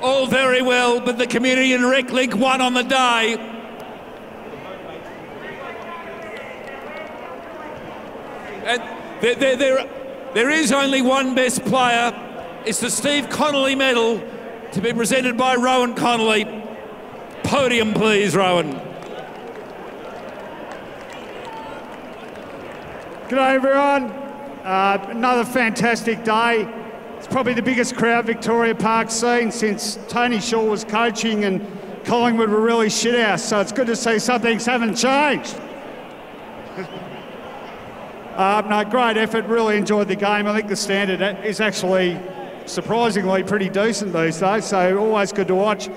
All very well, but the community in Reclink won on the day. And there is only one best player. It's the Steve Connolly medal to be presented by Rowan Connolly. Podium, please, Rowan. G'day, everyone. Another fantastic day. It's probably the biggest crowd Victoria Park's seen since Tony Shaw was coaching and Collingwood were really shithouse, so it's good to see some things haven't changed. No, great effort. Really enjoyed the game. I think the standard is actually surprisingly pretty decent these days, so always good to watch.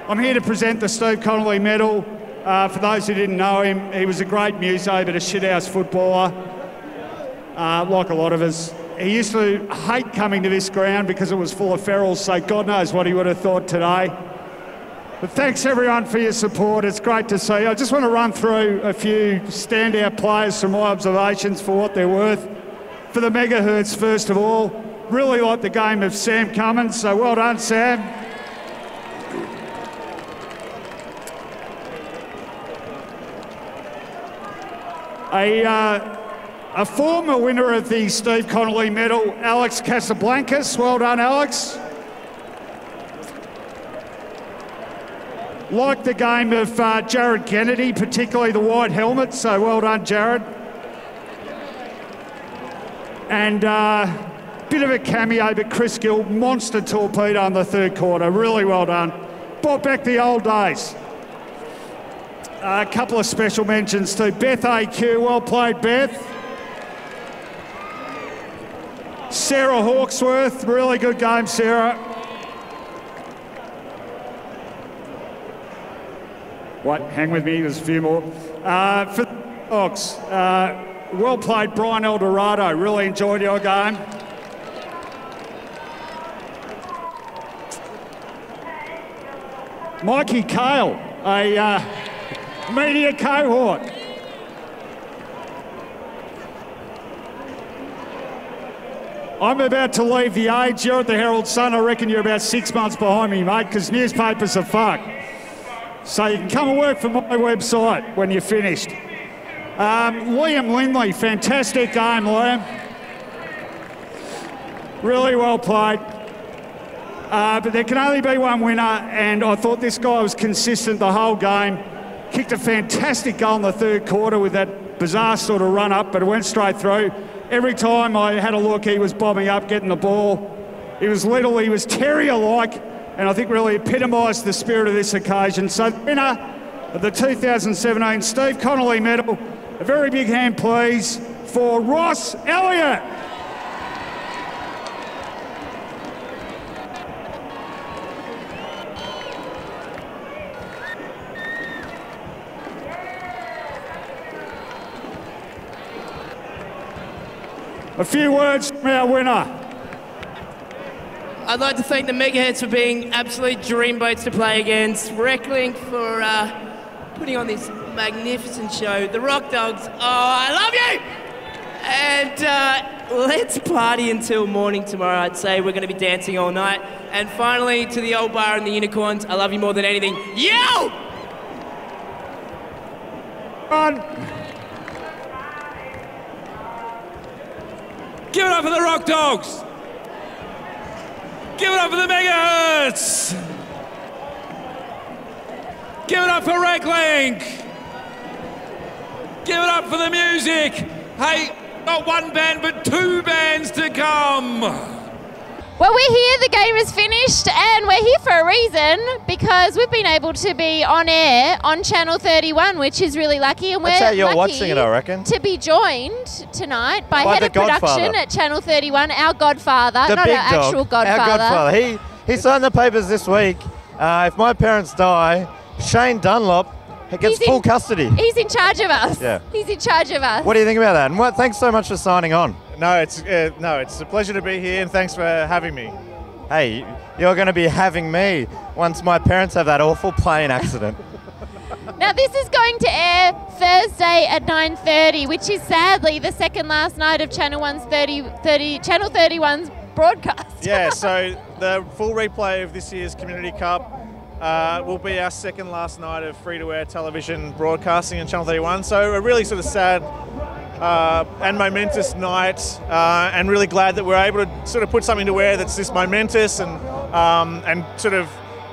I'm here to present the Steve Connolly Medal. For those who didn't know him, he was a great muso, but a shithouse footballer, like a lot of us. He used to hate coming to this ground because it was full of ferals, so God knows what he would have thought today. But thanks everyone for your support. It's great to see. I just want to run through a few standout players from my observations for what they're worth. For the Megahertz, first of all, really like the game of Sam Cummins, so well done, Sam. A former winner of the Steve Connolly Medal, Alex Casablancas. Well done, Alex. Like the game of Jared Kennedy, particularly the white helmet, so well done, Jared. And bit of a cameo, but Chris Gill, monster torpedo in the third quarter. Really well done. Brought back the old days. A couple of special mentions too. Beth AQ, well played, Beth. Sarah Hawksworth, really good game, Sarah. Wait, hang with me, there's a few more. For the Dogs, well played, Brian Eldorado. Really enjoyed your game. Mikey Cale, a media cohort. I'm about to leave the Age. You're at the Herald Sun. I reckon you're about 6 months behind me, mate, because newspapers are fucked. So you can come and work for my website when you're finished. Liam Lindley, fantastic game, Liam. Really well played. But there can only be one winner, and I thought this guy was consistent the whole game. Kicked a fantastic goal in the third quarter with that bizarre sort of run up, but it went straight through. Every time I had a look, he was bombing up, getting the ball. He was little, he was terrier-like, and I think really epitomised the spirit of this occasion. So the winner of the 2017 Steve Connolly Medal, a very big hand, please, for Ross Elliott. A few words from our winner. I'd like to thank the Megahertz for being absolute dreamboats to play against, Reclink for putting on this magnificent show, the Rockdogs, oh, I love you! And let's party until morning tomorrow. I'd say we're going to be dancing all night. And finally, to the old bar and the unicorns, I love you more than anything. Yo! Give it up for the Rockdogs! Give it up for the Megahertz! Give it up for Reclink! Give it up for the music! Hey, not one band, but two bands to come! Well, we're here, the game is finished, and we're here for a reason, because we've been able to be on air on Channel 31, which is really lucky, and we're That's how you're lucky watching it, I reckon. to be joined tonight by By Head the of Production Godfather. at Channel 31, our Godfather, The not big our dog, actual Godfather. Our Godfather. He signed the papers this week. If my parents die, Shane Dunlop gets full custody. He's in charge of us. Yeah. He's in charge of us. What do you think about that? And thanks so much for signing on. No, it's a pleasure to be here, and thanks for having me. Hey, you're going to be having me once my parents have that awful plane accident. Now, this is going to air Thursday at 9:30, which is sadly the second last night of Channel 31's broadcast. Yeah, so the full replay of this year's Community Cup will be our second last night of free-to-air television broadcasting on Channel 31. So a really sort of sad and momentous night, and really glad that we're able to sort of put something to air that's this momentous and sort of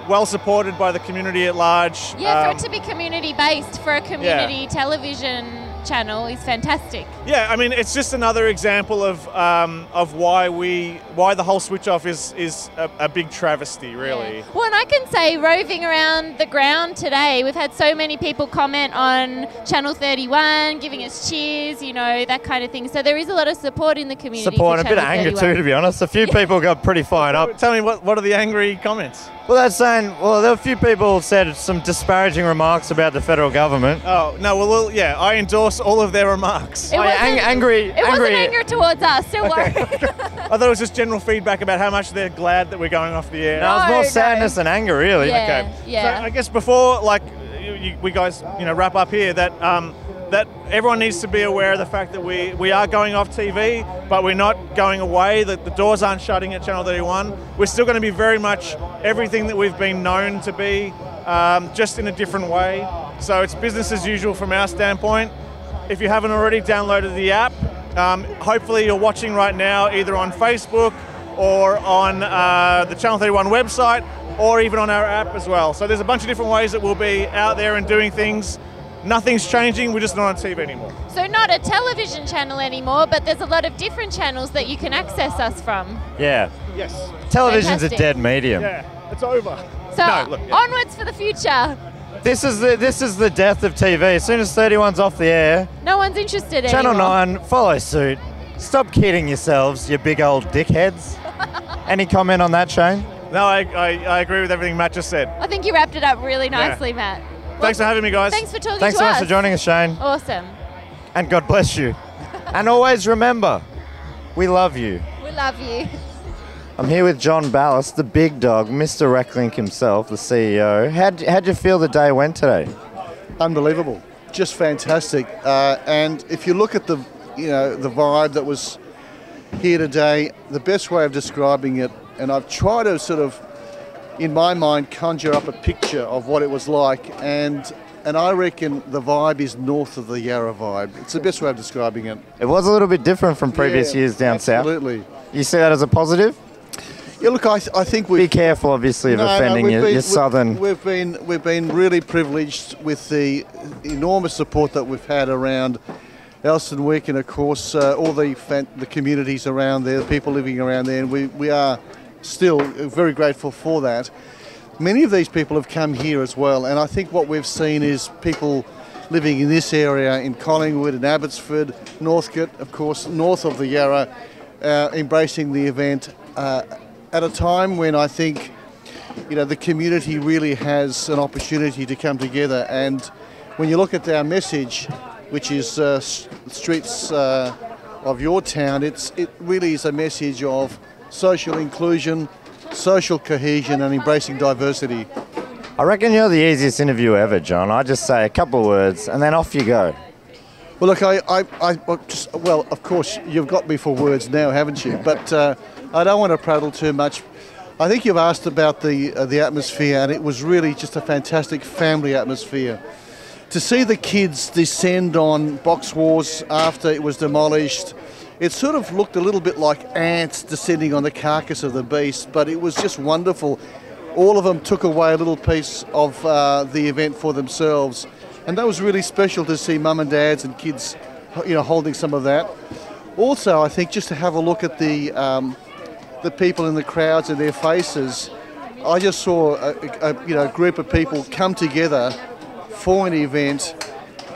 well supported by the community at large. Yeah, for it to be community-based, for a community television channel is fantastic. Yeah, I mean, it's just another example of why the whole switch off is a big travesty, really. Yeah. Well, and I can say, roving around the ground today, we've had so many people comment on Channel 31, giving us cheers, you know, that kind of thing. So there is a lot of support in the community. Support and a bit of anger too, to be honest. A few people got pretty fired up. Tell me, what are the angry comments? Well, they're saying, well, there were a few people said some disparaging remarks about the federal government. Oh, no, well, yeah, I endorse all of their remarks. It wasn't anger towards us, don't worry. I thought it was just general feedback about how much they're glad that we're going off the air. No, it was more sadness than anger, really. Yeah, Okay. yeah. So I guess before, like, we guys, wrap up here, that that everyone needs to be aware of the fact that we are going off TV, but we're not going away, that the doors aren't shutting at Channel 31. We're still going to be very much everything that we've been known to be, just in a different way. So it's business as usual from our standpoint. If you haven't already downloaded the app, hopefully you're watching right now either on Facebook or on the Channel 31 website, or even on our app as well. So there's a bunch of different ways that we'll be out there and doing things. Nothing's changing, we're just not on TV anymore. So not a television channel anymore, but there's a lot of different channels that you can access us from. Yeah. Yes. Television's Fantastic. a dead medium. Yeah, it's over. So No, look, yeah. onwards for the future. This is the death of TV. As soon as 31's off the air, No one's interested Channel anymore. 9, follow suit. Stop kidding yourselves, you big old dickheads. Any comment on that, Shane? No, I agree with everything Matt just said. I think you wrapped it up really nicely, Matt. Thanks for having me, guys. Thanks for talking Thanks to so us. much for joining us, Shane. Awesome. And God bless you. And always remember, we love you. We love you. I'm here with John Ballas, the big dog, Mr. Reclink himself, the CEO. How'd you feel the day went today? Unbelievable, just fantastic. And if you look at the vibe that was here today, the best way of describing it, and I've tried to sort of, in my mind, conjure up a picture of what it was like, and I reckon the vibe is north of the Yarra vibe. It's the best way of describing it. It was a little bit different from previous years down south. Absolutely. You see that as a positive? Yeah, look, I think we be careful, obviously, of offending your southern. We've been really privileged with the enormous support that we've had around Elstonwick, and of course all the communities around there, the people living around there, and we are still very grateful for that. Many of these people have come here as well, and I think what we've seen is people living in this area, in Collingwood and Abbotsford, Northcote, of course, north of the Yarra, embracing the event at a time when I think the community really has an opportunity to come together. And when you look at our message, which is streets of your town, it really is a message of social inclusion, social cohesion, and embracing diversity. I reckon you're the easiest interview ever, John. I just say a couple of words and then off you go. Well, look, well, of course, you've got me for words now, haven't you? But I don't want to prattle too much. I think you've asked about the atmosphere, and it was really just a fantastic family atmosphere. To see the kids descend on Box Wars after it was demolished, it sort of looked a little bit like ants descending on the carcass of the beast, but it was just wonderful. All of them took away a little piece of the event for themselves, and that was really special to see mum and dads and kids, holding some of that. Also, I think just to have a look at the people in the crowds and their faces, I just saw a group of people come together for an event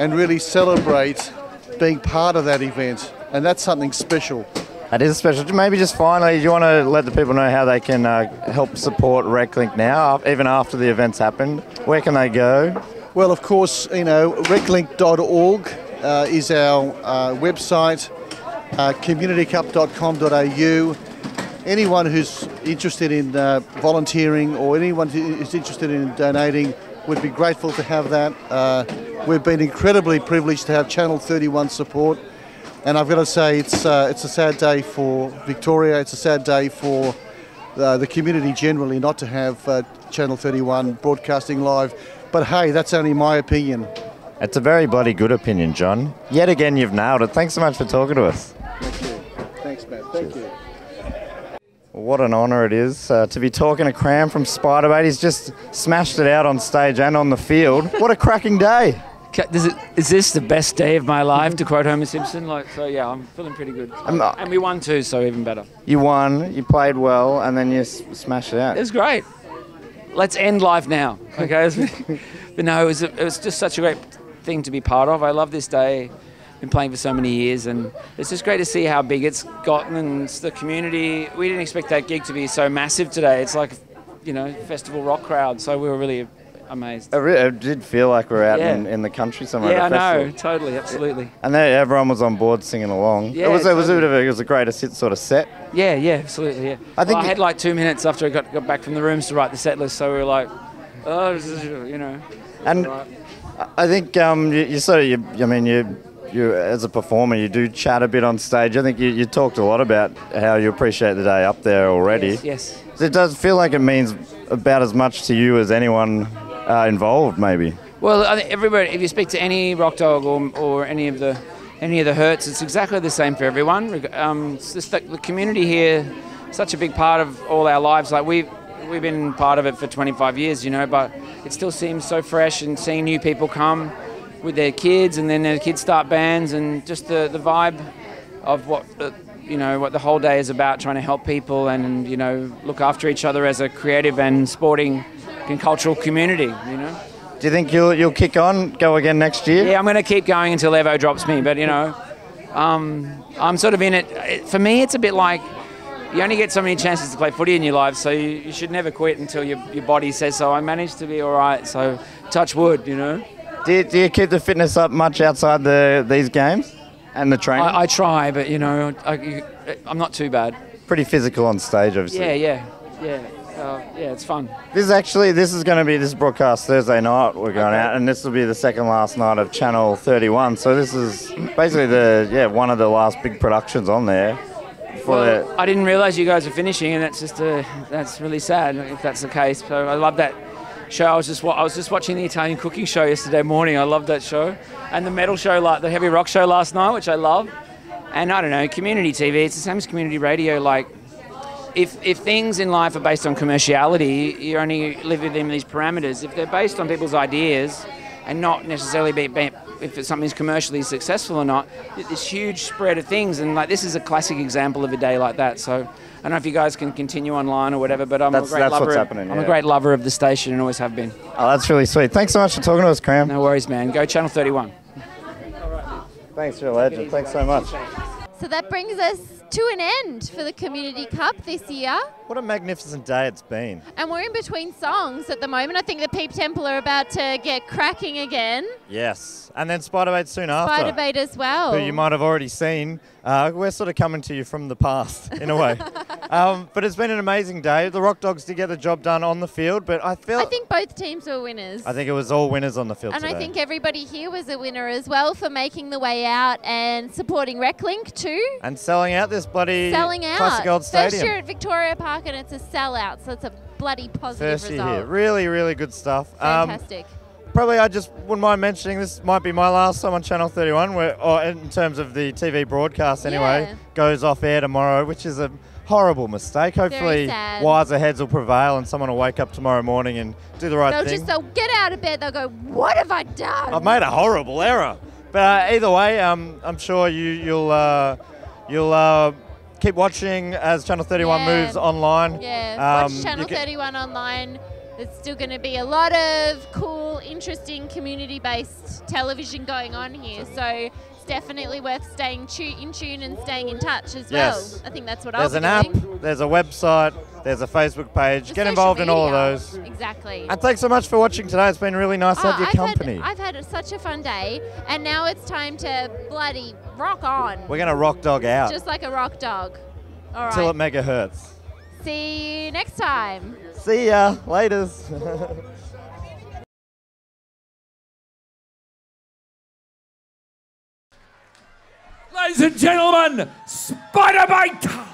and really celebrate being part of that event. And that's something special. That is special. Maybe just finally, do you want to let the people know how they can help support Reclink now, even after the event's happened? Where can they go? Well, of course, reclink.org is our website, communitycup.com.au. Anyone who's interested in volunteering or anyone who's interested in donating would be grateful to have that. We've been incredibly privileged to have Channel 31 support. And I've got to say, it's a sad day for Victoria. It's a sad day for the community generally not to have Channel 31 broadcasting live. But hey, that's only my opinion. It's a very bloody good opinion, John. Yet again, you've nailed it. Thanks so much for talking to us. Thank you. Thanks, Matt. Thank you. What an honour it is to be talking to Cram from Spiderbait. He's just smashed it out on stage and on the field. What a cracking day. Is this the best day of my life, to quote Homer Simpson? So yeah, I'm feeling pretty good. And we won too, so even better. You won, you played well, and then you smashed it out. It was great. Let's end life now, okay? But no, it was just such a great thing to be part of. I love this day. Been playing for so many years, and it's just great to see how big it's gotten, and it's the community. We didn't expect that gig to be so massive today. It's like, festival rock crowd, so we were really amazed. It did feel like we're out in the country somewhere. Yeah, at a I festival. know, totally, absolutely. And then everyone was on board singing along. Yeah, it was a great sort of set. Yeah, absolutely, yeah. I had like 2 minutes after I got back from the rooms to write the set list, so we were like, oh, And I think you as a performer, you do chat a bit on stage. I think you talked a lot about how you appreciate the day up there already. Yes. So it does feel like it means about as much to you as anyone involved, maybe. Well, I think everybody, if you speak to any rock dog or any of the Hertz, it's exactly the same for everyone. It's just the community here, such a big part of all our lives. Like we've been part of it for 25 years, but it still seems so fresh, and seeing new people come with their kids, and then their kids start bands, and just the vibe of what the whole day is about, trying to help people and look after each other as a creative and sporting and cultural community. Do you think you'll kick on, go again next year? Yeah, I'm going to keep going until Evo drops me, but I'm sort of in it. For me, it's a bit like you only get so many chances to play footy in your life, so you should never quit until your body says so. I managed to be all right, so touch wood, Do you keep the fitness up much outside these games and the training? I try, but I'm not too bad. Pretty physical on stage, obviously. Yeah, it's fun. This is going to be this broadcast Thursday night. We're going out, and this will be the second last night of Channel 31. So this is basically one of the last big productions on there. I didn't realise you guys are finishing, and that's really sad if that's the case. So I love that show. I was just watching the Italian cooking show yesterday morning. I love that show, and the metal show, like the heavy rock show last night, which I love. And I don't know, community TV. It's the same as community radio. Like, if things in life are based on commerciality, you only live within these parameters. If they're based on people's ideas, and not necessarily if something's commercially successful or not, this huge spread of things. And like this is a classic example of a day like that. So I don't know if you guys can continue online or whatever, but I'm a great lover of the station and always have been. Oh, that's really sweet. Thanks so much for talking to us, Cram. No worries, man. Go Channel 31. Thanks, you're a legend. Thanks so much. So that brings us to an end for the Community Cup this year. What a magnificent day it's been. And we're in between songs at the moment. I think the Peep Temple are about to get cracking again. Yes. And then Spiderbait soon after. Spiderbait as well. Who you might have already seen. We're sort of coming to you from the past, in a way. But it's been an amazing day. The Rockdogs did get the job done on the field, but I think both teams were winners. I think it was all winners on the field and today. I think everybody here was a winner as well for making the way out and supporting Reclink too. And selling out this bloody classic old stadium. First year at Victoria Park, and it's a sellout, so it's a bloody positive First year result. here. Really, really good stuff. Fantastic. Probably I just wouldn't mind mentioning this might be my last time on Channel 31, or in terms of the TV broadcast anyway, goes off air tomorrow, which is a horrible mistake. Hopefully wiser heads will prevail and someone will wake up tomorrow morning and do the right thing. They'll get out of bed, they'll go, what have I done? I've made a horrible error. But either way, I'm sure you'll keep watching as Channel 31 moves online. Yeah, watch Channel 31 online. There's still going to be a lot of cool, interesting, community-based television going on here. So it's definitely worth staying in tune and staying in touch as well. I think that's what I'll be doing. There's an app, there's a website, there's a Facebook page. Get involved in all of those. Exactly. And thanks so much for watching today. It's been really nice to have your company. I've had such a fun day, and now it's time to bloody rock on. We're going to rock dog out. Just like a rock dog. All right. Till it megahertz. See you next time. See ya. Laters. Ladies and gentlemen, Spiderbait!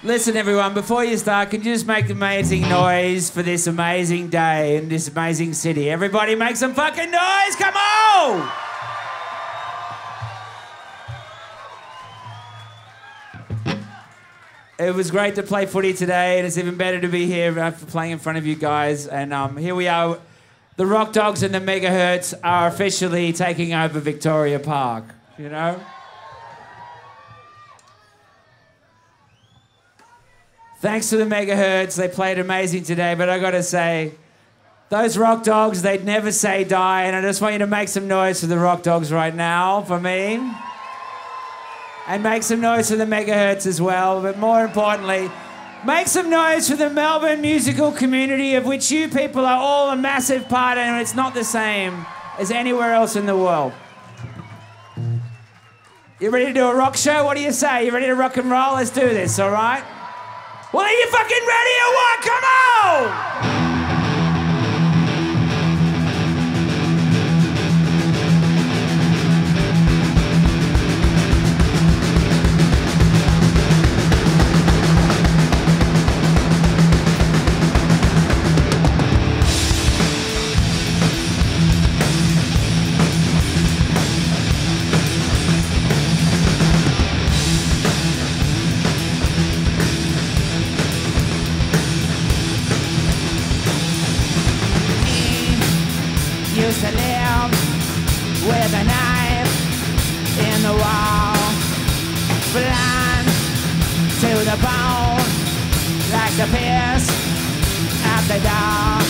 Listen, everyone, before you start, could you just make amazing noise for this amazing day in this amazing city? Everybody make some fucking noise! Come on! It was great to play footy today, and it's even better to be here after playing in front of you guys. And here we are. the Rockdogs and the Megahertz are officially taking over Victoria Park, you know? Thanks to the Megahertz, they played amazing today, but I gotta say, those Rockdogs, they'd never say die, and I just want you to make some noise for the Rockdogs right now, for me. And make some noise for the Megahertz as well, but more importantly, make some noise for the Melbourne musical community, of which you people are all a massive part, and it's not the same as anywhere else in the world. You ready to do a rock show? What do you say? You ready to rock and roll? Let's do this, all right? Well, are you fucking ready or what? Come on! Used to live with a knife in the wall, blind to the bone, like the pierce at the door.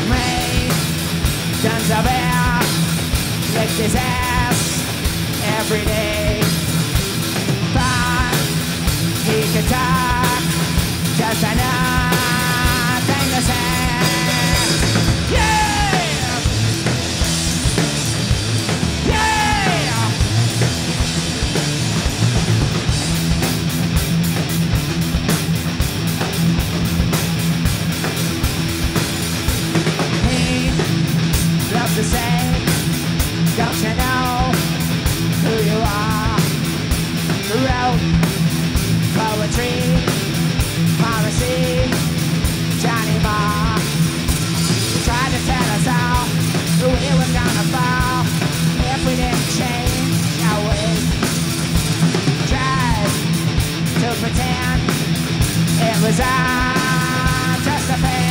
Made tons of air, licked his ass every day. Thought he could talk, just nothing to say. Yeah! To say, don't you know who you are? Wrote poetry, piracy, Johnny Marr. Tried to tell us all that we were gonna fall if we didn't change our ways. Tried to pretend it was all just a phase.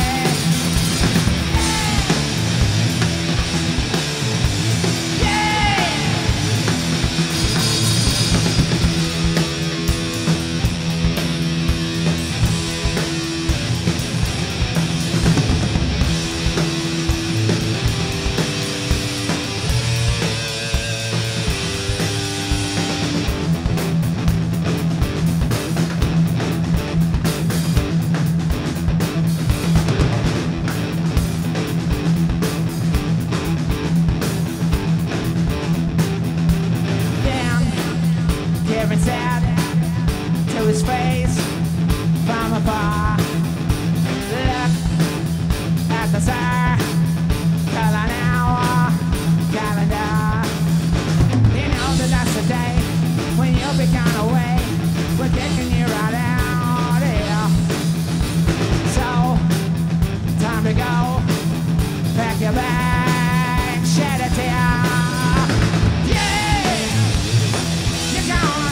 His face from afar. Look at the star, color now, calendar. You know that that's the day when you'll be gone away. We're kicking you right out here. So, time to go. Pack your bag, shed a tear. Yeah, you're gone.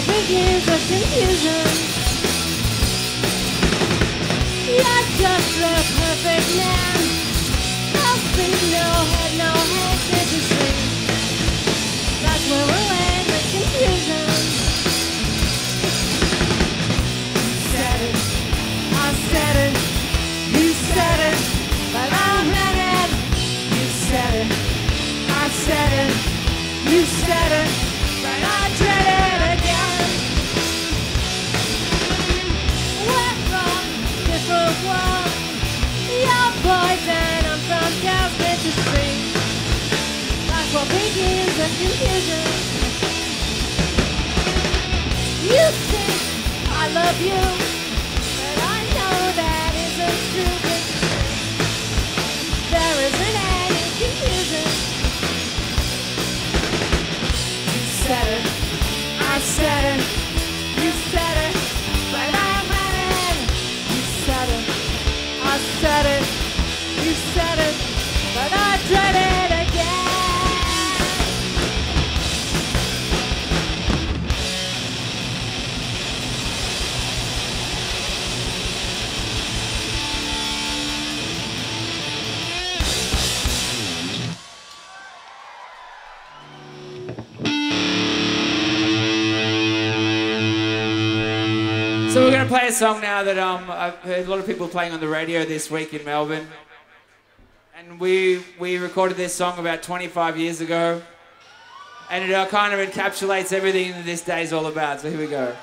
Begins the confusion. You're just the perfect man. No feet, no head, no hands, it's a sleep. That's where we'll end the confusion. Said it, I said it, you said it, but I meant it. You said it, I said it, you said it, but I dread it again. confusion. You think I love you, but I know that isn't true. There isn't any confusion. You said it, I said it, you said it, but I meant it. You said it, I said it, you said it, but I dread it again. So we're going to play a song now that I've heard a lot of people playing on the radio this week in Melbourne. And we recorded this song about 25 years ago. And it kind of encapsulates everything that this day's all about. So here we go.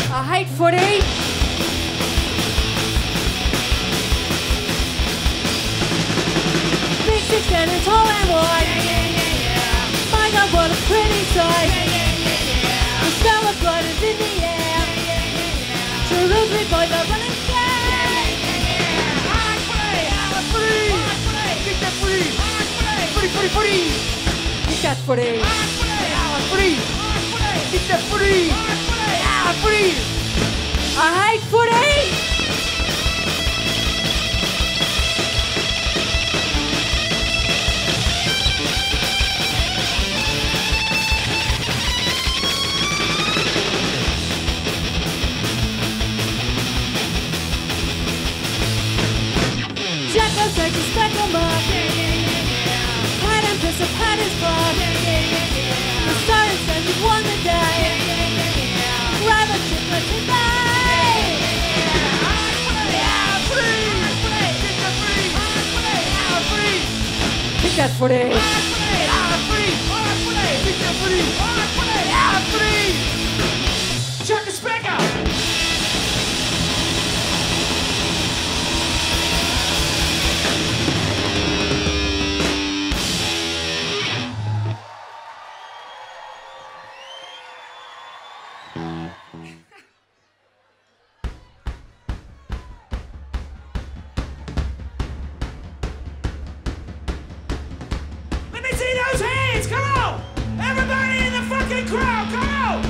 I hate footy. Big six standing tall and wide. My God, what a pretty sight. The smell of blood is in the air. Cherubi boys are running scared. Kick that footy. Footy. Kick that footy. Kick that footy. I hate footy. Jacko takes a speckle mark. Pat him just a pat his block. The siren says he's won the day. Grab a chiplet today. Kick that footy. Chuck the specker. Let me see those hands, come on! Everybody in the fucking crowd, come on!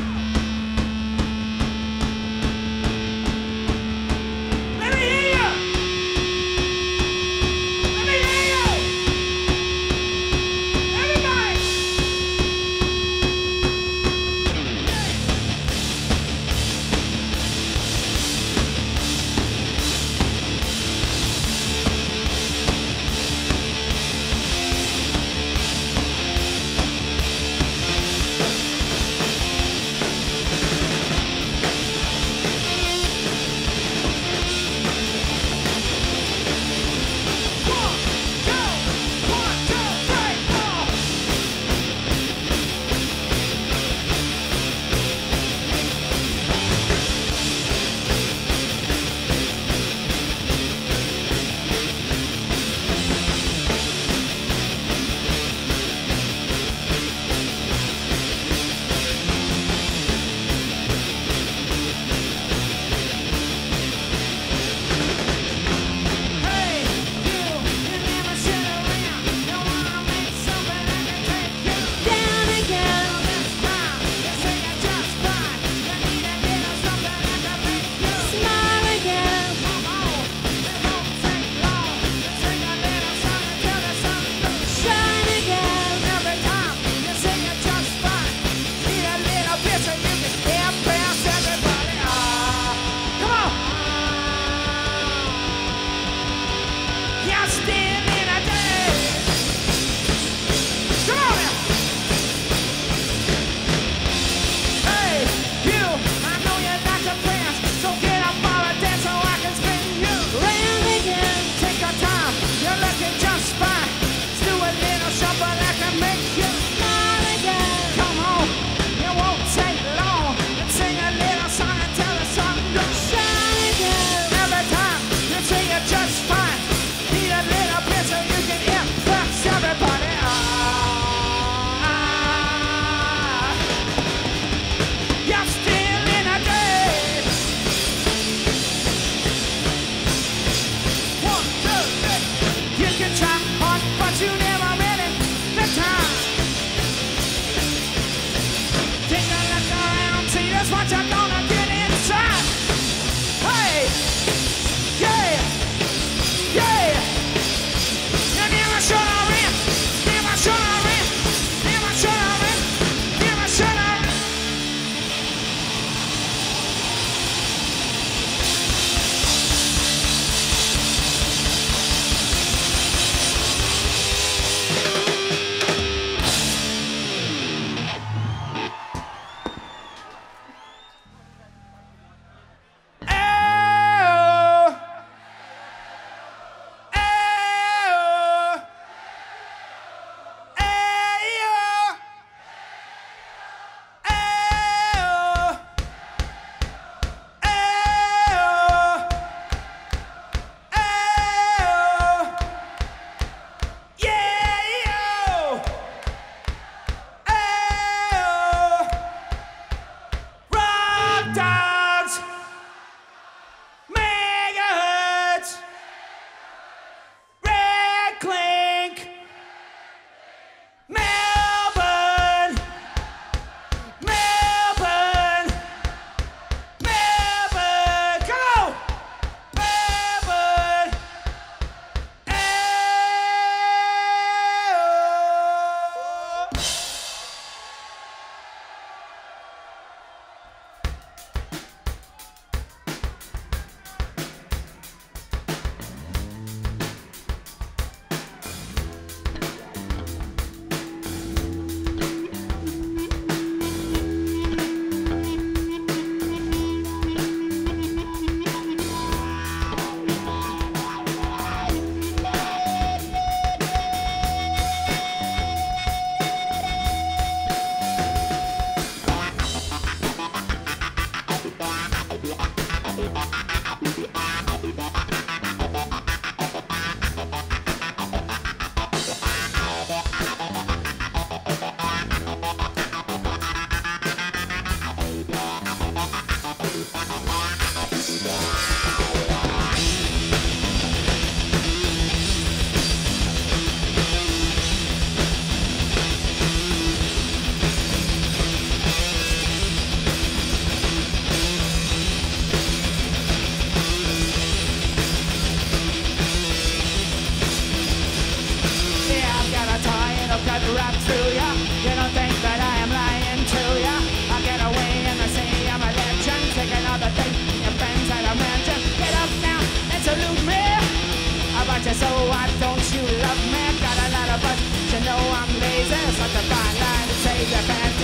crazy. Such a fine line to save the fantasy.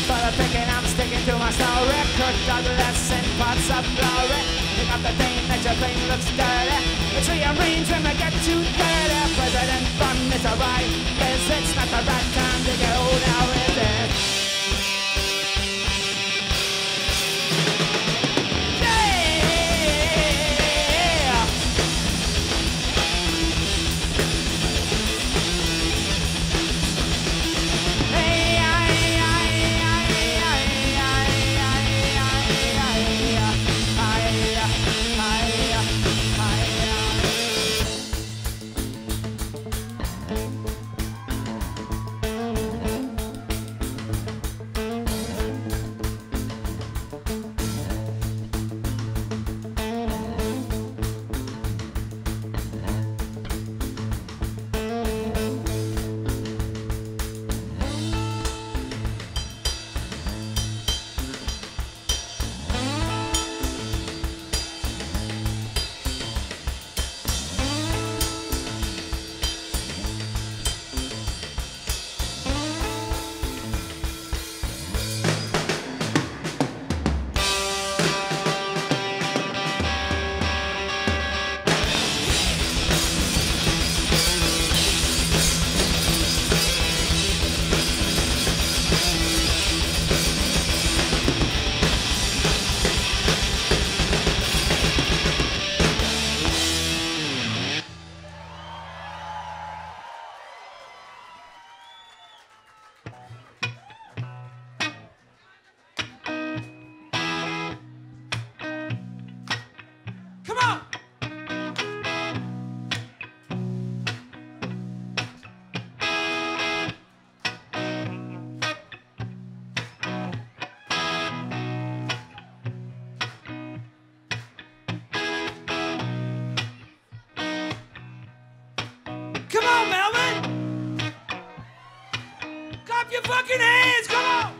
For the picking, I'm sticking to my story. Cooked adolescent parts of glory. Pick up the thing that you think looks dirty. It's rearranged when we get too dirty. President Fun is a right. Yes, it's not the right time to go now, is it? Come on, Melbourne! Clap your fucking hands, come on!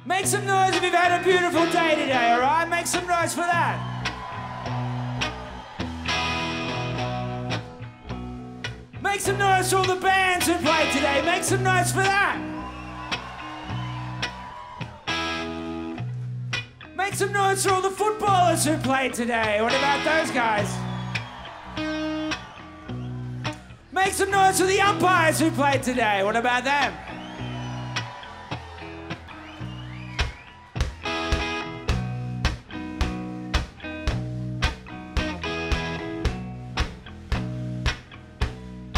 Make some noise if you've had a beautiful day today, all right? Make some noise for that. Make some noise for all the bands who played today. Make some noise for that. Make some noise for all the footballers who played today. What about those guys? Make some noise for the umpires who played today. What about them?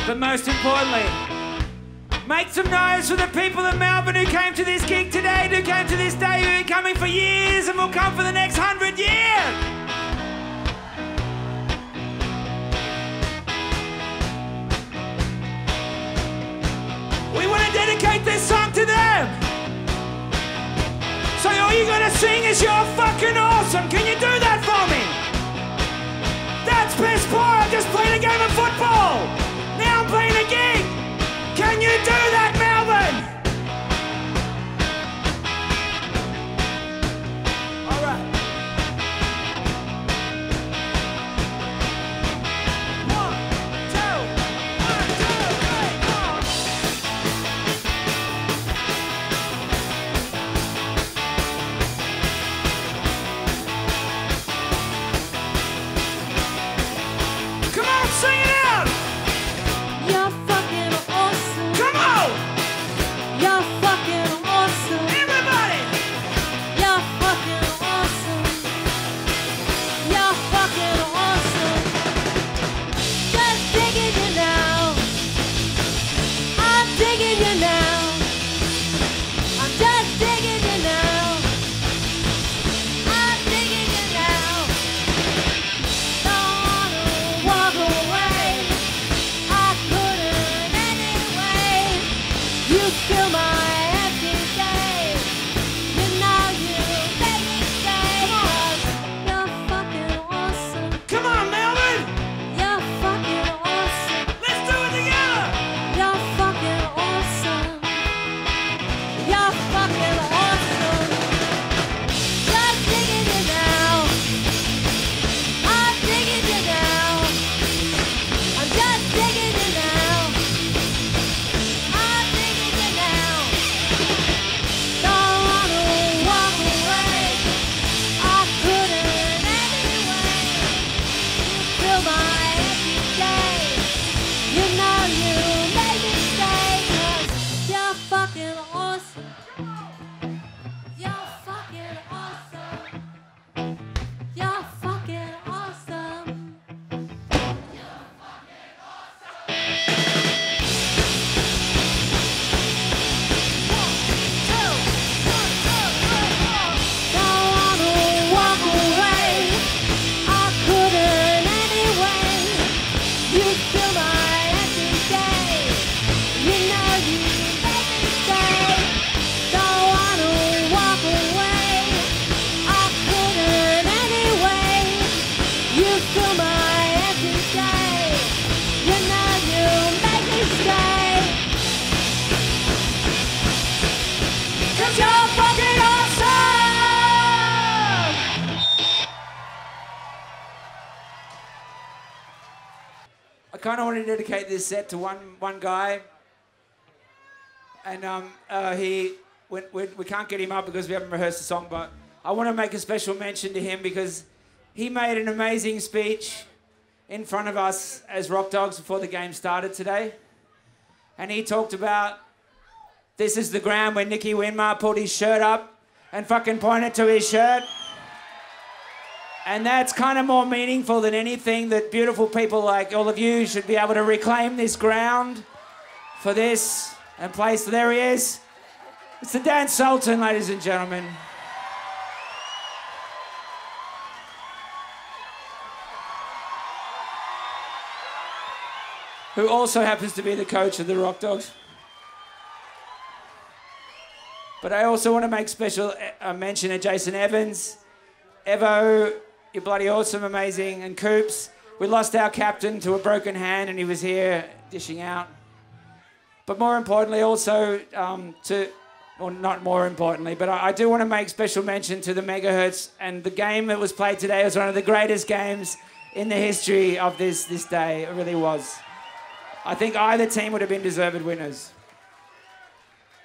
But most importantly, make some noise for the people of Melbourne who came to this gig today, who came to this day, who've been coming for years and will come for the next 100 years. We want to dedicate this song to them. So all you gotta sing is "You're fucking awesome." Can you do that for me? That's piss poor. I just played a game of football. Now I'm playing a gig! Can you do that, Melbourne? All right. 1, 2, 1, 2, 3, 4. kind of want to dedicate this set to one guy. And we can't get him up because we haven't rehearsed the song, but I want to make a special mention to him because he made an amazing speech in front of us as Rockdogs before the game started today. And he talked about, this is the ground where Nicky Winmar pulled his shirt up and fucking pointed to his shirt. And that's kind of more meaningful than anything, that beautiful people like all of you should be able to reclaim this ground for this and place. There he is. It's the Dan Sultan, ladies and gentlemen. Who also happens to be the coach of the Rockdogs. But I also want to make special mention of Jason Evans, Evo, you're bloody awesome, amazing, and Coops. We lost our captain to a broken hand and he was here dishing out. But more importantly also well, not more importantly, but I do want to make special mention to the Megahertz, and the game that was played today was one of the greatest games in the history of this day. It really was. I think either team would have been deserved winners.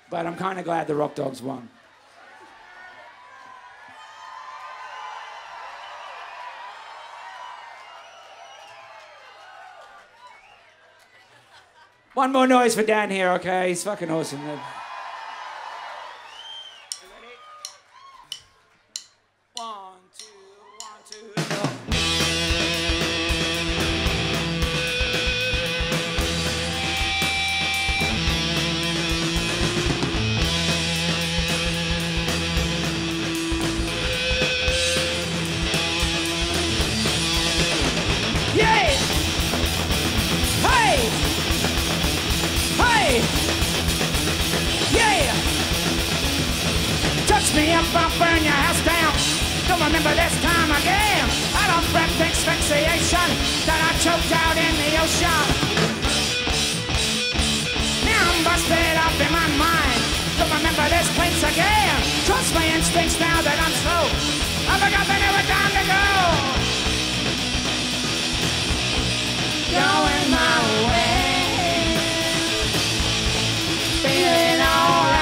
But I'm kind of glad the Rockdogs won. One more noise for Dan here, okay? He's fucking awesome. Me up, I'll burn your house down. Don't remember this time again. I don't fret the asphyxiation that I choked out in the ocean. Now I'm busted up in my mind. Don't remember this place again. Trust my instincts now that I'm slow. I forgot that it was time to go. Going my way. Feeling alright.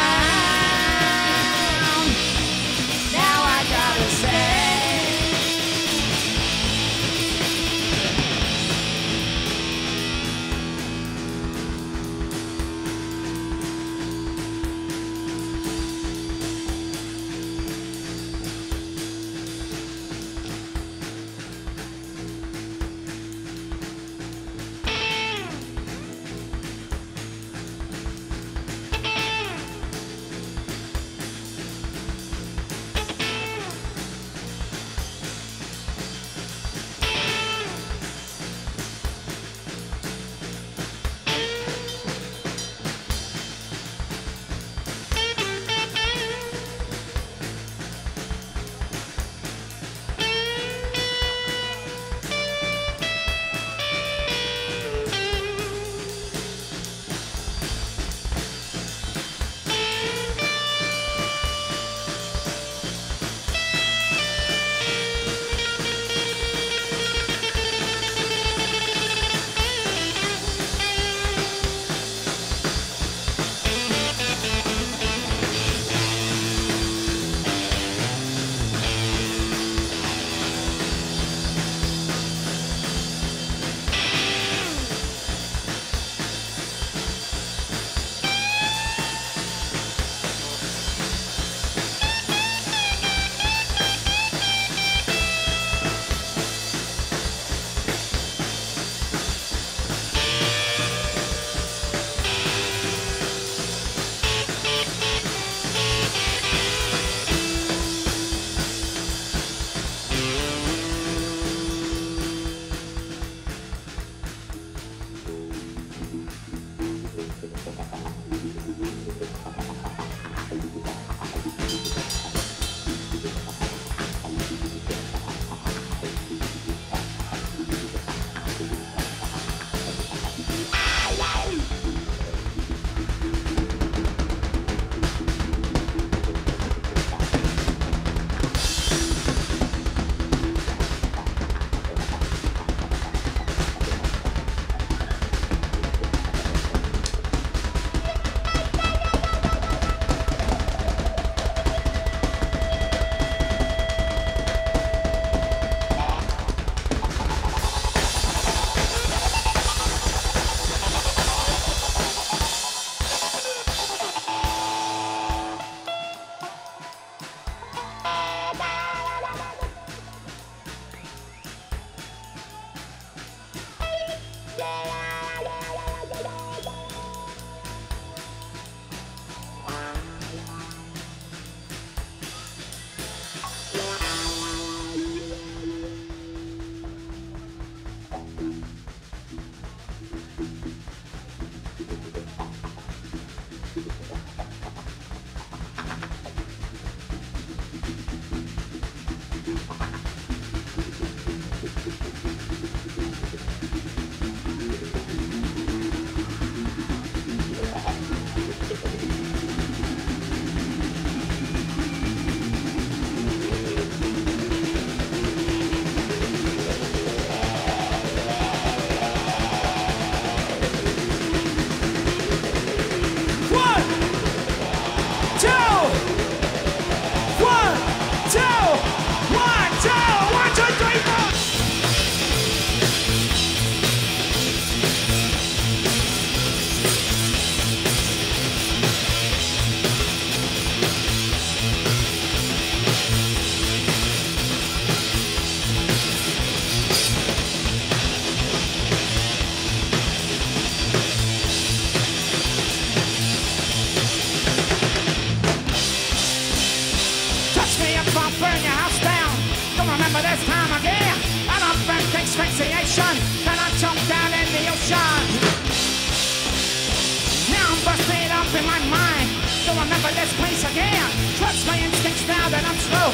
over this place again. Trust my instincts now that I'm slow.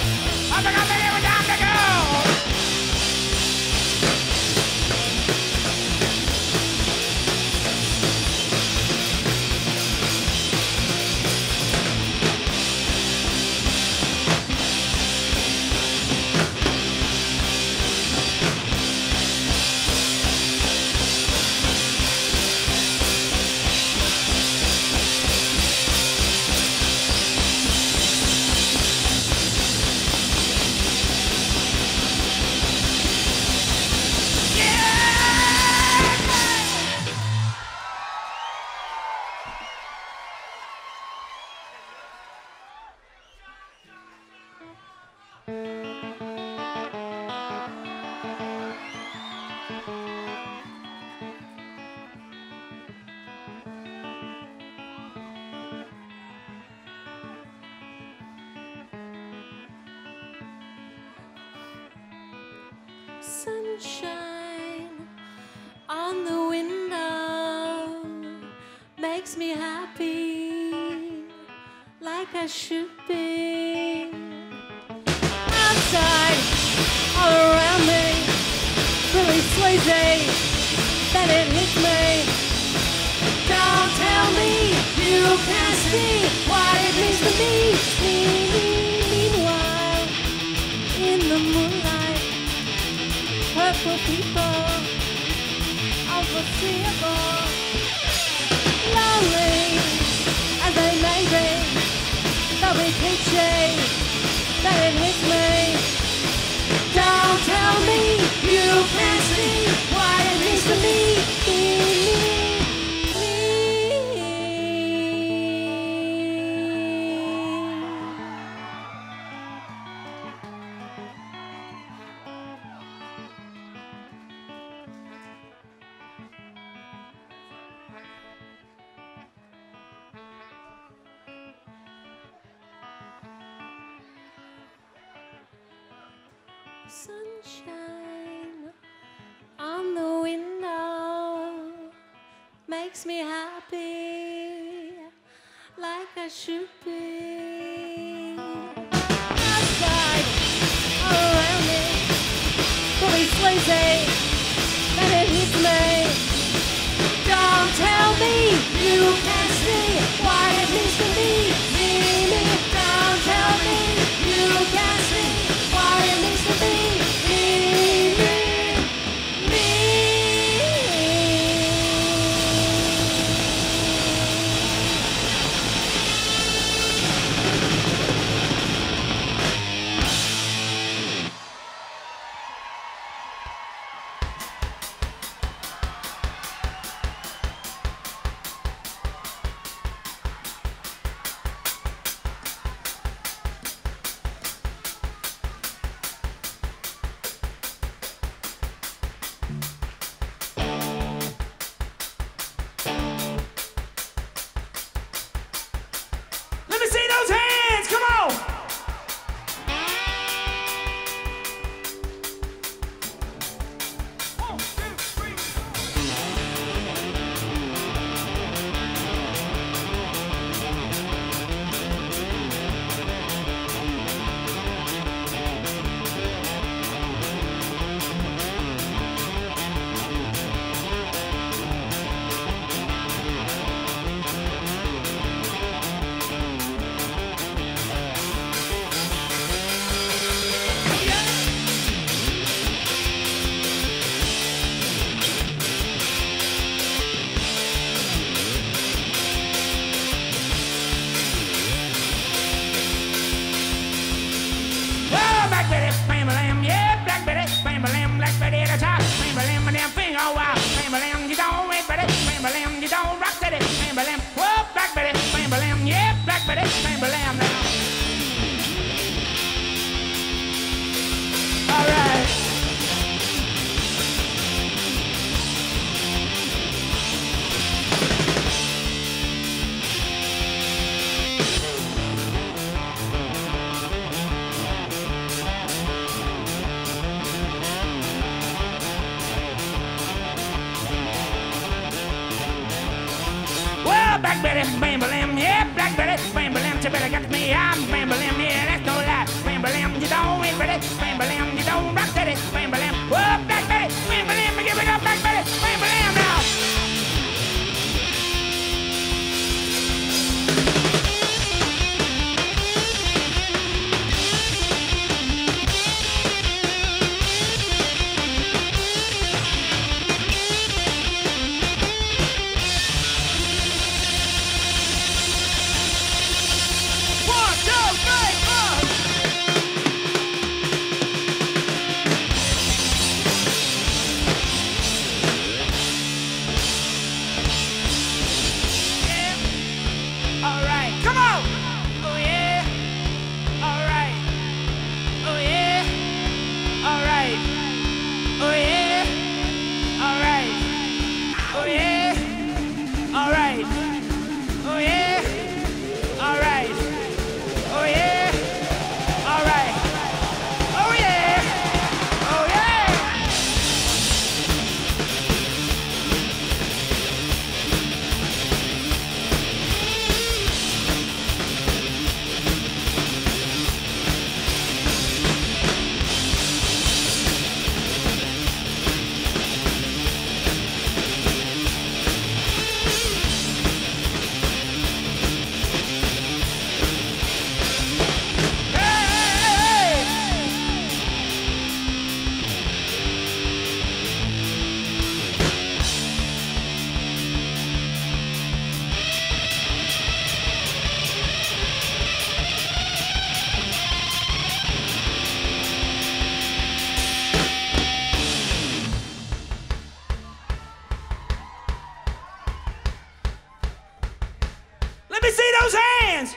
I think I'm never down to go. Sunshine on the window makes me happy, like I should be. Outside, all around me, really sleazy, then it hits me. Don't tell me you can't see what it means to me. Meanwhile, in the moonlight, purple people, unforeseeable, lonely as they may be, they'll be peachy, then it hits me. Don't tell me you can't see what it means to me. Sunshine on the window makes me happy, like I should be. Outside, all around me, fully sleazy, then it hits me. Don't tell me you can't see what it means to me. Don't tell me you can't see what it means to me. Whoa, Black Betty, bam, bam, yeah, Black Betty, bam, bam, you better get me, I'm bam, bam, yeah, that's no lie. Bam, bam, you don't ain't ready, bam, bam, you don't rock steady, bam, bam, whoa, Black Betty, bam, bam, give it up, Black Betty, bam, bam, now. Let me see those hands.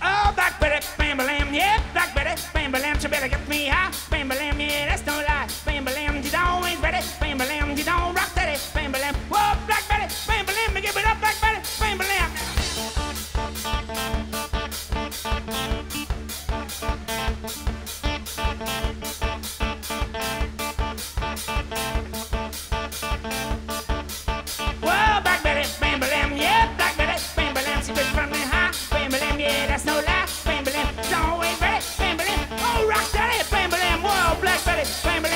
Oh, Black Betty, bam, bam, yeah, Black Betty, bam, bam, you better get me high, bam, bam, yeah, that's no lie, bam, bam, you don't ain't ready, bam, bam, you don't rock steady, bam, bam, whoa, Black Betty, bam, bam, give it up, Black Betty, bam, bam. Whoa, Black Betty, bam, bam, yeah, Black Betty, bam, bam, she bitch from me high, bam, bam, yeah, that's no lie, bam, bam, don't ain't ready, bam, bam, oh, rock steady, bam, bam, whoa, Black Betty, bam, bam.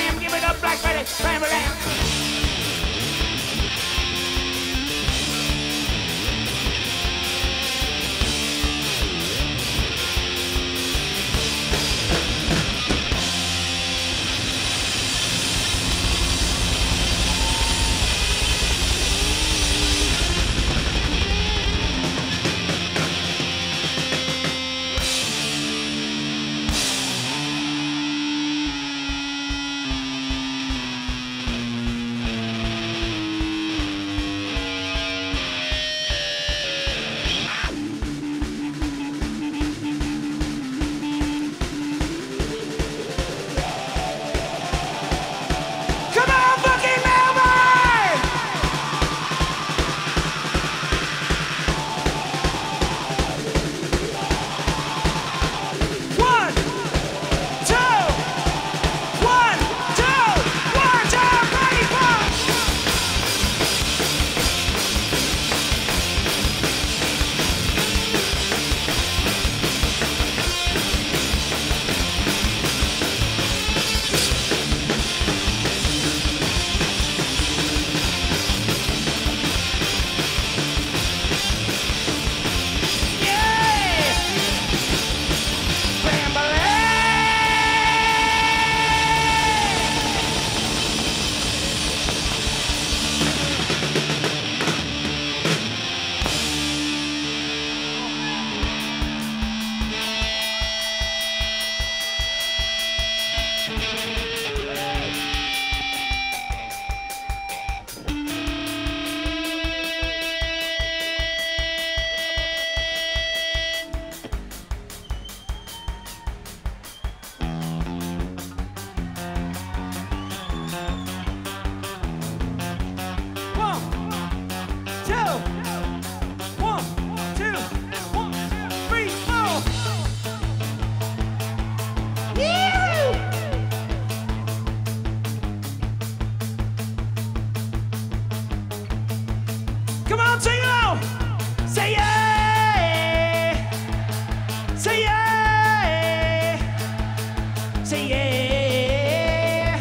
Say yeah.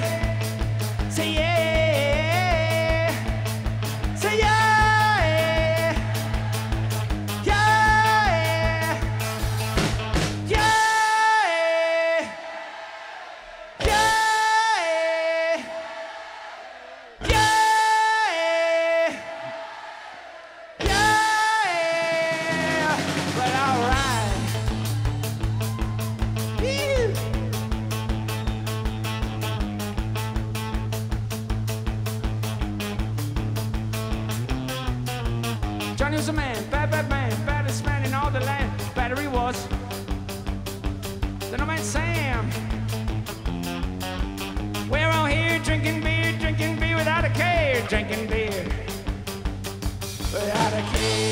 Say yeah. Say yeah. Yeah. Yeah. Yeah. Yeah. Yeah. But all right. Woo. Johnny was a man, bad man, baddest man in all the land. Battery was the no man Sam. We're all here drinking beer without a care, drinking beer without a care.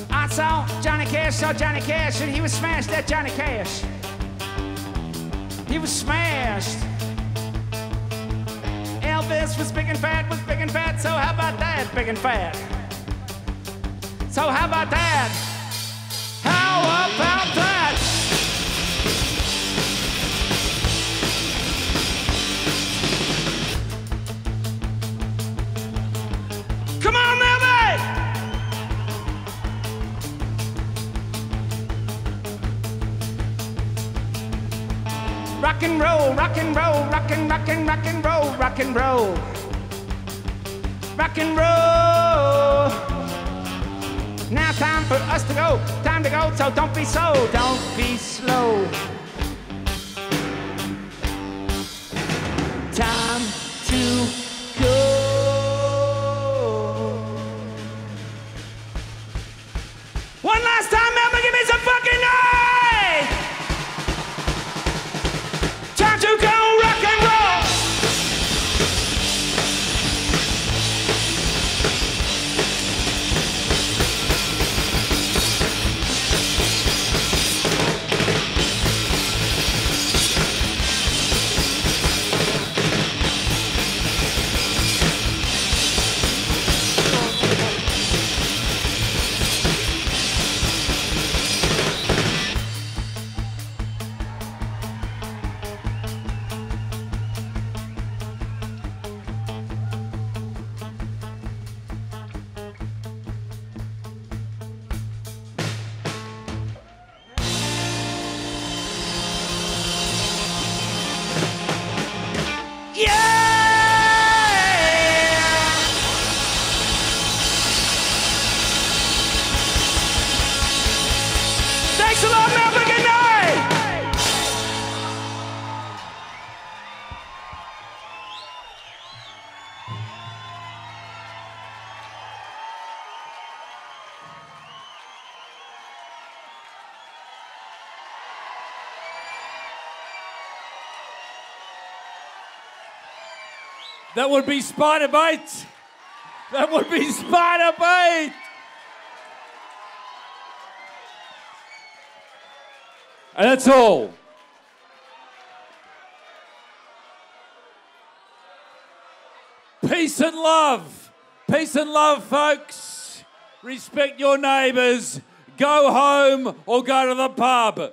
I saw Johnny Cash, and he was smashed at Johnny Cash. He was smashed. Elvis was big and fat, so how about that, big and fat? So how about that? How about that? Come on, Melbourne! Rock and roll, rock and roll, rock and roll, rock and roll. Rock and roll. Now time for us to go, so don't be slow, don't be slow. Time to go. One last time, Melbourne, give me some fucking noise! Time to go, rock and roll! Thanks a lot, Melbourne. Good night. That would be Spiderbait. That would be Spiderbait. And that's all. Peace and love. Peace and love, folks. Respect your neighbours. Go home or go to the pub.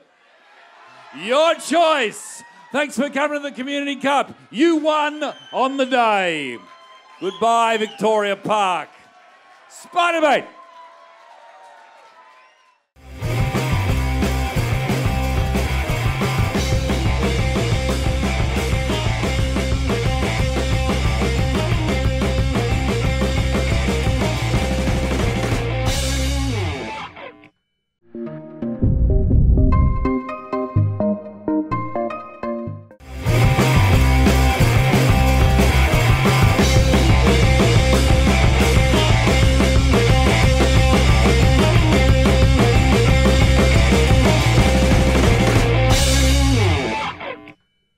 Your choice. Thanks for coming to the Community Cup. You won on the day. Goodbye, Victoria Park. Spiderbait.